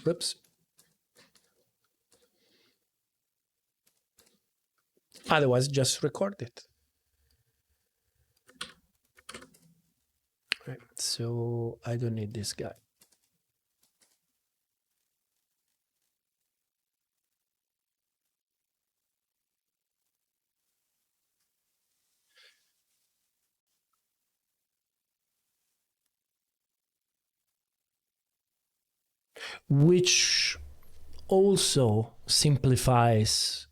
Whoops. Otherwise, just record it. Right, so I don't need this guy. Which also simplifies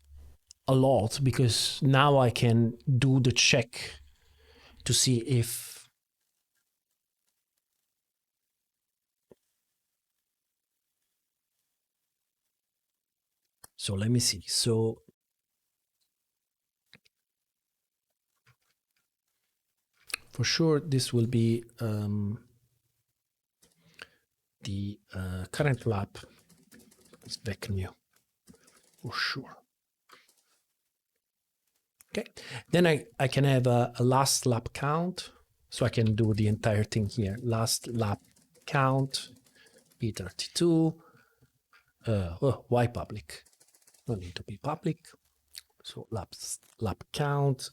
a lot, because now I can do the check to see if so let me see. So for sure this will be the current lap is back new for sure. Okay, then I can have a last lap count, so I can do the entire thing here. Last lap count p32. Why public? No need to be public. So lap count,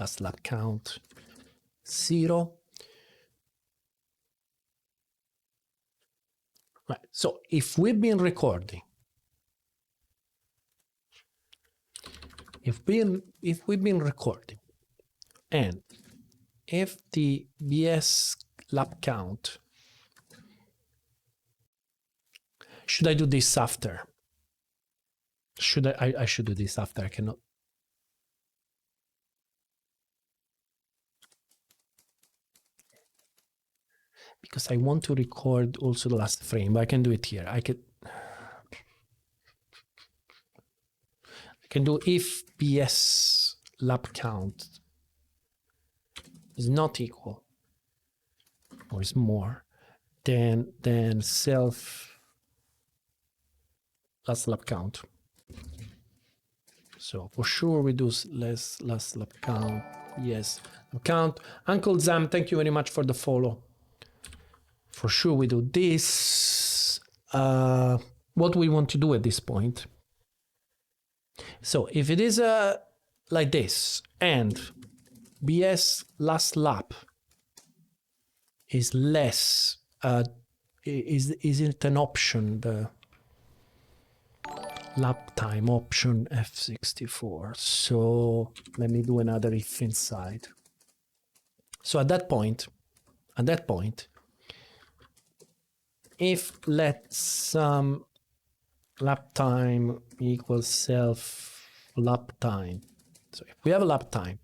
last lap count 0. Right, so if we've been recording, if we've been recording, and if the BS lap count, should I do this after? Should I should do this after? I cannot. Because I want to record also the last frame, but I can do it here. I can do if BS lap count is not equal or is more than self last lap count. So for sure we do less last lap count. Yes, lap count. Uncle Zam, thank you very much for the follow. For sure we do this. What we want to do at this point. So if it is like this and BS last lap is less, is it an option, the lap time option F64? So let me do another if inside. So at that point, if let some lap time equals self lap time. So if we have a lap time,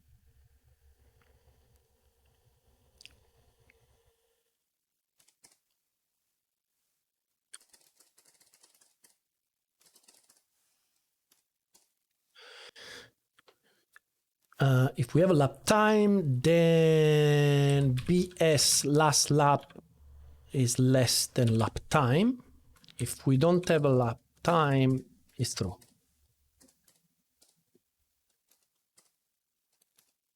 if we have a lap time, then BS last lap is less than lap time. If we don't have a lap time, it's true.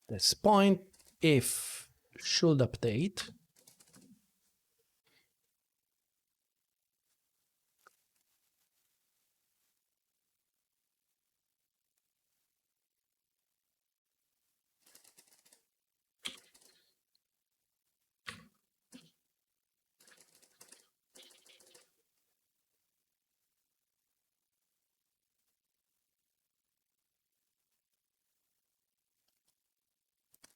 This point, if should update.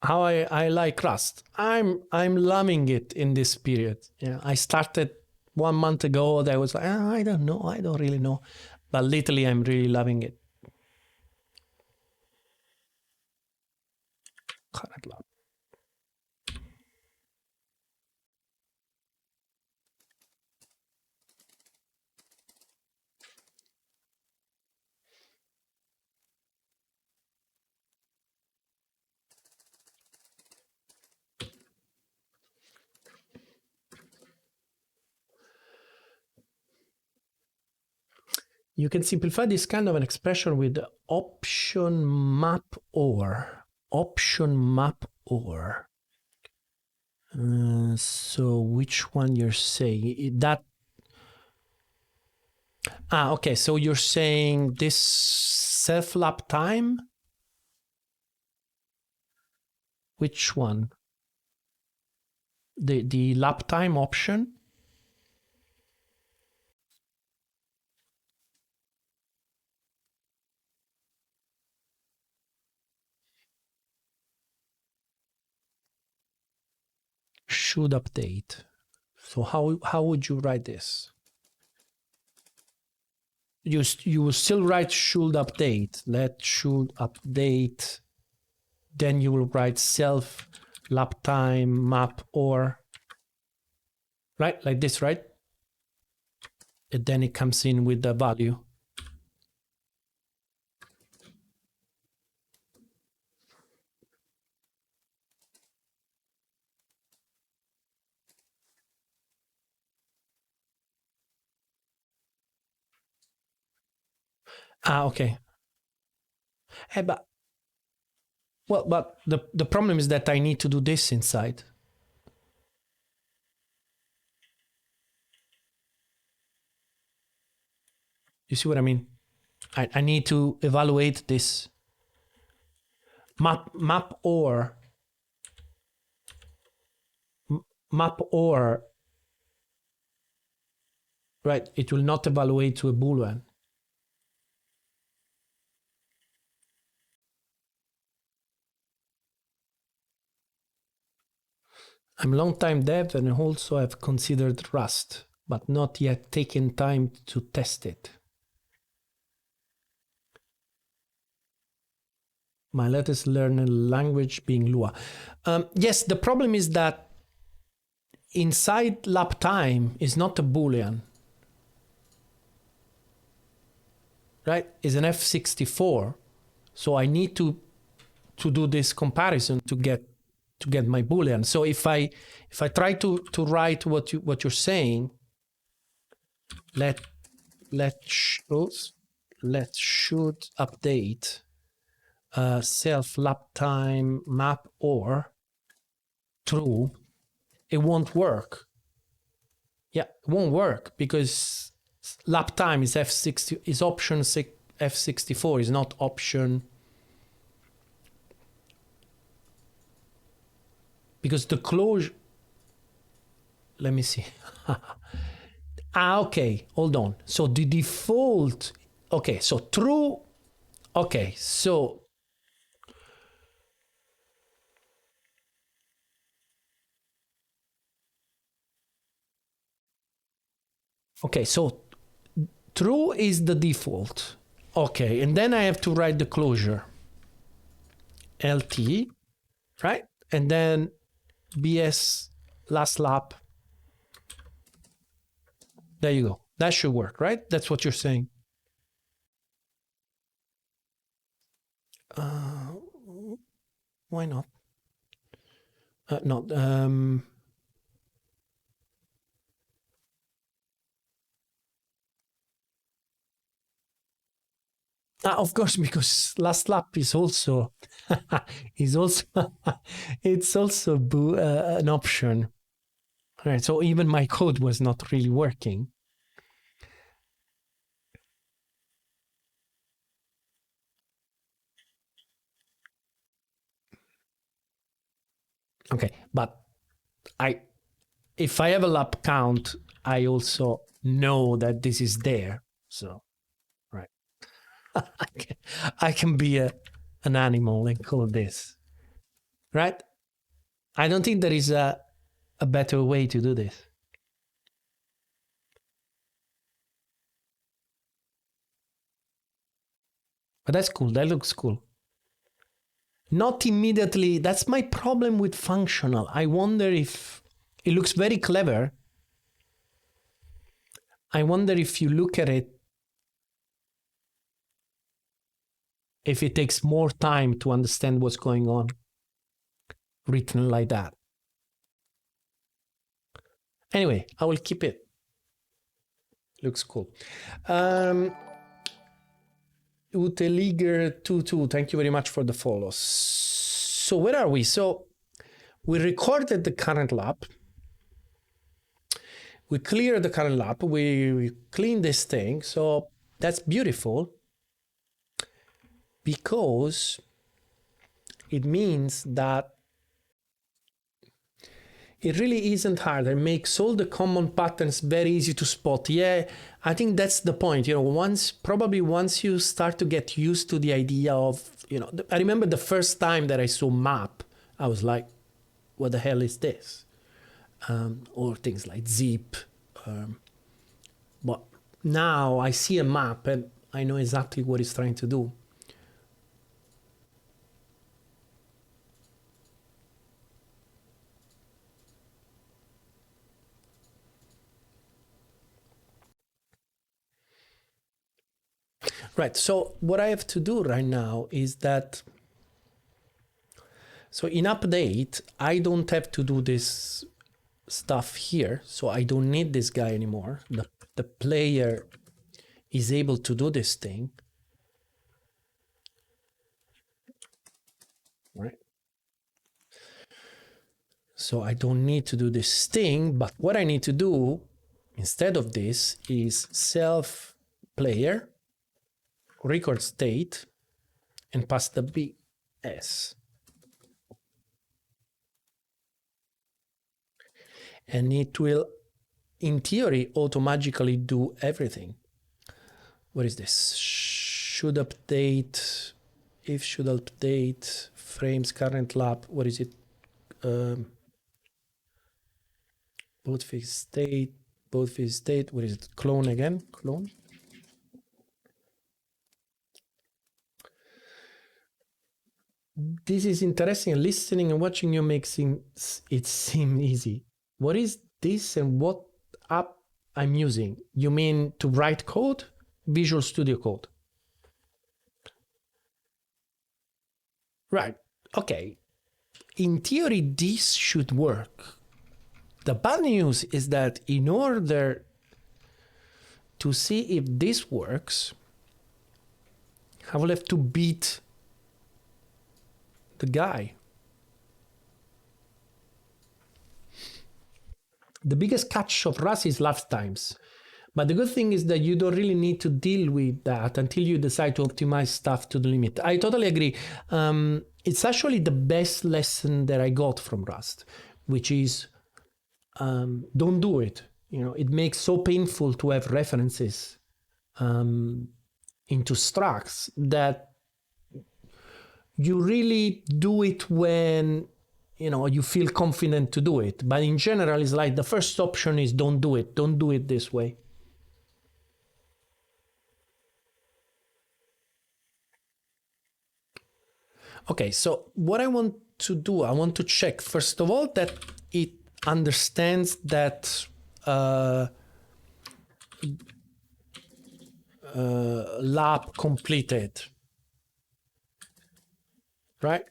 How I like Rust. I'm loving it in this period. Yeah, I started 1 month ago. That was like, I don't know, I don't really know, but lately I'm really loving it. Current lab. You can simplify this kind of an expression with option map or. Option map or. So which one you're saying? That okay, so you're saying this self lap time? Which one? The lap time option? Should update. So how would you write this? You will still write should update. Let should update. Then you will write self lap time map or, right, like this, right? And then it comes in with the value. Okay. Hey, but the problem is that I need to do this inside. You see what I mean? I need to evaluate this map or right. It will not evaluate to a Boolean. I'm a long-time dev and also have considered Rust, but not yet taken time to test it. My latest learned language being Lua. Yes, the problem is that inside lap time is not a Boolean, right? It's an F64, so I need to do this comparison to get my Boolean. So if I try to write what you're saying, let should update self lap time map or true, it won't work. Yeah, it won't work because lap time is F60 is option F64 is not option, because the closure, let me see. Okay, hold on. So the default, okay, so true, okay, so okay, so true is the default. Okay, and then I have to write the closure. LT, right? And then BS last lap. There you go. That should work, right? That's what you're saying. Why not? No. Of course, because last lap is also it's also an option. All right, so even my code was not really working. Okay, but if I have a lap count, I also know that this is there. So, right, I can be an animal and call this, right? I don't think there is a better way to do this. But that's cool. That looks cool. Not immediately. That's my problem with functional. I wonder if it looks very clever. I wonder if you look at it, if it takes more time to understand what's going on written like that. Anyway, I will keep it. Looks cool. Uteliger22, thank you very much for the follows. So where are we? So we recorded the current lap. We clear the current lap. We clean this thing. So that's beautiful because it means that it really isn't hard. It makes all the common patterns very easy to spot. Yeah, I think that's the point. Once you start to get used to the idea of, I remember the first time that I saw map, I was like, what the hell is this? Or things like zip. But now I see a map and I know exactly what it's trying to do. Right, so what I have to do right now is that, so in update, I don't have to do this stuff here, so I don't need this guy anymore. The player is able to do this thing. Right. So I don't need to do this thing, but what I need to do instead of this is self player record state and pass the BS. And it will, in theory, automatically do everything. What is this? Should update, if should update, frames current lap, what is it? Both fixed state, what is it? Clone again, clone. This is interesting. Listening and watching you makes it seem easy. What is this and what app I'm using? You mean to write code? Visual Studio Code. Right. Okay. In theory, this should work. The bad news is that in order to see if this works, I will have to beat the guy. The biggest catch of Rust is lifetimes. But the good thing is that you don't really need to deal with that until you decide to optimize stuff to the limit. I totally agree. It's actually the best lesson that I got from Rust, which is don't do it. It makes so painful to have references into structs that you really do it when you feel confident to do it. But in general, it's like the first option is don't do it. Don't do it this way. Okay, so what I want to do, I want to check, first of all, that it understands that lap completed, right?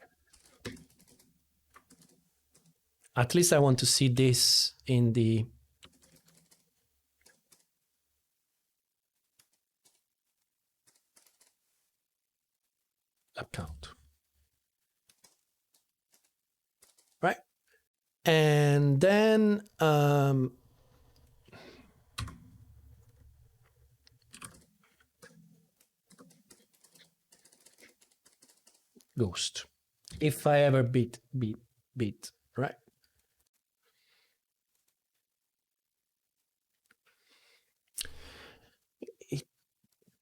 At least I want to see this in the account. Right? And then ghost. If I ever beat, right?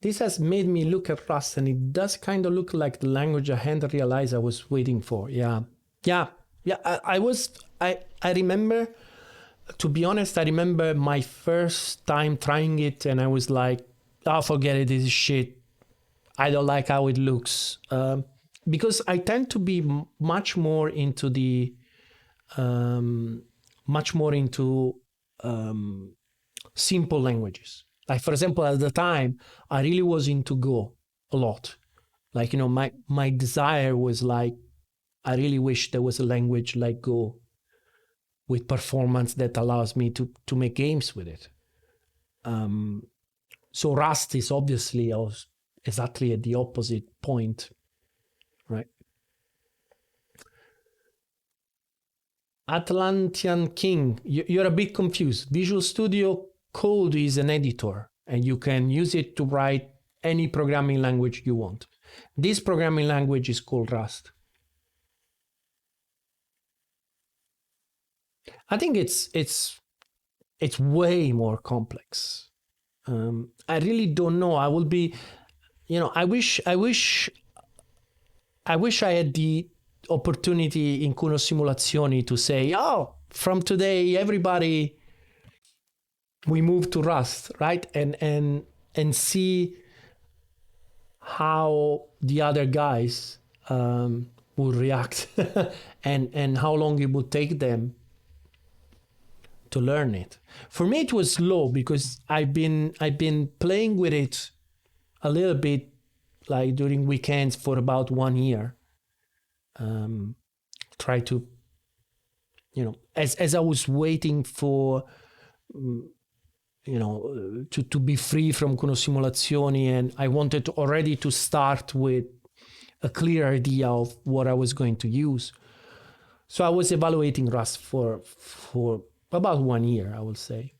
This has made me look at Rust, and it does kind of look like the language I hadn't realized I was waiting for. Yeah. I remember, to be honest, I remember my first time trying it, and I was like, oh, forget it, this is shit. I don't like how it looks. Because I tend to be much more into simple languages. Like, for example, at the time, I really was into Go a lot. Like, my desire was like, I really wish there was a language like Go with performance that allows me to make games with it. So Rust is obviously exactly at the opposite point, right? Atlantean King, you're a bit confused. Visual Studio Code is an editor, and you can use it to write any programming language you want. This programming language is called Rust. I think it's way more complex. I really don't know. I will be, I wish I had the opportunity in Kunos Simulazioni to say, oh, from today, everybody, we move to Rust, right? And see how the other guys would react and how long it would take them to learn it. For me, it was slow because I've been playing with it a little bit, like during weekends for about 1 year. Try to, as I was waiting for, to be free from Kunos Simulazioni, and I wanted already to start with a clear idea of what I was going to use. So I was evaluating Rust for about 1 year, I will say.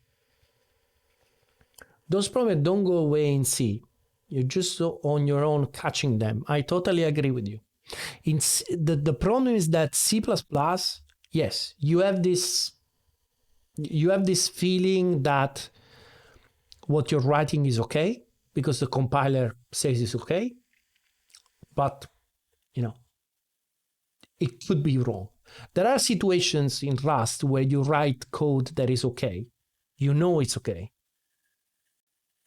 Those problems don't go away in C. You're just on your own catching them. I totally agree with you. The problem is that C++, yes, you have this feeling that what you're writing is okay because the compiler says it's okay, but it could be wrong. There are situations in Rust where you write code that is okay. It's okay,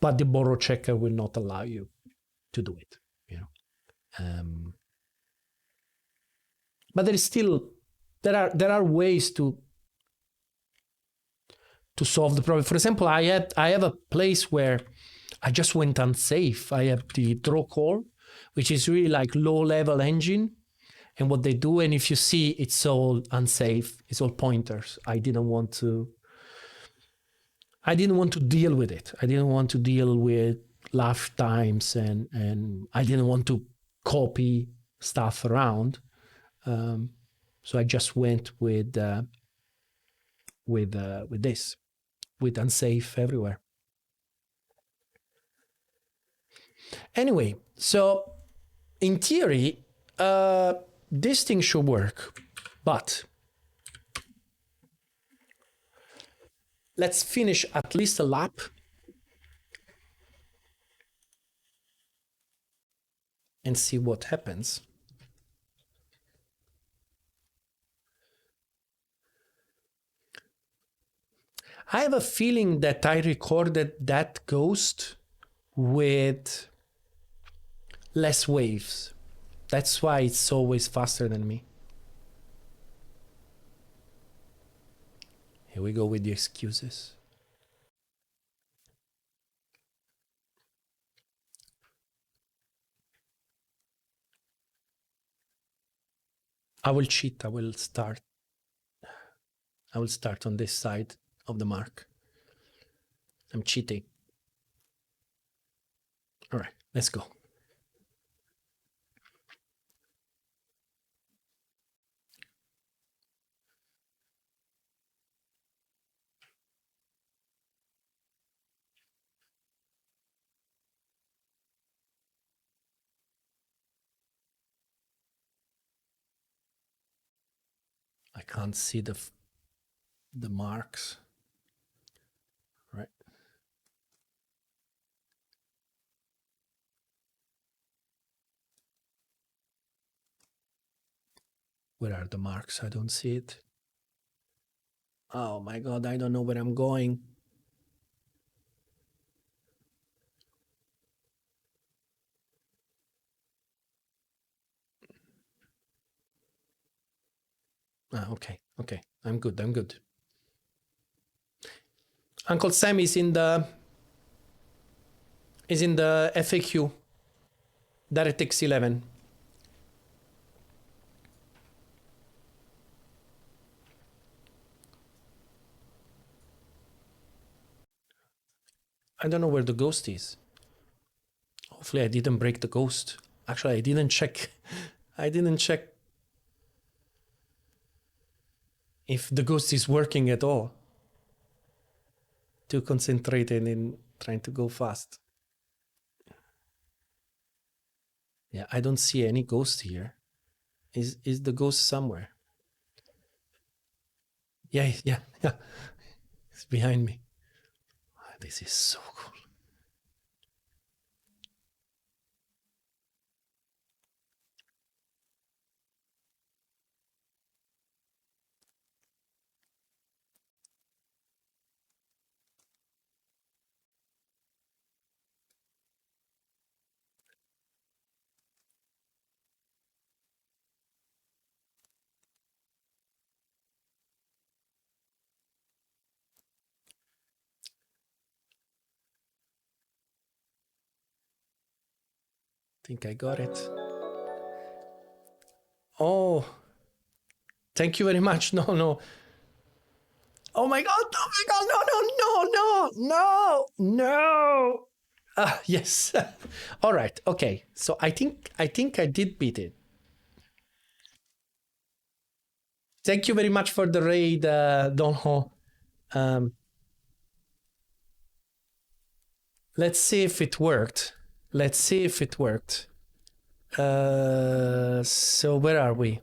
but the borrow checker will not allow you to do it. But there are ways to solve the problem. For example, I have a place where I just went unsafe. I have the draw call, which is really like low-level engine, and what they do. And if you see, it's all unsafe. It's all pointers. I didn't want to deal with it. I didn't want to deal with lifetimes, and I didn't want to copy stuff around. So I just went with this, with unsafe everywhere. Anyway, so in theory, this thing should work, but let's finish at least a lap. And see what happens. I have a feeling that I recorded that ghost with less waves. That's why it's always faster than me. Here we go with the excuses. I will cheat. I will start on this side of the mark. I'm cheating. All right, let's go. I can't see the marks. Right. Where are the marks? I don't see it. Oh my God, I don't know where I'm going. Okay. I'm good. Uncle Sam is in the FAQ. DirectX 11. I don't know where the ghost is. Hopefully I didn't break the ghost. Actually, I didn't check. if the ghost is working at all. Too concentrated in trying to go fast. Yeah, I don't see any ghost here. Is the ghost somewhere? Yeah, yeah, yeah. It's behind me. This is so cool. I think I got it. Oh, thank you very much. No, no. Oh my god! Oh my god! No! No! No! No! No! Yes. All right. Okay. So I think I did beat it. Thank you very much for the raid, Donho. Um, let's see if it worked. Let's see if it worked. So where are we?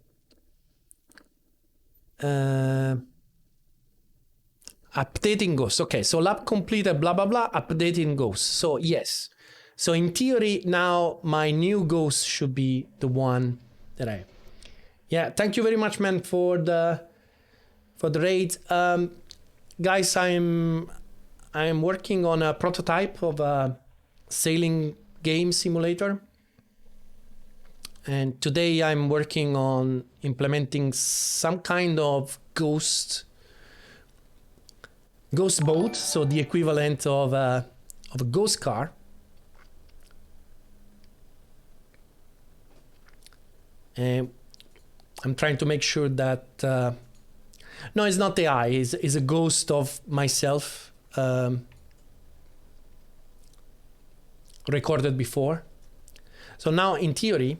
Updating Ghosts. Okay, so lab completed, blah, blah, blah, updating Ghosts. So yes. So in theory, now my new Ghost should be the one that I... Yeah, thank you very much, man, for the raid. Guys, I'm working on a prototype of a sailing game simulator. And today I'm working on implementing some kind of ghost boat, so the equivalent of a ghost car. And I'm trying to make sure that no, it's not AI, it's a ghost of myself recorded before. So now in theory,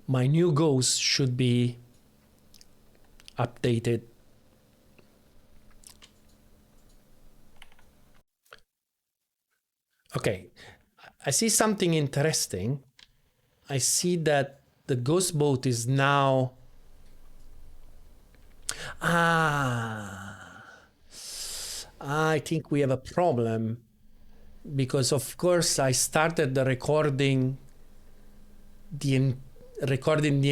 my new ghost should be updated. Okay, I see something interesting. I see that the ghost boat is now... I think we have a problem because of course I started the recording the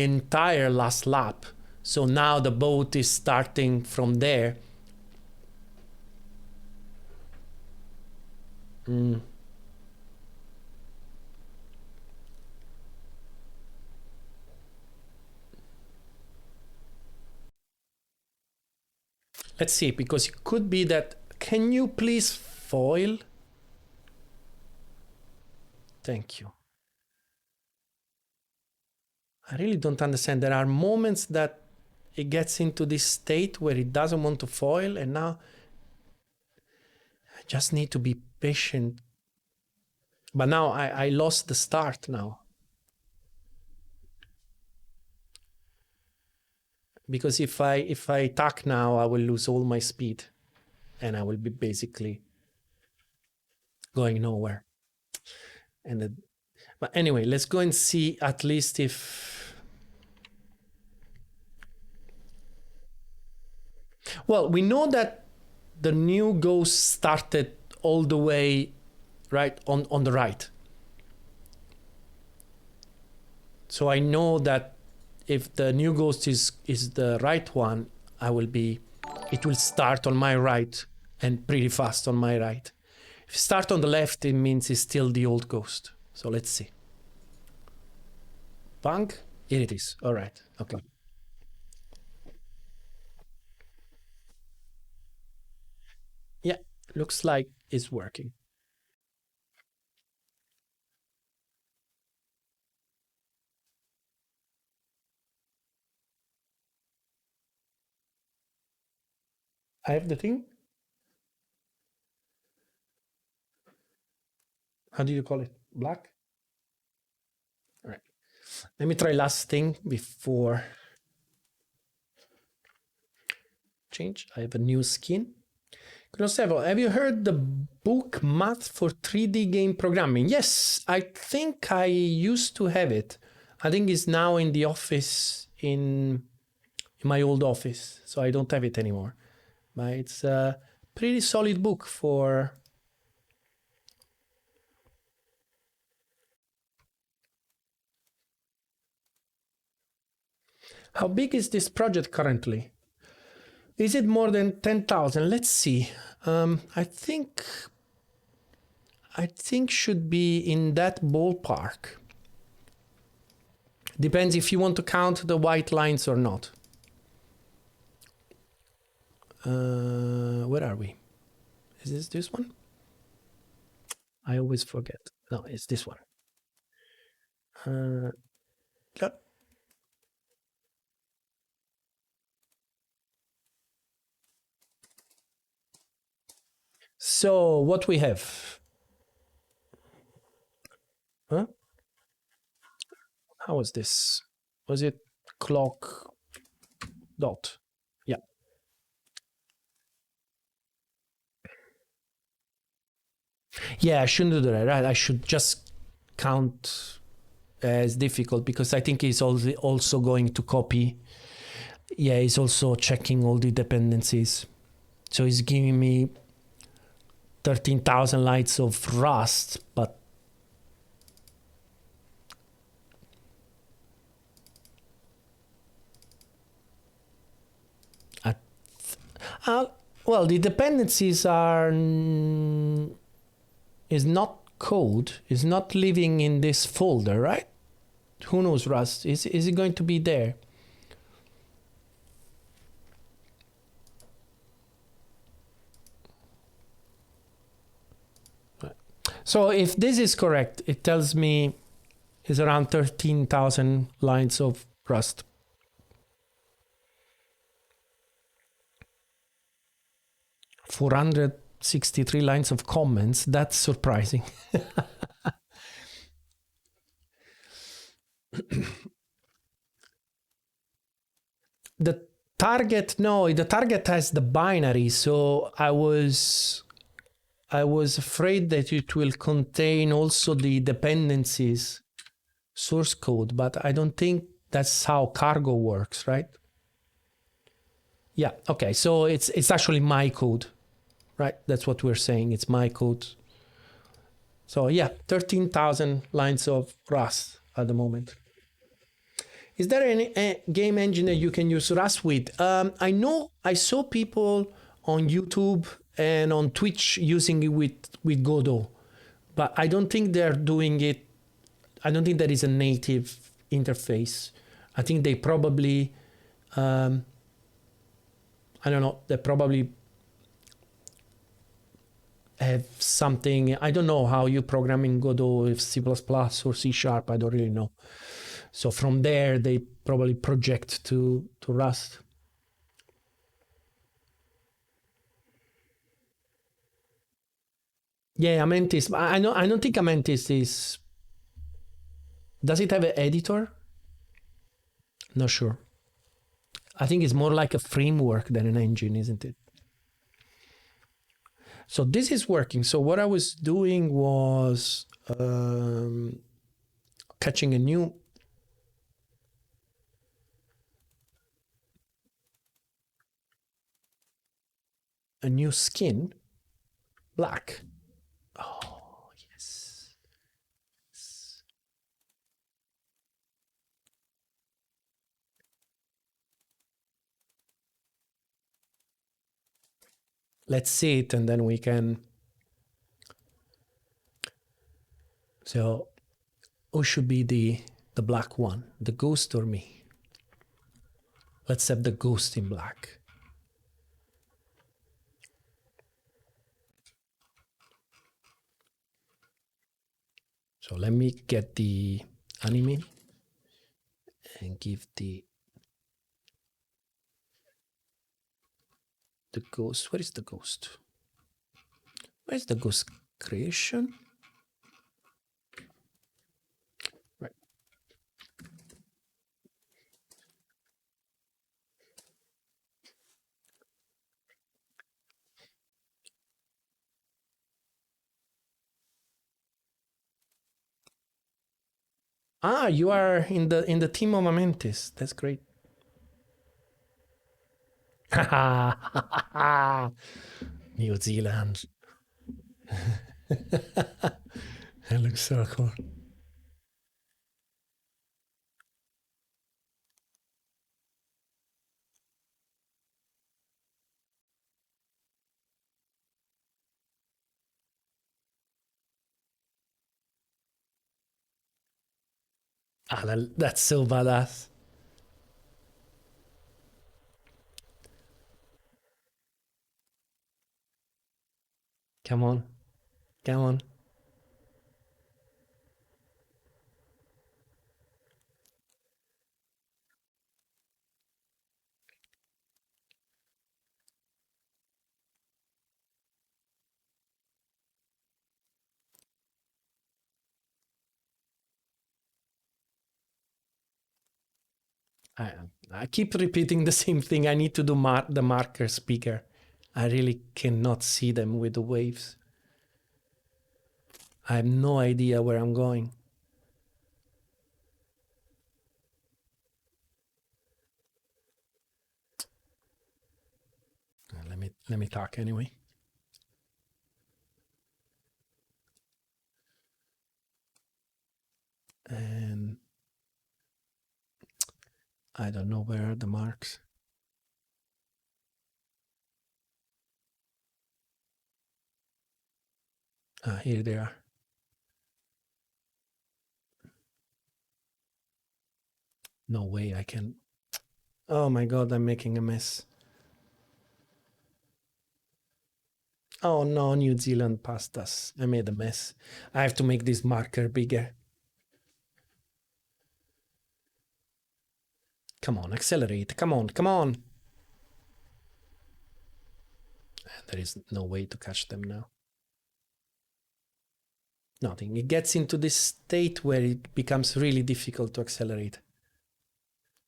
entire last lap. So now the boat is starting from there. Let's see, because it could be that... Can you please foil? Thank you. I really don't understand. There are moments that it gets into this state where it doesn't want to foil, and now I just need to be patient. But now I lost the start now. Because if I tack now, I will lose all my speed and I will be basically going nowhere. But anyway, let's go and see at least if... Well, we know that the new ghost started all the way right on the right. So I know that if the new ghost is the right one, it will start on my right and pretty fast on my right. If you start on the left, it means it's still the old ghost. So let's see. Bang, here it is. All right, okay. Yeah, looks like it's working. I have the thing. How do you call it? Black? All right. Let me try last thing before change. I have a new skin. Kunos, have you heard the book Math for 3D Game Programming? Yes, I think I used to have it. I think it's now in the office, in my old office, so I don't have it anymore. But it's a pretty solid book for... How big is this project currently? Is it more than 10,000? Let's see. I think should be in that ballpark. Depends if you want to count the white lines or not. Where are we? Is this one? I always forget. No, it's this one. Yep. So what we have? Huh? How was this? Was it clock dot? Yeah. Yeah, I shouldn't do that, right? I should just count as difficult because I think it's also going to copy. Yeah, it's also checking all the dependencies. So it's giving me 13,000 lines of Rust, but well, the dependencies are is not code, is not living in this folder, right? Who knows, Rust? Is it going to be there? So if this is correct, it tells me it's around 13,000 lines of Rust. $463 lines of comments. That's surprising. The target, no, the target has the binary. So I was afraid that it will contain also the dependencies source code, but I don't think that's how cargo works, right? Yeah, okay, so it's actually my code, right? That's what we're saying, it's my code. So yeah, 13,000 lines of Rust at the moment. Is there any game engine that you can use Rust with? I saw people on YouTube and on Twitch using it with Godot, but I don't think they're doing it. I don't think there is a native interface. I think they probably, I don't know, they probably have something. I don't know how you program in Godot, if C++ or C#, I don't really know. So from there, they probably project to Rust. Yeah, Amentis. I don't think Amentis is... Does it have an editor? Not sure. I think it's more like a framework than an engine, isn't it? So this is working. So what I was doing was catching a new skin, black. Oh, yes. Let's see it and then we can. So who should be the black one, the ghost or me? Let's have the ghost in black. So let me get the anime and give the ghost. Where is the ghost? Where's the ghost creation? Right. Ah, you are in the team of Amentis. That's great. New Zealand. That looks so cool. Ah, that's so badass. Come on. Come on. I, I keep repeating the same thing. I need to do the markers bigger. I really cannot see them with the waves. I have no idea where I'm going. Let me talk anyway. And I don't know where are the marks. Ah, here they are. No way I can. Oh my god, I'm making a mess. Oh no, New Zealand passed us. I made a mess. I have to make this marker bigger. Come on, accelerate. Come on, come on. There is no way to catch them now. Nothing. It gets into this state where it becomes really difficult to accelerate.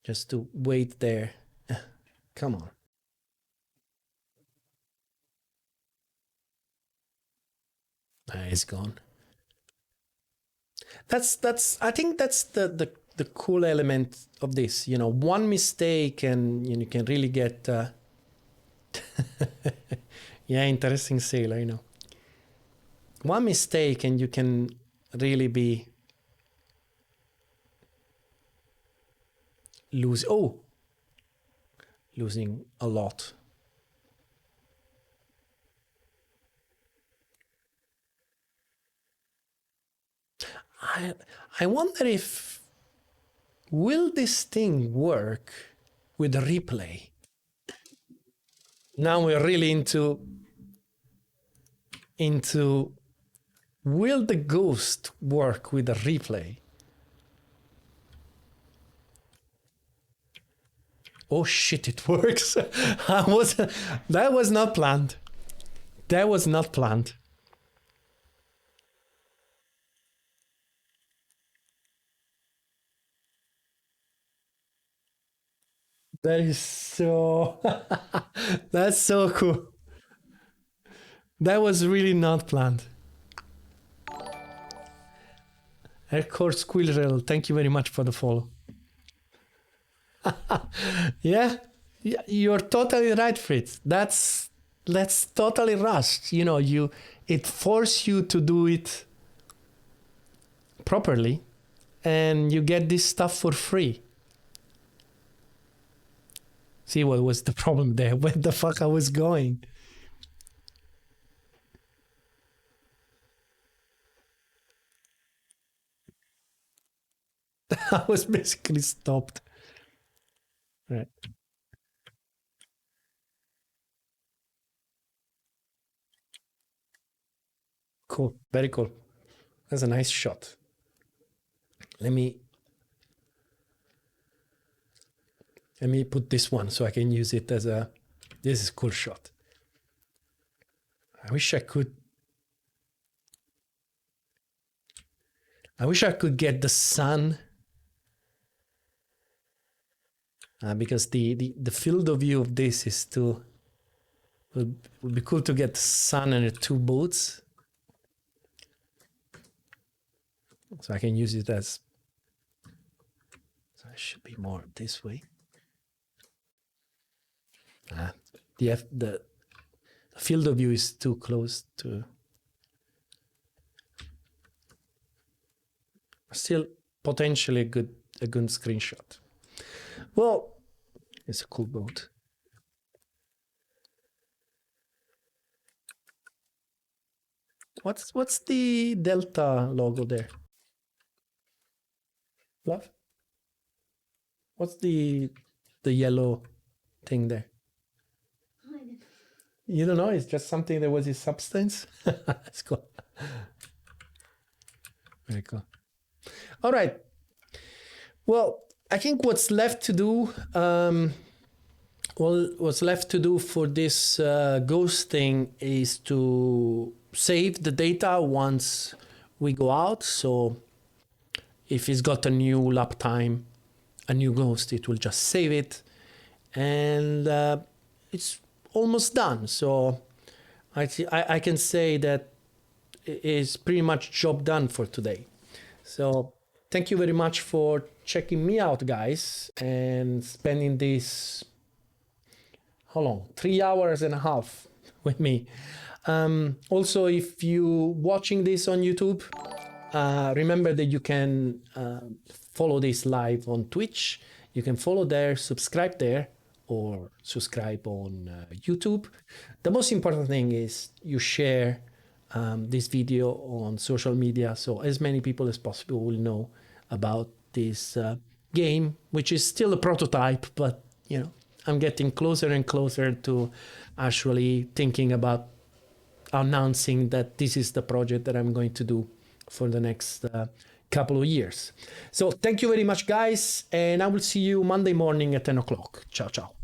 Just to wait there. Come on. It's gone. I think that's the cool element of this. You know, one mistake and you can really get yeah, interesting sailor, you know. One mistake and you can really be losing a lot. I wonder if will this thing work with the replay? Now we're really into will the ghost work with the replay? Oh shit, it works. That was not planned. That was not planned. That is so that's so cool. That was really not planned. Aircore Squirrel, thank you very much for the follow. Yeah, you're totally right, Fritz. That's totally Rust. You know, it forces you to do it properly, and you get this stuff for free. See what was the problem there? Where the fuck I was going? I was basically stopped. Right. Cool. Very cool. That's a nice shot. Let me put this one so I can use it as a. This is a cool shot. I wish I could get the sun because the field of view of this is too. Would be cool to get the sun and the two boats, so I can use it as So it should be more this way. The field of view is too close to. Still potentially a good screenshot. Well, it's a cool boat. What's the Delta logo there? Love? What's the yellow thing there? You don't know? It's just something that was his substance. That's cool. Very cool. All right. Well, I think what's left to do, what's left to do for this ghost thing is to save the data once we go out. So if it's got a new lap time, a new ghost, it will just save it, and it's almost done. So I can say that it is pretty much job done for today. So thank you very much for checking me out, guys, and spending this, how long? 3 hours and a half with me. Also, if you're watching this on YouTube, remember that you can follow this live on Twitch. You can follow there, subscribe there, or subscribe on YouTube. The most important thing is you share this video on social media, so as many people as possible will know about this game, which is still a prototype, but you know, I'm getting closer and closer to actually thinking about announcing that this is the project that I'm going to do for the next couple of years. So thank you very much, guys, and I will see you Monday morning at 10 o'clock. Ciao, ciao.